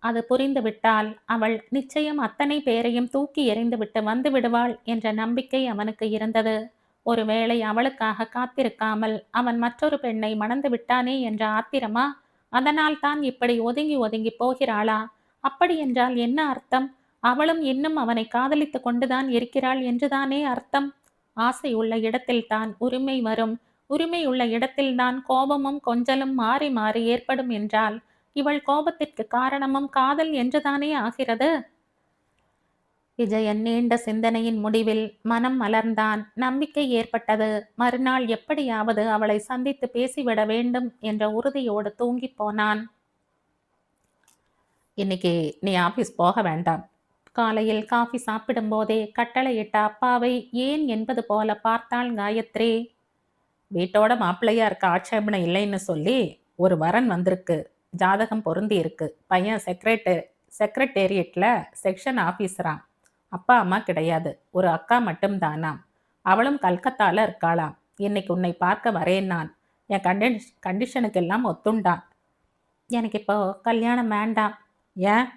அது புரிந்துவிட்டால் அவள் நிச்சயம் அத்தனை பேரையும் தூக்கி எறிந்துவிட்டு வந்து விடுவாள் என்ற நம்பிக்கை அவனுக்கு இருந்தது. ஒருவேளை அவளுக்காக காத்திருக்காமல் அவன் மற்றொரு பெண்ணை மணந்து விட்டானே என்ற ஆத்திரமா? அதனால் தான் இப்படி ஒதுங்கி ஒதுங்கி போகிறாளா? அப்படி என்றால் என்ன அர்த்தம்? அவளும் இன்னும் அவனை காதலித்து கொண்டுதான் இருக்கிறாள் என்றுதானே அர்த்தம். ஆசை உள்ள இடத்தில்தான் உரிமை வரும். உரிமை உள்ள இடத்தில்தான் கோபமும் கொஞ்சலும் மாறி மாறி ஏற்படும் என்றால் இவள் கோபத்திற்கு காரணமும் காதல் என்றுதானே ஆகிறது? விஜயன் நீண்ட சிந்தனையின் முடிவில் மனம் மலர்ந்தான். நம்பிக்கை ஏற்பட்டது. மறுநாள் எப்படியாவது அவளை சந்தித்து பேசிவிட வேண்டும் என்ற உறுதியோடு தூங்கிப் போனான். இன்னைக்கு நீ ஆபீஸ் போக வேண்டாம். காலையில் காஃபி சாப்பிடும் போதே கட்டளையிட்ட அப்பாவை ஏன் என்பது போல பார்த்தாள் காயத்ரி. வீட்டோட மாப்பிள்ளையா இருக்க ஆட்சேபனை இல்லைன்னு சொல்லி ஒரு வரன் வந்திருக்கு. ஜாதகம் பொருந்தி இருக்கு. பையன் செக்ரட்டேரியட்ல செக்ஷன் ஆபீசராம். அப்பா அம்மா கிடையாது. ஒரு அக்கா மட்டும் தானாம். அவளும் கல்கத்தால இருக்காளாம். இன்னைக்கு உன்னை பார்க்க வரேன் நான். என் கண்டிஷனுக்கெல்லாம் ஒத்துண்டான். எனக்கு இப்போ கல்யாணம் வேண்டாம். ஏன்?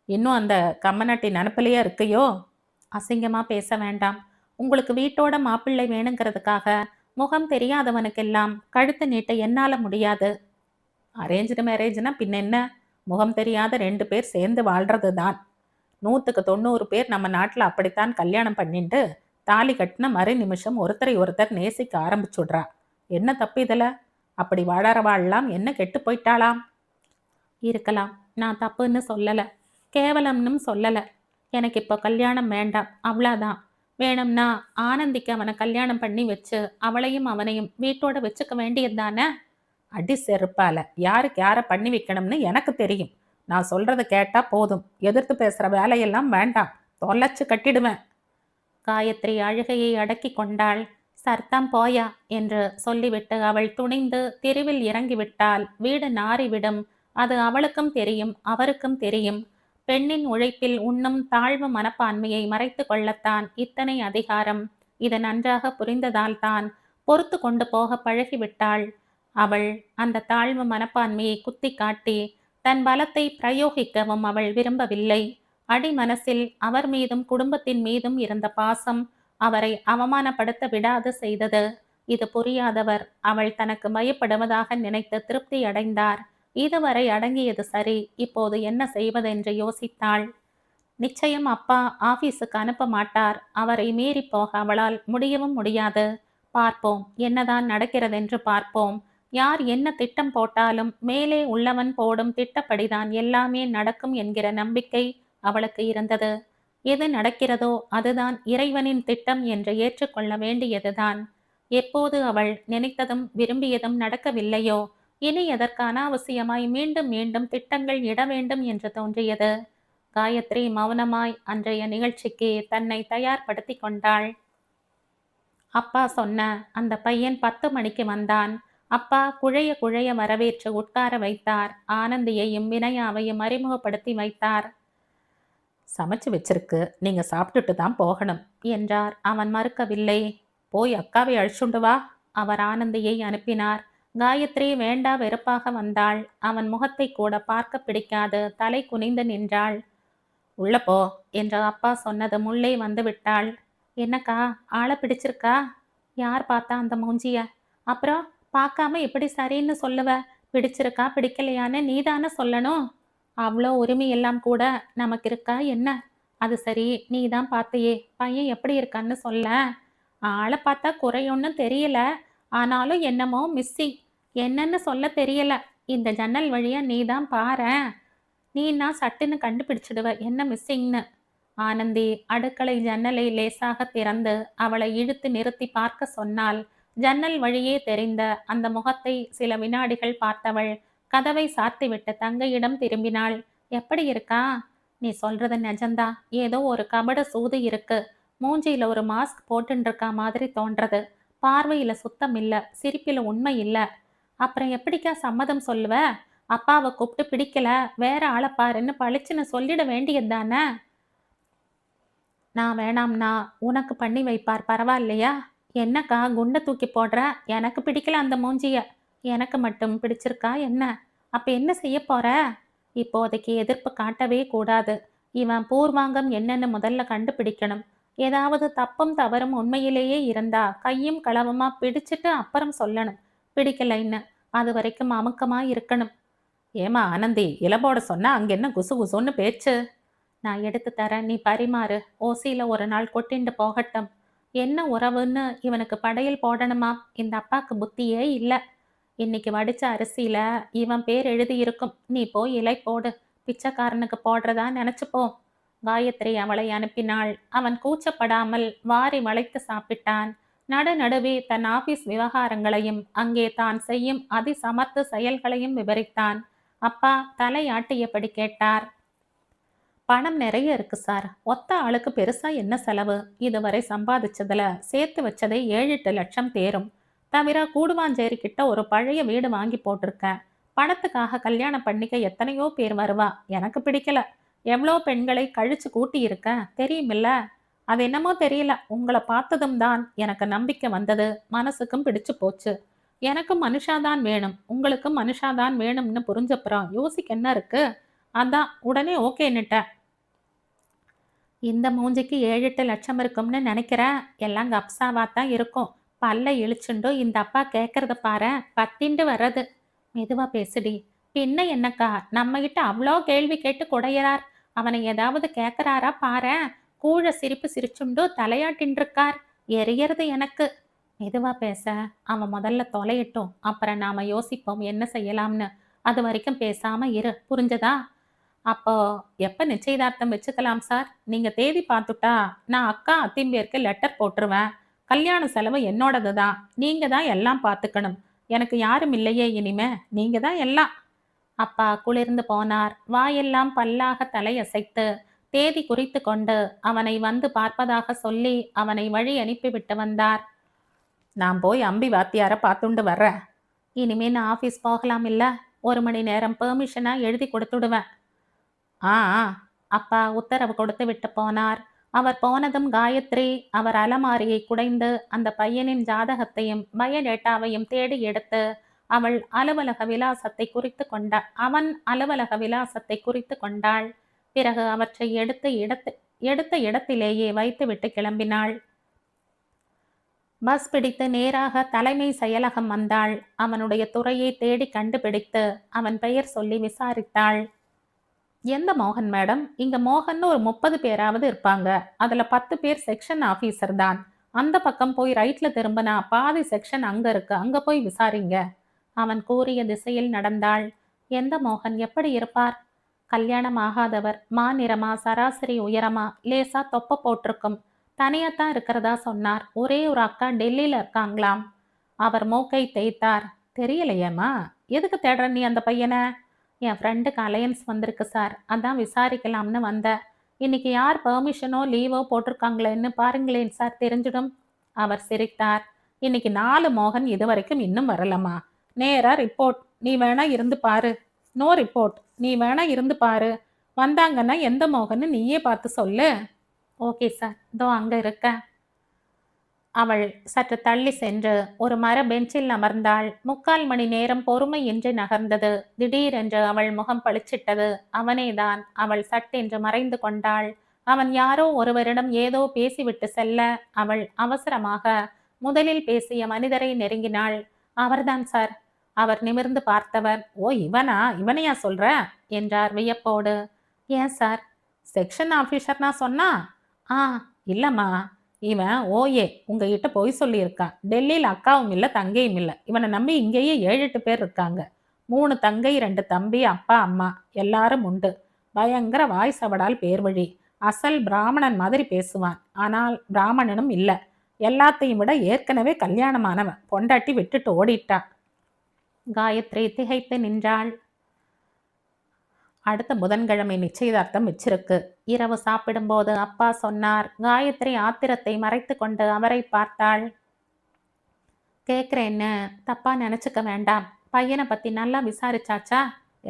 இன்னும் அந்த கம்மநாட்டி நினப்பிலேயே இருக்கையோ? அசிங்கமா பேச வேண்டாம். உங்களுக்கு வீட்டோட மாப்பிள்ளை வேணுங்கிறதுக்காக முகம் தெரியாதவனுக்கெல்லாம் கழுத்து நீட்ட என்னால முடியாது. அரேஞ்சு மேரேஜ்னா பின்ன என்ன? முகம் தெரியாத 2 பேர் சேர்ந்து வாழ்றது தான். 100க்கு 90 பேர் நம்ம நாட்டில் அப்படித்தான் கல்யாணம் பண்ணிட்டு தாலி கட்டின மறு நிமிஷம் ஒருத்தரை ஒருத்தர் நேசிக்க ஆரம்பிச்சுடுறா. என்ன தப்பு இதில்? அப்படி வாழறவாள்லாம் என்ன கெட்டு போயிட்டாளாம்? இருக்கலாம். நான் தப்புன்னு சொல்லலை, கேவலம்னும் சொல்லலை. எனக்கு இப்போ கல்யாணம் வேண்டாம், அவ்வளோதான். வேணும்னா ஆனந்திக்கு அவனை கல்யாணம் பண்ணி வச்சு அவளையும் அவனையும் வீட்டோட வச்சுக்க வேண்டியது தானே? அடி செருப்பால யாருக்கு யாரை பண்ணி வைக்கணும்னு எனக்கு தெரியும். நான் சொல்றத கேட்டா போதும். எதிர்த்து பேசுற வேலையெல்லாம் வேண்டாம். தொலைச்சு கட்டிடுவேன். காயத்ரி அழுகையை அடக்கி கொண்டாள். சர்த்தம் போயா என்று சொல்லிவிட்டு அவள் துணிந்து தெருவில் இறங்கிவிட்டாள். வீடு நாறிவிடும். அது அவளுக்கும் தெரியும், அவருக்கும் தெரியும். பெண்ணின் உழைப்பில் உண்ணும் தாழ்வு மனப்பான்மையை மறைத்து கொள்ளத்தான் இத்தனை அதிகாரம். இது நன்றாக புரிந்ததால் தான் பொறுத்து கொண்டு போக பழகிவிட்டாள். அவள் அந்த தாழ்வு மனப்பான்மையை குத்தி காட்டி தன் பலத்தை பிரயோகிக்கவும் அவள் விரும்பவில்லை. அடிமனசில் அவர் மீதும் குடும்பத்தின் மீதும் இருந்த பாசம் அவரை அவமானப்படுத்த விடாது செய்தது. இது புரியாதவர் அவள் தனக்கு பயப்படுவதாக நினைத்து திருப்தி அடைந்தார். இதுவரை அடங்கியது சரி, இப்போது என்ன செய்வதென்று யோசித்தாள். நிச்சயம் அப்பா ஆபீஸுக்கு அனுப்ப மாட்டார். அவரை மீறி போக அவளால் முடியவும் முடியாது. பார்ப்போம், என்னதான் நடக்கிறதென்று பார்ப்போம். யார் என்ன திட்டம் போட்டாலும் மேலே உள்ளவன் போடும் திட்டப்படிதான் எல்லாமே நடக்கும் என்கிற நம்பிக்கை அவளுக்கு இருந்தது. எது நடக்கிறதோ அதுதான் இறைவனின் திட்டம் என்று ஏற்றுக்கொள்ள வேண்டியதுதான். எப்போது அவள் நினைத்ததும் விரும்பியதும் நடக்கவில்லையோ இனி எதற்கு அனாவசியமாய் மீண்டும் மீண்டும் திட்டங்கள் இட வேண்டும் என்று தோன்றியது. காயத்ரி மௌனமாய் அன்றைய நிகழ்ச்சிக்கு தன்னை தயார்படுத்தி கொண்டாள். அப்பா சொன்ன அந்த பையன் 10 மணிக்கு வந்தான். அப்பா குழைய குழைய வரவேற்று உட்கார வைத்தார். ஆனந்தியையும் வினயாவையும் அறிமுகப்படுத்தி வைத்தார். சமைச்சு வச்சிருக்கு, நீங்க சாப்பிட்டுட்டு தான் போகணும் என்றார். அவன் மறுக்கவில்லை. போய் அக்காவை அழிச்சுண்டு வா. அவர் ஆனந்தியை அனுப்பினார். காயத்ரி வேண்டா வெறுப்பாக வந்தாள். அவன் முகத்தை கூட பார்க்க பிடிக்காது தலை குனிந்து நின்றாள். உள்ள போ என்று அப்பா சொன்னது முள்ளே வந்து விட்டாள். என்னக்கா, ஆளை பிடிச்சிருக்கா? யார் பார்த்தா அந்த மூஞ்சிய? அப்புறம் பார்க்காம எப்படி சரின்னு சொல்லுவ? பிடிச்சிருக்கா பிடிக்கலையான்னு நீதானே சொல்லணும். அவ்வளோ உரிமையெல்லாம் கூட நமக்கு இருக்கா என்ன? அது சரி, நீ தான் பார்த்தையே, பையன் எப்படி இருக்கான்னு சொல்ல. ஆளை பார்த்தா குறையொன்னும் தெரியல, ஆனாலும் என்னமோ மிஸ்ஸிங். என்னன்னு சொல்ல தெரியல. இந்த ஜன்னல் வழியா நீ தான் பாரேன், நீன்னா சட்டுன்னு கண்டுபிடிச்சிடுவ என்ன மிஸ்ஸிங்னு. ஆனந்தி அடுக்களை ஜன்னலை லேசாக திறந்து அவளை இழுத்து நிறுத்தி பார்க்க சொன்னாள். ஜன்னல் வழியே தெரிந்த அந்த முகத்தை சில வினாடிகள் பார்த்தவள் கதவை சாத்திவிட்டு தங்கையிடம் திரும்பினாள். எப்படி இருக்கா? நீ சொல்றது நிஜந்தா. ஏதோ ஒரு கபட சூது இருக்கு. மூஞ்சியில ஒரு மாஸ்க் போட்டுருக்கா மாதிரி தோன்றது. பார்வையில சுத்தம் இல்ல, சிரிப்பில உண்மை இல்ல. அப்புறம் எப்படிக்கா சம்மதம் சொல்லுவ? அப்பாவை கூப்பிட்டு பிடிக்கல, வேற ஆளை பாருன்னு பளிச்சுன்னு சொல்லிட வேண்டியது தானே? நான் வேணாம்னா உனக்கு பண்ணி வைப்பார், பரவாயில்லையா? என்னக்கா குண்டை தூக்கி போடுற? எனக்கு பிடிக்கல அந்த மூஞ்சிய. எனக்கு மட்டும் பிடிச்சிருக்கா என்ன? அப்ப என்ன செய்ய போற? இப்போதைக்கு எதிர்ப்பு காட்டவே கூடாது. இவன் பூர்வாங்கம் என்னன்னு முதல்ல கண்டுபிடிக்கணும். ஏதாவது தப்பும் தவறும் உண்மையிலேயே இருந்தா கையும் களவுமா பிடிச்சிட்டு அப்புறம் சொல்லணும். பிடிக்கலைன்னு அது வரைக்கும் அமுக்கமா இருக்கணும். ஏமா ஆனந்தி, இலபோட சொன்னா அங்க என்ன குசு குசுன்னு பேச்சு? நான் எடுத்து தரேன், நீ பரிமாறு. ஓசியில ஒரு நாள் கொட்டிண்டு போகட்டும். என்ன உறவுன்னு இவனுக்கு படையல் போடணுமா? இந்த அப்பாக்கு புத்தியே இல்லை. இன்னைக்கு வடிச்ச அரிசியில இவன் பேர் எழுதியிருக்கும். நீ போய் இலை போடு. பிச்சைக்காரனுக்கு போடுறதா நினைச்சுப்போ. காயத்ரி அவளை அனுப்பினாள். அவன் கூச்சப்படாமல் வாரி வளைத்து சாப்பிட்டான். நடுநடுவே தன் ஆபீஸ் விவகாரங்களையும் அங்கே தான் செய்யும் அதிசமர்த்த செயல்களையும் விவரித்தான். அப்பா தலையாட்டியபடி கேட்டார். பணம் நிறைய இருக்கு சார். ஒத்த ஆளுக்கு பெருசா என்ன செலவு? இதுவரை சம்பாதிச்சதுல சேர்த்து வச்சதே 7-8 லட்சம் தேரும். தவிர கூடுவாஞ்சேரி கிட்ட ஒரு பழைய வீடு வாங்கி போட்டிருக்கேன். பணத்துக்காக கல்யாணம் பண்ணிக்க எத்தனையோ பேர் வருவா. எனக்கு பிடிக்கல. எவ்வளோ பெண்களை கழிச்சு கூட்டி இருக்கேன் தெரியுமில்ல. அது என்னமோ தெரியல. உங்களை பார்த்ததும் தான் எனக்கு நம்பிக்கை வந்தது. மனசுக்கும் பிடிச்சு போச்சு. எனக்கும் மனுஷாதான் வேணும், உங்களுக்கும் மனுஷாதான் வேணும்னு புரிஞ்சப்புறம் யோசிக்க என்ன இருக்கு? அதான் உடனே ஓகேன்னுட்டேன். இந்த மூஞ்சிக்கு 7-8 லட்சம் இருக்கும்னு நினைக்கிறேன். எல்லாம் கப்சாவா தான் இருக்கும். பல்ல இழிச்சுண்டு இந்த அப்பா கேட்கறத பாரு, பத்திண்டு வர்றது. மெதுவா பேசுடி. பின்ன என்னக்கா, நம்ம கிட்ட அவ்வளோ கேள்வி கேட்டு குடையறார். அவனை ஏதாவது கேட்கறாரா பாரேன். கூழ சிரிப்பு சிரிச்சுண்டு தலையாட்டின்னு இருக்கார். எரியறது எனக்கு. மெதுவா பேச. அவன் முதல்ல தொலையட்டும், அப்புறம் நாம யோசிப்போம் என்ன செய்யலாம்னு. அது வரைக்கும் பேசாம இரு, புரிஞ்சதா? அப்போ எப்ப நிச்சயதார்த்தம் வச்சுக்கலாம் சார்? நீங்க தேதி பார்த்துட்டா நான் அக்கா அத்திம்பேருக்கு லெட்டர் போட்டுருவேன். கல்யாண செலவு என்னோடது தான். நீங்க தான் எல்லாம் பார்த்துக்கணும். எனக்கு யாரும் இல்லையே இனிமே. நீங்க தான் எல்லாம். அப்பா குளிர்ந்து போனார். வாயெல்லாம் பல்லாக தலையசைத்து தேதி குறித்து கொண்டு அவனை வந்து பார்ப்பதாக சொல்லி அவனை வழி அனுப்பிவிட்டு வந்தார். நான் போய் அம்பி வாத்தியார பார்த்துண்டு வர்றேன். இனிமே நான் ஆஃபீஸ் போகலாம் இல்ல? 1 மணி நேரம் பெர்மிஷனா எழுதி கொடுத்துடுவேன். ஆ ஆ. அப்பா உத்தரவு கொடுத்து விட்டு போனார். அவர் போனதும் காயத்ரி அவர் அலமாரியை குடைந்து அந்த பையனின் ஜாதகத்தையும் பயோடேட்டாவையும் தேடி எடுத்து அவன் அலுவலக விலாசத்தை குறித்து கொண்டாள். பிறகு அவற்றை எடுத்த இடத்திலேயே வைத்துவிட்டு கிளம்பினாள். பஸ் பிடித்து நேராக தலைமை செயலகம் வந்தாள். அவனுடைய துறையை தேடி கண்டுபிடித்து அவன் பெயர் சொல்லி விசாரித்தாள். எந்த மோகன் மேடம்? இங்க மோகன் ஒரு 30 பேராவது இருப்பாங்க. அதுல 10 பேர் செக்ஷன் ஆபீசர் தான். அந்த பக்கம் போய் ரைட்ல திரும்பினா பாதி செக்ஷன் அங்க இருக்கு. அங்க போய் விசாரிங்க. அவன் கூறிய திசையில் நடந்தாள். எந்த மோகன் எப்படி இருப்பார்? கல்யாணம் ஆகாதவர். மாநிறமா, சராசரி உயரமா, லேசா தொப்ப போட்டிருக்கும். தனியாத்தான் இருக்கிறதா சொன்னார். ஒரே ஒரு அக்கா டெல்லியில இருக்காங்களாம். அவர் மூக்கை தேய்த்தார். தெரியலையேம்மா. எதுக்கு தேடுற நீ அந்த பையனை? என் ஃப்ரெண்டுக்கு அலையன்ஸ் வந்திருக்கு சார். அதான் விசாரிக்கலாம்னு வந்தேன். இன்னைக்கு யார் பெர்மிஷனோ லீவோ போட்டிருக்காங்களேன்னு பாருங்களேன் சார், தெரிஞ்சிடும். அவர் சிரித்தார். இன்னைக்கு 4 மோகன் இதுவரைக்கும் இன்னும் வரலம்மா. நேரா ரிப்போர்ட். நீ வேணா இருந்து பாரு. No report. நீ வேணா இருந்து பாரு. வந்தாங்கன்னா எந்த மோகன்னு நீயே பார்த்து சொல்லு. ஓகே சார், இதோ அங்க இருக்க. அவள் சற்று தள்ளி சென்று ஒரு மர பெஞ்சில் அமர்ந்தாள். 3/4 மணி நேரம் பொறுமையின்றி நகர்ந்தது. திடீரென்று அவள் முகம் பளிச்சிட்டது. அவனேதான். அவள் சட்டென்று மறைந்து கொண்டாள். அவன் யாரோ ஒருவரிடம் ஏதோ பேசிவிட்டு செல்ல அவள் அவசரமாக முதலில் பேசிய மனிதரை நெருங்கினாள். அவர்தான் சார். அவர் நிமிர்ந்து பார்த்தவர். ஓ இவனா? இவனையா சொல்ற? என்றார் வியப்போடு. ஏன் சார்? செக்ஷன் ஆபீசர்னா சொன்னா? ஆ இல்லம்மா, இவன் ஓஏ உங்ககிட்ட போய் சொல்லியிருக்கான். டெல்லியில் அக்காவும் இல்லை தங்கையும் இல்லை. இவனை நம்பி இங்கேயே 7-8 பேர் இருக்காங்க. 3 தங்கை 2 தம்பி, அப்பா அம்மா எல்லாரும் உண்டு. பயங்கர வாய் சவடால் பேர் வழி. அசல் பிராமணன் மாதிரி பேசுவான். ஆனால் பிராமணனும் இல்லை. எல்லாத்தையும் விட ஏற்கனவே கல்யாணமானவன். பொண்டாட்டி விட்டுட்டு ஓடிட்டான். காயத்ரி திகைத்து நின்றாள். அடுத்த புதன்கிழமை நிச்சயதார்த்தம் வச்சிருக்கு. இரவு சாப்பிடும்போது அப்பா சொன்னார். காயத்ரி ஆத்திரத்தை மறைத்து கொண்டு அவரை பார்த்தாள். கேட்குறேன்னு தப்பா நினைச்சுக்க வேண்டாம். பையனை பத்தி நல்லா விசாரிச்சாச்சா?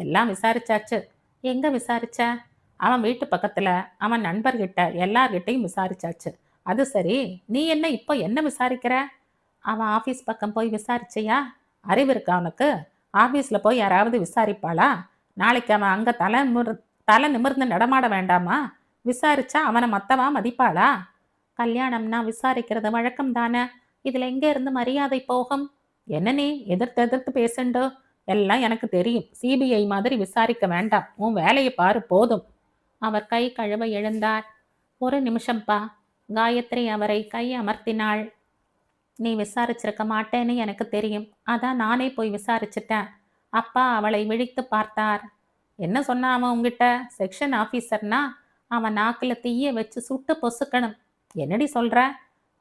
எல்லாம் விசாரிச்சாச்சு. எங்க விசாரிச்ச? அவன் வீட்டு பக்கத்துல, அவன் நண்பர்கிட்ட, எல்லார்கிட்டையும் விசாரிச்சாச்சு. அது சரி, நீ இப்போ என்ன விசாரிக்கிற? அவன் ஆபீஸ் பக்கம் போய் விசாரிச்சியா? அறிவு இருக்கா அவனுக்கு? ஆபீஸ்ல போய் யாராவது விசாரிப்பாளா? நாளைக்கு அவன் அங்க தலை நிமிர்ந்து நடமாட வேண்டாமா? விசாரிச்சா அவனை மத்தவா மதிப்பாளா? கல்யாணம்னா விசாரிக்கிறது வழக்கம் தானே. இதுல எங்க இருந்து மரியாதை போகும்? என்ன நீ எதிர்த்து எதிர்த்து பேசுண்டோ? எல்லாம் எனக்கு தெரியும். சிபிஐ மாதிரி விசாரிக்க வேண்டாம். உன் வேலையை பாரு போதும். அவர் கை கழுவ எழுந்தார். ஒரு நிமிஷம்பா. காயத்ரி அவரை கை அமர்த்தினாள். நீ விசாரிச்சிருக்க மாட்டேன்னு எனக்கு தெரியும். அதான் நானே போய் விசாரிச்சுட்டேன். அப்பா அவளை விழித்து பார்த்தார். என்ன சொன்னான் அவன் உன்கிட்ட? செக்ஷன் ஆபீசர்னா அவன் நாக்குல தீய வச்சு சுட்டு பொசுக்கணும். என்னடி சொல்ற?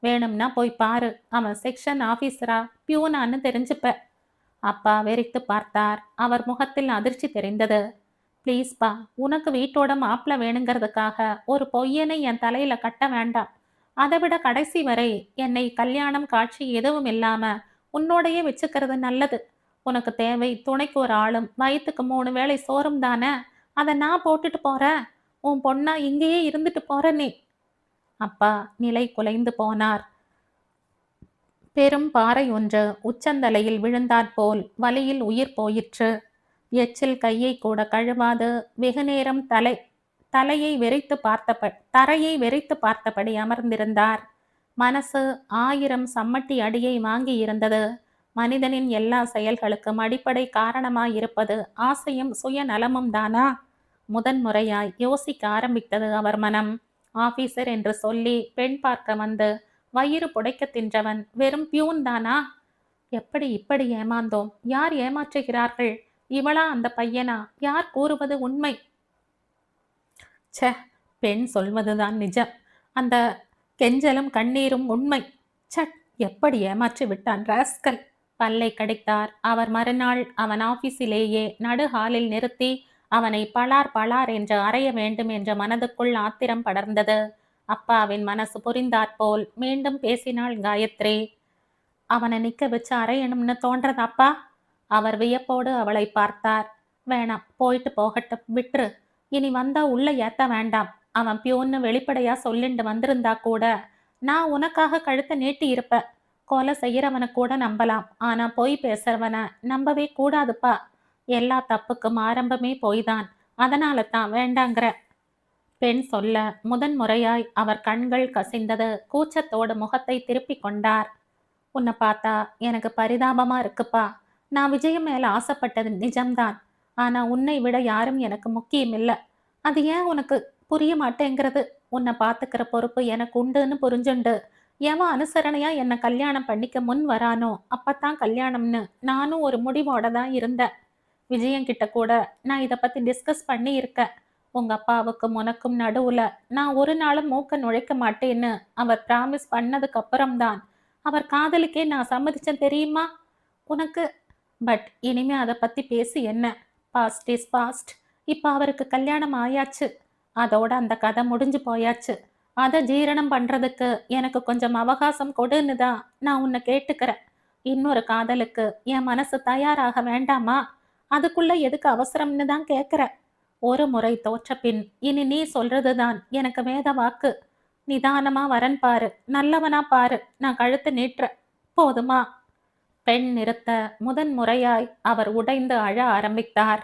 வேணும்னா போய் பாரு. அவன் செக்ஷன் ஆபீசரா பியூனான்னு தெரிஞ்சுப்ப. அப்பா வெறித்து பார்த்தார். அவர் முகத்தில் அதிர்ச்சி தெரிந்தது. ப்ளீஸ்பா, உனக்கு வீட்டோட மாப்பிள்ளை வேணுங்கிறதுக்காக ஒரு பொய்யனை என் தலையில கட்ட வேண்டாம். அதை விட கடைசி வரை என்னை கல்யாணம் காட்சி எதுவும் இல்லாம உன்னோடையே வச்சுக்கிறது நல்லது. உனக்கு தேவை துணைக்கு ஒரு ஆளும் வயிற்றுக்கு 3 வேளை சோறும் தானே. அதை நான் போட்டுட்டு போறேன். உன் பொண்ணா இங்கேயே இருந்துட்டு போறேனே. அப்பா நிலை குலைந்து போனார். பெரும் பாறை ஒன்று உச்சந்தலையில் விழுந்தாற்போல் வலியில் உயிர் போயிற்று. எச்சில் கையை கூட கழுவாது வெகுநேரம் தலையை தரையை வெறித்து பார்த்தபடி அமர்ந்திருந்தார். மனசு 1000 சம்மட்டி அடியை வாங்கி இருந்தது. மனிதனின் எல்லா செயல்களுக்கும் அடிப்படை காரணமாயிருப்பது ஆசையும் சுயநலமும் தானா? முதன்முறையாய் யோசிக்க ஆரம்பித்தது அவர் மனம். ஆபீசர் என்று சொல்லி பெண் பார்க்க வந்து வயிறு புடைக்க தின்றவன் வெறும் பியூன் தானா? எப்படி இப்படி ஏமாந்தோம்? யார் ஏமாற்றுகிறார்கள்? இவளா அந்த பையனா? யார் கூறுவது உண்மை? ச்சே, பெண் சொல்வதுதான் நிஜம். அந்த கெஞ்சலும் கண்ணீரும் உண்மை. சட், எப்படி ஏமாற்றி விட்டான் ராஸ்கல். பல்லை கடித்தார். அவர் மறுநாள் அவன் ஆபீஸிலேயே நடு ஹாலில் நிறுத்தி அவனை பளார் பளார் என்று அறைய வேண்டும் என்ற மனதுக்குள் ஆத்திரம் படர்ந்தது. அப்பாவின் மனசு புரிந்தாற்போல் மீண்டும் பேசினாள் காயத்ரி. அவனை நிக்க வச்சு அறையணும்னு தோன்றதாப்பா? அவர் வியப்போடு அவளை பார்த்தார். வேணாம், போயிட்டு போகட்டும், விட்டுரு. இனி வந்தா உள்ள ஏத்த வேண்டாம். அவன் பியூன்னு வெளிப்படையா சொல்லிண்டு வந்திருந்தா கூட நான் உனக்காக கழுத்தை நீட்டி இருப்ப. கொலை செய்யறவனை கூட நம்பலாம், ஆனா பொய் பேசுறவனை நம்பவே கூடாதுப்பா. எல்லா தப்புக்கும் ஆரம்பமே பொய்தான். அதனால தான் வேண்டாங்கிற. பெண் சொல்ல முதன்முறையாய் அவர் கண்கள் கசிந்தது. கூச்சத்தோடு முகத்தை திருப்பி கொண்டார். உன்னை பார்த்தா எனக்கு பரிதாபமா இருக்குப்பா. நான் விஜயம் மேல ஆசைப்பட்டது நிஜம்தான். ஆனா உன்னை விட யாரும் எனக்கு முக்கியம் இல்லை. அது ஏன் உனக்கு புரிய மாட்டேங்கிறது? உன்னை பார்த்துக்கிற பொறுப்பு எனக்கு உண்டுன்னு புரிஞ்சுண்டு எவன் அனுசரணையா என்னை கல்யாணம் பண்ணிக்க முன் வரானோ அப்பத்தான் கல்யாணம்னு நானும் ஒரு முடிவோட தான் இருந்தேன். விஜயங்கிட்ட கூட நான் இதை பத்தி டிஸ்கஸ் பண்ணி இருக்கேன். உங்க அப்பாவுக்கும் உனக்கும் நடுவுல நான் ஒரு நாளும் மூக்க நுழைக்க மாட்டேன்னு அவர் பிராமிஸ் பண்ணதுக்கு அப்புறம்தான் அவர் காதலுக்கே நான் சம்மதிச்சேன் தெரியுமா உனக்கு? பட் இனிமே அதை பத்தி பேசி என்ன? Past is past. இப்ப அவருக்கு கல்யாணம் ஆயாச்சு. அதோட அந்த கதை முடிஞ்சு போயாச்சு. அதை ஜீரணம் பண்றதுக்கு எனக்கு கொஞ்சம் அவகாசம் கொடுன்னு தான் நான் உன்னை கேட்டுக்கிறேன். இன்னொரு காதலுக்கு என் மனசு தயாராக வேண்டாமா? அதுக்குள்ள எதுக்கு அவசரம்னு தான் கேட்குற. ஒரு முறை தோற்ற பின் இனி நீ சொல்றதுதான் எனக்கு வேத வாக்கு. நிதானமா வரன் பாரு, நல்லவனா பாரு, நான் கழுத்து நீட்டுற. போதுமா? பெண் நிறுத்த முதன்முறையாய் அவர் உடைந்து அழ ஆரம்பித்தார்.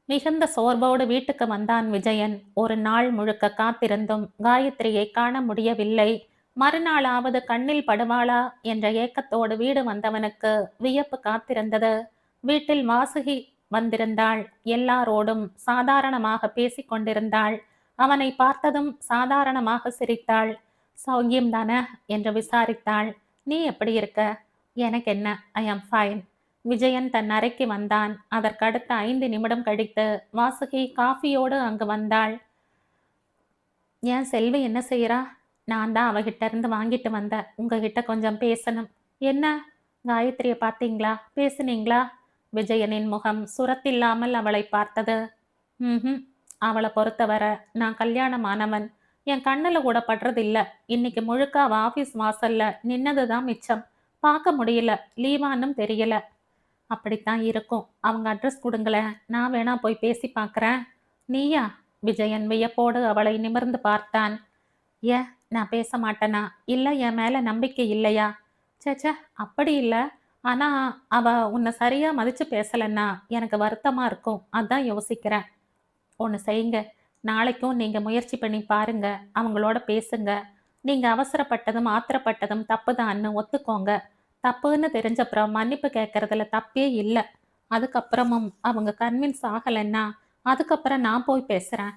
மிகுந்த சோர்வோடு வீட்டுக்கு வந்தான் விஜயன். ஒரு நாள் முழுக்க காத்திருந்தும் காயத்ரியை காண முடியவில்லை. மறுநாளாவது கண்ணில் படுவாளா என்ற ஏக்கத்தோடு வீடு வந்தவனுக்கு வியப்பு காத்திருந்தது. வீட்டில் வாசுகி வந்திருந்தாள். எல்லாரோடும் சாதாரணமாக பேசிக் கொண்டிருந்தாள். அவனை பார்த்ததும் சாதாரணமாக சிரித்தாள். சௌக்கியம் தானே என்று விசாரித்தாள். நீ எப்படி இருக்க? எனக்கு என்ன, ஐ ஆம் ஃபைன். விஜயன் தன் அறைக்கு வந்தான். அதற்கடுத்த 5 நிமிடம் கழித்து வாசுகி காஃபியோடு அங்கு வந்தாள். ஏன் செல்வி என்ன செய்யறா? நான் தான் அவகிட்ட இருந்து வாங்கிட்டு வந்தேன். உங்ககிட்ட கொஞ்சம் பேசணும். என்ன? காயத்ரியை பார்த்தீங்களா? பேசுனீங்களா? விஜயனின் முகம் சுரத்தில்லாமல் அவளை பார்த்தது. ம், அவளை பொறுத்தவரை நான் கல்யாணமானவன். என் கண்ணில் கூட படுறதில்ல. இன்னைக்கு முழுக்க அவ ஆஃபீஸ் வாசல்ல நின்னதுதான் மிச்சம். பார்க்க முடியல, லீவானும் தெரியல. அப்படித்தான் இருக்கும். அவங்க அட்ரஸ் கொடுங்களேன், நான் வேணா போய் பேசி பார்க்குறேன். நீயா? விஜயன் வியப்போடு அவளை நிமிர்ந்து பார்த்தான். ஏன், நான் பேச மாட்டேனா? இல்லை என் மேலே நம்பிக்கை இல்லையா? சேச்சே, அப்படி இல்லை. ஆனால் அவ உன்னை சரியாக மதித்து பேசலைன்னா எனக்கு வருத்தமாக இருக்கும். அதான் யோசிக்கிறேன். ஒன்று செய்யுங்க, நாளைக்கும் நீங்கள் முயற்சி பண்ணி பாருங்க. அவங்களோட பேசுங்க. நீங்கள் அவசரப்பட்டதும் ஆத்திரப்பட்டதும் தப்புதான்னு ஒத்துக்கோங்க. தப்புன்னு தெரிஞ்சப்புறம் மன்னிப்பு கேட்கறதுல தப்பே இல்லை. அதுக்கப்புறமும் அவங்க கன்வின்ஸ் ஆகலைன்னா அதுக்கப்புறம் நான் போய் பேசுகிறேன்.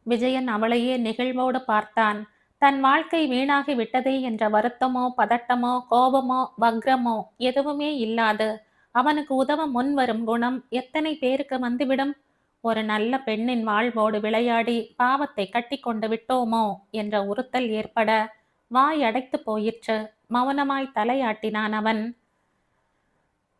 விஜயன் அவளையே நெகிழ்வோடு பார்த்தான். தன் வாழ்க்கை வீணாகி விட்டதே என்ற வருத்தமோ பதட்டமோ கோபமோ வக்ரமோ எதுவுமே இல்லாது அவனுக்கு உதவ முன்வரும் குணம் எத்தனை பேருக்கு வந்துவிடும். ஒரு நல்ல பெண்ணின் வாழ்வோடு விளையாடி பாவத்தை கட்டி கொண்டு விட்டோமோ என்ற உறுத்தல் ஏற்பட வாய் அடைத்து போயிற்று. மௌனமாய் தலையாட்டினான் அவன்.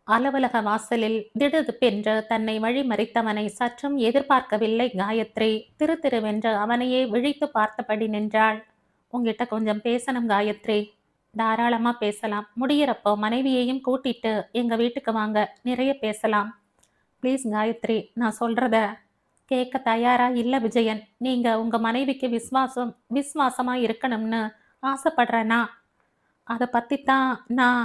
அலுவலக வாசலில் திடுதிப்பென்று தன்னை வழிமறித்தவனை சற்றும் எதிர்பார்க்கவில்லை காயத்ரி. திரு திருவென்று அவனையே விழித்து பார்த்தபடி நின்றாள். உங்கிட்ட கொஞ்சம் பேசணும் காயத்ரி. தாராளமா பேசலாம். முடியிறப்போ மனைவியையும் கூட்டிட்டு எங்க வீட்டுக்கு வாங்க, நிறைய பேசலாம். ப்ளீஸ் காயத்ரி, நான் சொல்றத கேட்க தயாரா இல்ல விஜயன். நீங்க உங்க மனைவிக்கு விசுவாசமா இருக்கணும்னு ஆசைப்படுறேனா? அதை பத்தித்தான் நான்.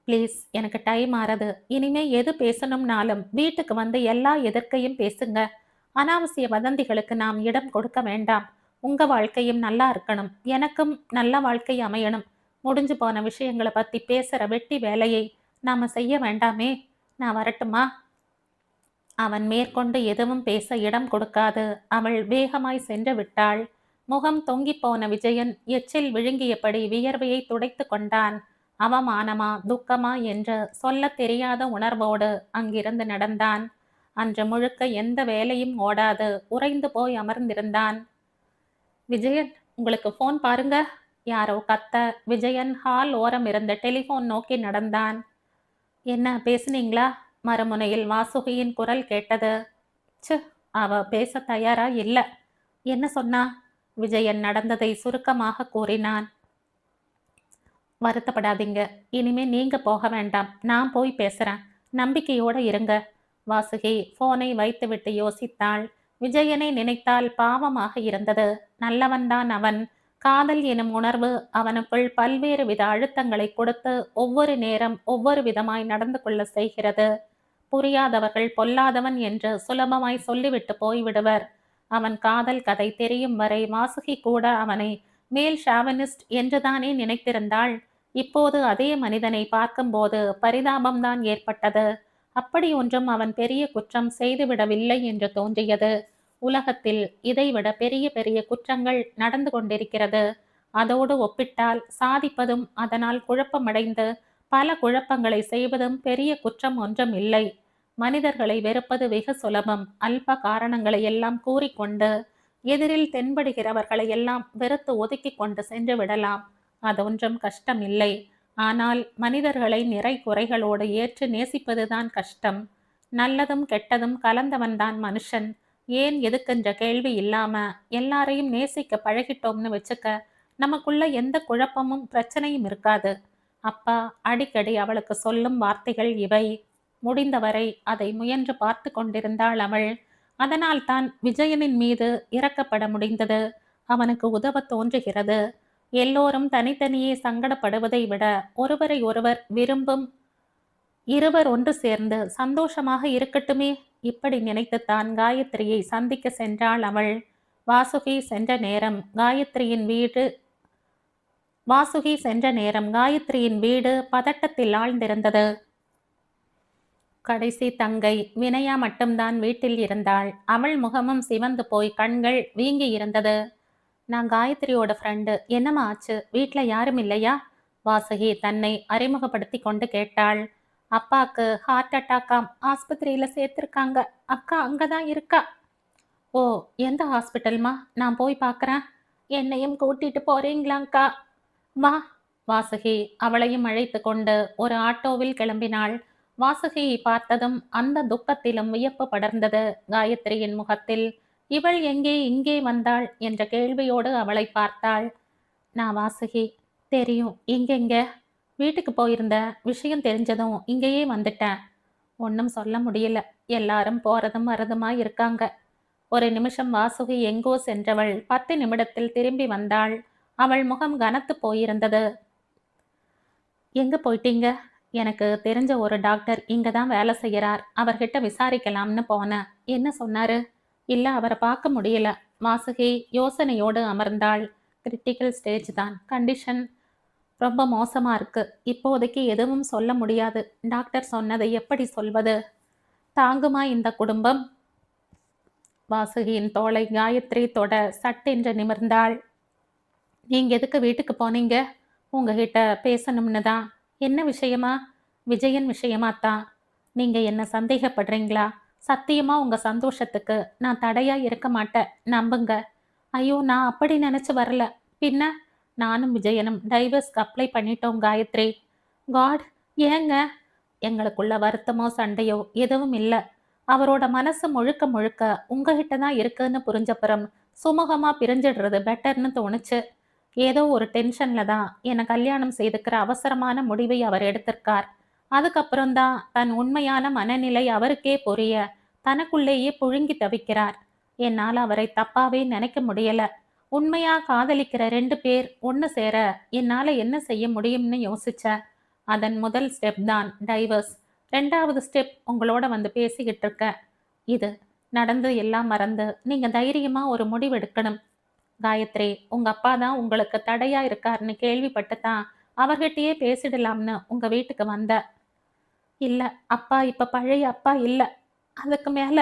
ப்ளீஸ், எனக்கு டைம் ஆறது. இனிமே எது பேசணும்னாலும் வீட்டுக்கு வந்து எல்லா எதிர்க்கையும் பேசுங்க. அனாவசிய வதந்திகளுக்கு நாம் இடம் கொடுக்க வேண்டாம். உங்க வாழ்க்கையும் நல்லா இருக்கணும், எனக்கும் நல்ல வாழ்க்கை அமையணும். முடிஞ்சு போன விஷயங்களை பத்தி பேசுற வெட்டி வேலையை நாம செய்ய வேண்டாமே. நான் வரட்டுமா? அவன் மேற்கொண்டு எதுவும் பேச இடம் கொடுக்காது அவள் வேகமாய் சென்று விட்டாள். முகம் தொங்கி போன விஜயன் எச்சில் விழுங்கியபடி வியர்வையை துடைத்து கொண்டான். அவமானமா துக்கமா என்று சொல்ல தெரியாத உணர்வோடு அங்கிருந்து நடந்தான். அன்று முழுக்க எந்த வேலையும் ஓடாது உறைந்து போய் அமர்ந்திருந்தான். விஜயன், உங்களுக்கு போன் பாருங்க. யாரோ கத்த விஜயன் ஹால் ஓரம் இருந்த டெலிபோன் நோக்கி நடந்தான். என்ன பேசுனீங்களா? மறுமுனையில் வாசுகியின் குரல் கேட்டது. ச்சு, அவ பேச தயாரா இல்ல. என்ன சொன்னா? விஜயன் நடந்ததை சுருக்கமாக கூறினான். வருத்தப்படாதீங்க, இனிமே நீங்க போக வேண்டாம், நான் போய் பேசுறேன். நம்பிக்கையோட இருங்க. வாசுகி போனை வைத்துவிட்டு யோசித்தாள். விஜயனை நினைத்தால் பாவமாக இருந்தது. நல்லவன்தான் அவன். காதல் எனும் உணர்வு அவனுக்குள் பல்வேறு வித அழுத்தங்களை கொடுத்து ஒவ்வொரு நேரம் ஒவ்வொரு விதமாய் நடந்து கொள்ள செய்கிறது. புரியாதவர்கள் பொல்லாதவன் என்று சுலபமாய் சொல்லிவிட்டு போய்விடுவர். அவன் காதல் கதை தெரியும் வரை வாசுகி கூட அவனை மேல் ஷாவனிஸ்ட் என்றுதானே நினைத்திருந்தாள். இப்போது அதே மனிதனை பார்க்கும்போது பரிதாபம்தான் ஏற்பட்டது. அப்படி ஒன்றும் அவன் பெரிய குற்றம் செய்துவிடவில்லை என்று தோன்றியது. உலகத்தில் இதைவிட பெரிய பெரிய குற்றங்கள் நடந்து கொண்டிருக்கிறது. அதோடு ஒப்பிட்டால் சாதிப்பதும் அதனால் குழப்பமடைந்து பல குழப்பங்களை செய்வதும் பெரிய குற்றம் ஒன்றும் இல்லை. மனிதர்களை வெறுப்பது வெகு சுலபம். அல்ப காரணங்களை எல்லாம் கூறிக்கொண்டு எதிரில் தென்படுகிறவர்களை எல்லாம் வெறுத்து ஒதுக்கி கொண்டு சென்று விடலாம். அது ஒன்றும் கஷ்டம் இல்லை. ஆனால் மனிதர்களை நிறை குறைகளோடு ஏற்று நேசிப்பதுதான் கஷ்டம். நல்லதும் கெட்டதும் கலந்தவன்தான் மனுஷன். ஏன் எதுக்குன்ற கேள்வி இல்லாம எல்லாரையும் நேசிக்க பழகிட்டோம்னு வச்சுக்க, நமக்குள்ள எந்த குழப்பமும் பிரச்சனையும் இருக்காது. அப்பா அடிக்கடி அவளுக்கு சொல்லும் வார்த்தைகள் இவை. முடிந்தவரை அதை முயன்று பார்த்து கொண்டிருந்தாள் அவள். அதனால் தான் விஜயனின் மீது இரக்கப்பட முடிந்தது. அவனுக்கு உதவ தோன்றுகிறது. எல்லோரும் தனித்தனியே சங்கடப்படுவதை விட ஒருவரை ஒருவர் விரும்பும் இருவர் ஒன்று சேர்ந்து சந்தோஷமாக இருக்கட்டுமே. இப்படி நினைத்துத்தான் காயத்ரியை சந்திக்க சென்றாள் அவள். வாசுகி சென்ற நேரம் காயத்ரியின் வீடு பதட்டத்தில் ஆழ்ந்திருந்தது. கடைசி தங்கை வினயா மட்டும்தான் வீட்டில் இருந்தாள். அவள் முகமும் சிவந்து போய் கண்கள் வீங்கி இருந்தது. நான் காயத்ரியோட ஃப்ரெண்டு. என்னம்மா ஆச்சு? வீட்டில் யாரும் இல்லையா? வாசுகி தன்னை அறிமுகப்படுத்தி கொண்டு கேட்டாள். அப்பாக்கு ஹார்ட் அட்டாக்காம், ஆஸ்பத்திரியில சேர்த்திருக்காங்க. அக்கா அங்கதான் இருக்கா. ஓ, எந்த ஹாஸ்பிட்டல்மா? நான் போய் பார்க்குறேன். என்னையும் கூட்டிட்டு போறீங்களாங்க்கா? வா. வாசுகி அவளையும் அழைத்து கொண்டு ஒரு ஆட்டோவில் கிளம்பினாள். வாசுகியை பார்த்ததும் அந்த துக்கத்திலும் வியப்பு படர்ந்தது காயத்ரியின் முகத்தில். இவள் எங்கே இங்கே வந்தாள் என்ற கேள்வியோடு அவளை பார்த்தாள். நான் வாசுகி. தெரியும். இங்கெங்க? வீட்டுக்கு போயிருந்த. விஷயம் தெரிஞ்சதும் இங்கேயே வந்துட்டேன். ஒன்றும் சொல்ல முடியல. எல்லாரும் போறதும் வரதுமா இருக்காங்க. ஒரு நிமிஷம் வாசுகி எங்கோ சென்றவள் 10 நிமிடத்தில் திரும்பி வந்தாள். அவள் முகம் கனத்து போயிருந்தது. எங்க போயிட்டீங்க? எனக்கு தெரிஞ்ச ஒரு டாக்டர் இங்க தான் வேலை செய்கிறார். அவர்கிட்ட விசாரிக்கலாம்னு போனேன். என்ன சொன்னாரு? இல்ல, அவரை பார்க்க முடியல. வாசுகி யோசனையோடு அமர்ந்தாள். கிரிட்டிக்கல் ஸ்டேஜ் தான். கண்டிஷன் ரொம்ப மோசமா இருக்கு. இப்போதைக்கு எதுவும் சொல்ல முடியாது. டாக்டர் சொன்னதை எப்படி சொல்வது? தாங்குமா இந்த குடும்பம்? வாசுகியின் தோளை காயத்ரி தொட சட்டென்று நிமிர்ந்தாள். நீங்க எதுக்கு வீட்டுக்கு போனீங்க? உங்ககிட்ட பேசணும்னு தான். என்ன விஷயமா? விஜயன் விஷயமாத்தான். நீங்க என்ன சந்தேகப்படுறீங்களா? சத்தியமா உங்க சந்தோஷத்துக்கு நான் தடையா இருக்க மாட்டேன். நம்புங்க. ஐயோ! நான் அப்படி நெனச்சு வரல. பின்ன? நானும் விஜயனும் டைவர்ஸ்க்கு அப்ளை பண்ணிட்டோம் காயத்ரி. காட்! ஏங்க? எங்களுக்குள்ள வருத்தமோ, சண்டையோ எதுவும் இல்ல. அவரோட மனசு முழுக்க முழுக்க உங்ககிட்ட தான் இருக்குன்னு புரிஞ்சப்புறம், சுமூகமா பிரிஞ்சிடுறது பெட்டர்ன்னு தோணுச்சு. ஏதோ ஒரு டென்ஷன்ல தான் என்ன கல்யாணம் செய்துக்கிற அவசரமான முடிவை அவர் எடுத்திருக்கார். அதுக்கப்புறம் தான் தன் உண்மையான மனநிலை அவருக்கே புரிய, தனக்குள்ளேயே புழுங்கி தவிக்கிறார். என்னால அவரை தப்பாவே நினைக்க முடியல. உண்மையா காதலிக்கிற 2 பேர் ஒண்ணு சேர என்னால என்ன செய்ய முடியும்னு யோசிச்சேன். அதன் முதல் ஸ்டெப் தான் டைவர்ஸ். 2வது ஸ்டெப் உங்களோட வந்து பேசிக்கிட்டு இருக்கேன். இது நடந்து எல்லாம் மறந்து நீங்க தைரியமா ஒரு முடிவெடுக்கணும். காயத்ரி, உங்க அப்பா தான் உங்களுக்கு தடையா இருக்காருன்னு கேள்விப்பட்டு தான் அவர்கிட்டயே பேசிடலாம்னு உங்க வீட்டுக்கு வந்தேன். இல்ல, அப்பா இப்ப பழைய அப்பா இல்ல. அதுக்கு மேல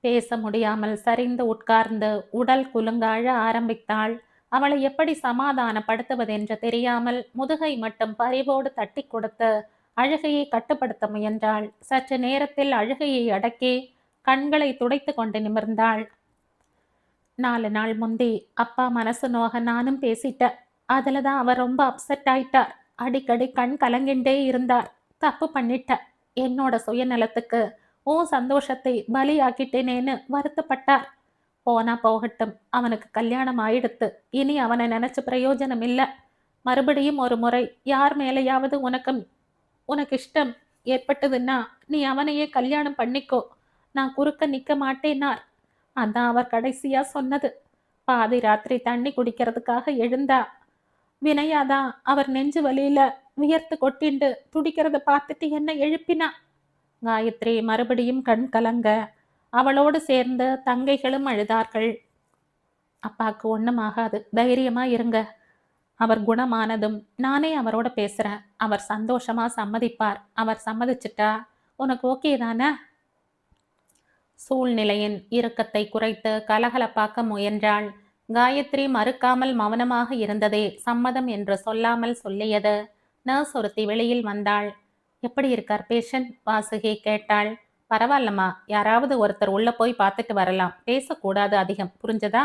பேச முடியாமல் சரிந்து உட்கார்ந்து உடல் குலுங்க அழ ஆரம்பித்தாள். அவளை எப்படி சமாதானப்படுத்துவதென்று தெரியாமல் முதுகை மட்டும் பரிவோடு தட்டி கொடுத்து அழுகையை கட்டுப்படுத்த முயன்றாள். சற்று நேரத்தில் அழுகையை அடக்கி கண்களை துடைத்து கொண்டு நிமிர்ந்தாள். 4 நாள் முந்தி அப்பா மனசு நோக நானும் பேசிட்டேன். அதுல தான் அவர் ரொம்ப அப்செட் ஆயிட்டார். அடிக்கடி கண் கலங்கிண்டே இருந்தார். தப்பு பண்ணிட்டேன். என்னோட சுயநலத்துக்கு உன் சந்தோஷத்தை பலியாக்கிட்டேனேன்னு வருத்தப்பட்டார். போனா போகட்டும். அவனுக்கு கல்யாணம் ஆயிடுத்து. இனி அவனை நினைச்சு பிரயோஜனம் இல்ல. மறுபடியும் ஒரு முறை யார் மேலேயாவது உனக்கு இஷ்டம் ஏற்பட்டதுன்னா நீ அவனையே கல்யாணம் பண்ணிக்கோ. நான் குறுக்க நிக்க மாட்டேனார். அதான் அவர் கடைசியா சொன்னது. பாதி ராத்திரி தண்ணி குடிக்கிறதுக்காக எழுந்தா. வினயாதான் அவர் நெஞ்சு வலியில வியர்த்து கொட்டிண்டு துடிக்கிறத பார்த்துட்டு என்ன எழுப்பினா. காயத்ரி மறுபடியும் கண் கலங்க, அவளோடு சேர்ந்து தங்கைகளும் அழுதார்கள். அப்பாக்கு ஒண்ணும் ஆகாது, தைரியமா இருங்க. அவர் குணமானதும் நானே அவரோட பேசுறேன். அவர் சந்தோஷமா சம்மதிப்பார். அவர் சம்மதிச்சிட்டா உனக்கு ஓகே தானே? சூழ்நிலையின் இறுக்கத்தை குறைத்து கலகலப்பாக்க முயன்றாள். காயத்ரி மறுக்காமல் மௌனமாக இருந்ததே சம்மதம் என்று சொல்லாமல் சொல்லியது. நர்ஸ் ஒருத்தி வெளியில் வந்தாள். எப்படி இருக்கார் பேஷண்ட்? வாசுகி கேட்டாள். பரவாயில்லம்மா, யாராவது ஒருத்தர் உள்ள போய் பார்த்துட்டு வரலாம். பேசக்கூடாது அதிகம், புரிஞ்சதா?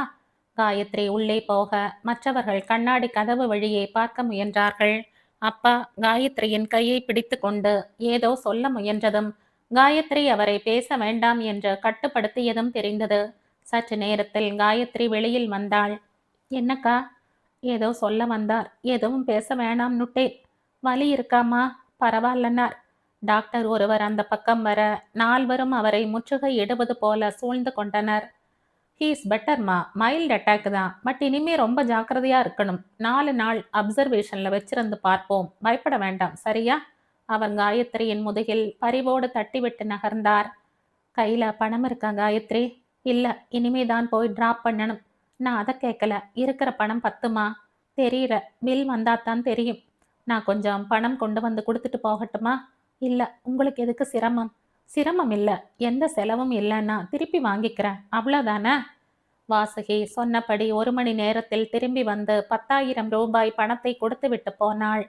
காயத்ரி உள்ளே போக மற்றவர்கள் கண்ணாடி கதவு வழியே பார்க்க முயன்றார்கள். அப்பா காயத்ரியின் கையை பிடித்து கொண்டு ஏதோ சொல்ல முயன்றதும் காயத்ரி அவரை பேச வேண்டாம் என்று கட்டுப்படுத்தியதும் தெரிந்தது. சற்று நேரத்தில் காயத்ரி வெளியில் வந்தாள். என்னக்கா? ஏதோ சொல்ல வந்தார். எதுவும் பேச வேணாம்னுட்டே. வலி இருக்காமா? பரவாயில்லன்னார். டாக்டர் ஒருவர் அந்த பக்கம் வர நால்வரும் அவரை முற்றுகை இடுவது போல சூழ்ந்து கொண்டனர். ஹீஸ் பெட்டர்மா, மைல்டு அட்டாக் தான். பட் இனிமே ரொம்ப ஜாக்கிரதையா இருக்கணும். 4 நாள் அப்சர்வேஷன்ல வச்சிருந்து பார்ப்போம். பயப்பட வேண்டாம், சரியா? அவர் காயத்ரியின் முதுகில் பரிவோடு தட்டிவிட்டு நகர்ந்தார். கையில பணம் இருக்கா காயத்ரி? இல்ல, இனிமே தான் போய் டிராப் பண்ணணும். நான் அதை கேட்கல. இருக்கிற பணம் பத்துமா? தெரியல, பில் வந்தாதான் தெரியும். நான் கொஞ்சம் பணம் கொண்டு வந்து கொடுத்துட்டு போகட்டுமா? இல்ல, உங்களுக்கு எதுக்கு சிரமம்? சிரமம் இல்ல, எந்த செலவும் இல்லைன்னா திருப்பி வாங்கிக்கிறேன், அவ்வளோதானே? வாசுகி சொன்னபடி 1 மணி நேரத்தில் திரும்பி வந்து 10,000 ரூபாய் பணத்தை கொடுத்துவிட்டு போனாள்.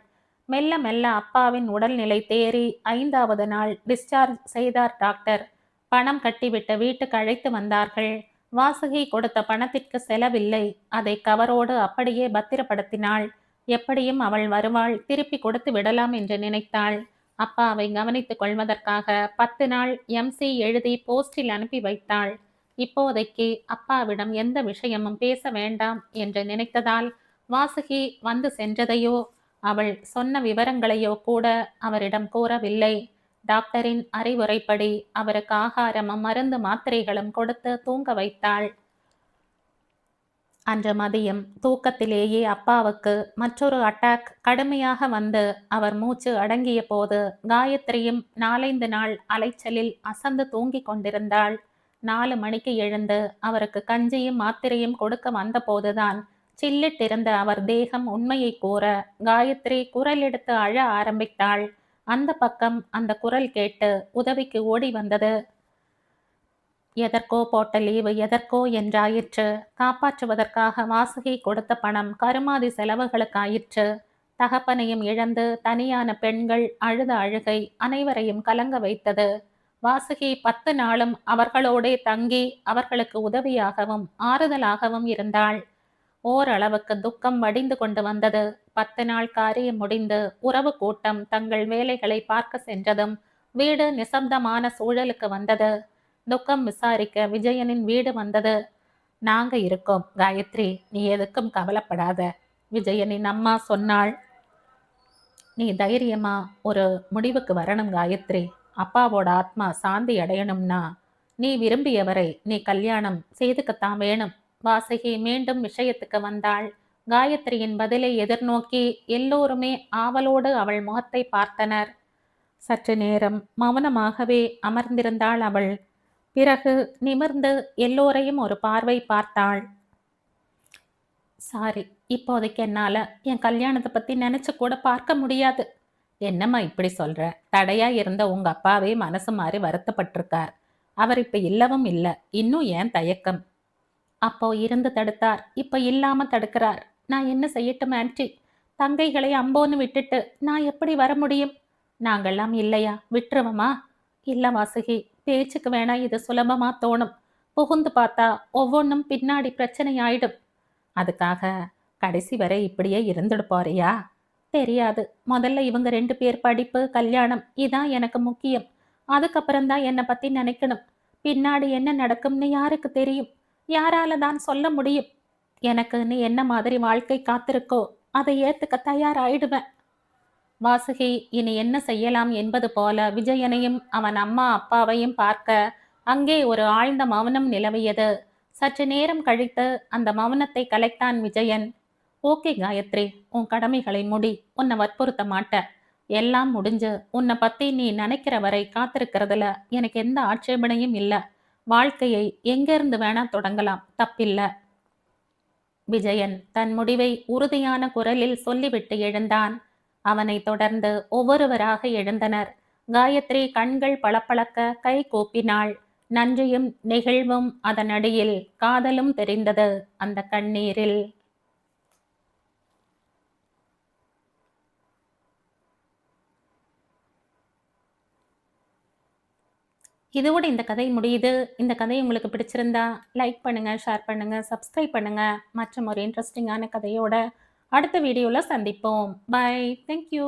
மெல்ல மெல்ல அப்பாவின் உடல்நிலை தேறி 5வது நாள் டிஸ்சார்ஜ் செய்தார் டாக்டர். பணம் கட்டிவிட்டு வீட்டுக்கு அழைத்து வந்தார்கள். வாசுகி கொடுத்த பணத்திற்கு செலவில்லை. அதை கவரோடு அப்படியே பத்திரப்படுத்தினாள். எப்படியும் அவள் வருவாள், திருப்பி கொடுத்து விடலாம் என்று நினைத்தாள். அப்பாவை கவனித்துக் கொள்வதற்காக 10 நாள் எம்சி எழுதி போஸ்டில் அனுப்பி வைத்தாள். இப்போதைக்கு அப்பாவிடம் எந்த விஷயமும் பேச வேண்டாம் என்று நினைத்ததால் வாசுகி வந்து சென்றதையோ அவள் சொன்ன விவரங்களையோ கூட அவரிடம் கூறவில்லை. டாக்டரின் அறிவுரைப்படி அவருக்கு ஆகாரமும் மருந்து மாத்திரைகளும் கொடுத்து தூங்க வைத்தாள். அன்று மதியம் தூக்கத்திலேயே அப்பாவுக்கு மற்றொரு அட்டாக் கடுமையாக வந்து அவர் மூச்சு அடங்கிய போது காயத்ரியும் 4-5 நாள் அலைச்சலில் அசந்து தூங்கிக் கொண்டிருந்தாள். 4 மணிக்கு எழுந்து அவருக்கு கஞ்சியும் மாத்திரையும் கொடுக்க வந்த போதுதான் சில்லிட்டிருந்த அவர் தேகம் உண்மையை கூற காயத்ரி குரல் எடுத்து அழ ஆரம்பித்தாள். அந்த பக்கம் அந்த குரல் கேட்டு உதவிக்கு ஓடி வந்தது. எதற்கோ போட்ட லீவு எதற்கோ என்றாயிற்று. காப்பாற்றுவதற்காக வாசுகி கொடுத்த பணம் கருமாதி செலவுகளுக்காயிற்று. தகப்பனையும் இழந்து தனியான பெண்கள் அழுத அழுகை அனைவரையும் கலங்க வைத்தது. வாசுகி 10 நாளும் அவர்களோடே தங்கி அவர்களுக்கு உதவியாகவும் ஆறுதலாகவும் இருந்தாள். ஓரளவுக்கு துக்கம் வடிந்து கொண்டு வந்தது. 10 நாள் காரியம் முடிந்து உறவு கூட்டம் தங்கள் வேலைகளை பார்க்க சென்றதும் வீடு நிசப்தமான சூழலுக்கு வந்தது. துக்கம் விசாரிக்க விஜயனின் வீடு வந்தது. நாங்க இருக்கோம் காயத்ரி, நீ எதுக்கும் கவலைப்படாத, விஜயனின் அம்மா சொன்னாள். நீ தைரியமா ஒரு முடிவுக்கு வரணும் காயத்ரி. அப்பாவோட ஆத்மா சாந்தி அடையணும்னா நீ விரும்பியவரை நீ கல்யாணம் செய்துக்கத்தான் வேணும். வாசுகி மீண்டும் விஷயத்துக்கு வந்தாள். காயத்ரியின் பதிலை எதிர்நோக்கி எல்லோருமே ஆவலோடு அவள் முகத்தை பார்த்தனர். சற்று நேரம் மௌனமாகவே அமர்ந்திருந்தாள் அவள். பிறகு நிமிர்ந்து எல்லோரையும் ஒரு பார்வை பார்த்தாள். சாரி, இப்போதைக்கு என்னால என் கல்யாணத்தை பத்தி நினைச்சு கூட பார்க்க முடியாது. என்னம்மா இப்படி சொல்ற? தடையா இருந்த உங்க அப்பாவே மனசு மாறி வருத்தப்பட்டிருக்கார். அவர் இப்ப இல்லவும் இல்ல, இன்னும் ஏன் தயக்கம்? அப்போ இருந்து தடுத்தார், இப்ப இல்லாம தடுக்கிறார். நான் என்ன செய்யட்டும் ஆன்ட்டி? தங்கைகளை அம்போன்னு விட்டுட்டு நான் எப்படி வர முடியும்? நாங்கெல்லாம் இல்லையா, விட்டுருவமா? இல்ல வாசுகி, பேச்சுக்கு வேணா இது சுலபமா தோணும். புகுந்து பார்த்தா ஒவ்வொன்றும் பின்னாடி பிரச்சனை ஆயிடும். அதுக்காக கடைசி வரை இப்படியே இருந்துடு போறியா? தெரியாது. முதல்ல இவங்க 2 பேர் படிப்பு கல்யாணம் இதான் எனக்கு முக்கியம். அதுக்கப்புறம்தான் என்னை பத்தி நினைக்கணும். பின்னாடி என்ன நடக்கும்னு யாருக்கு தெரியும்? யாரால தான் சொல்ல முடியும்? எனக்கு நீ என்ன மாதிரி வாழ்க்கை காத்திருக்கோ அதை ஏத்துக்க தயாராயிடுவேன். வாசுகி இனி என்ன செய்யலாம் என்பது போல விஜயனையும் அவன் அம்மா அப்பாவையும் பார்க்க அங்கே ஒரு ஆழ்ந்த மௌனம் நிலவியது. சற்று நேரம் கழித்து அந்த மௌனத்தை கலைத்தான் விஜயன். ஓகே காயத்ரி, உன் கடமைகளை முடி, உன்னை வற்புறுத்த மாட்ட. எல்லாம் முடிஞ்சு உன்னை பத்தி நீ நினைக்கிற வரை காத்திருக்கிறதுல எனக்கு எந்த ஆட்சேபனையும் இல்லை. வாழ்க்கையை எங்கிருந்து வேணா தொடங்கலாம், தப்பில்ல. விஜயன் தன் முடிவை உறுதியான குரலில் சொல்லிவிட்டு எழுந்தான். அவனை தொடர்ந்து ஒவ்வொருவராக எழுந்தனர். காயத்ரி கண்கள் பளபளக்க கை கூப்பினாள். நன்றியும் நெகிழ்வும் அதனடியில் காதலும் தெரிந்தது அந்த கண்ணீரில். இதோட இந்த கதை முடியுது. இந்த கதை உங்களுக்கு பிடிச்சிருந்தா லைக் பண்ணுங்க, ஷேர் பண்ணுங்க, சப்ஸ்கிரைப் பண்ணுங்க. மற்றும் ஒரு இன்ட்ரெஸ்டிங்கான கதையோட அடுத்த வீடியோல சந்திப்போம். பை. தேங்க்யூ.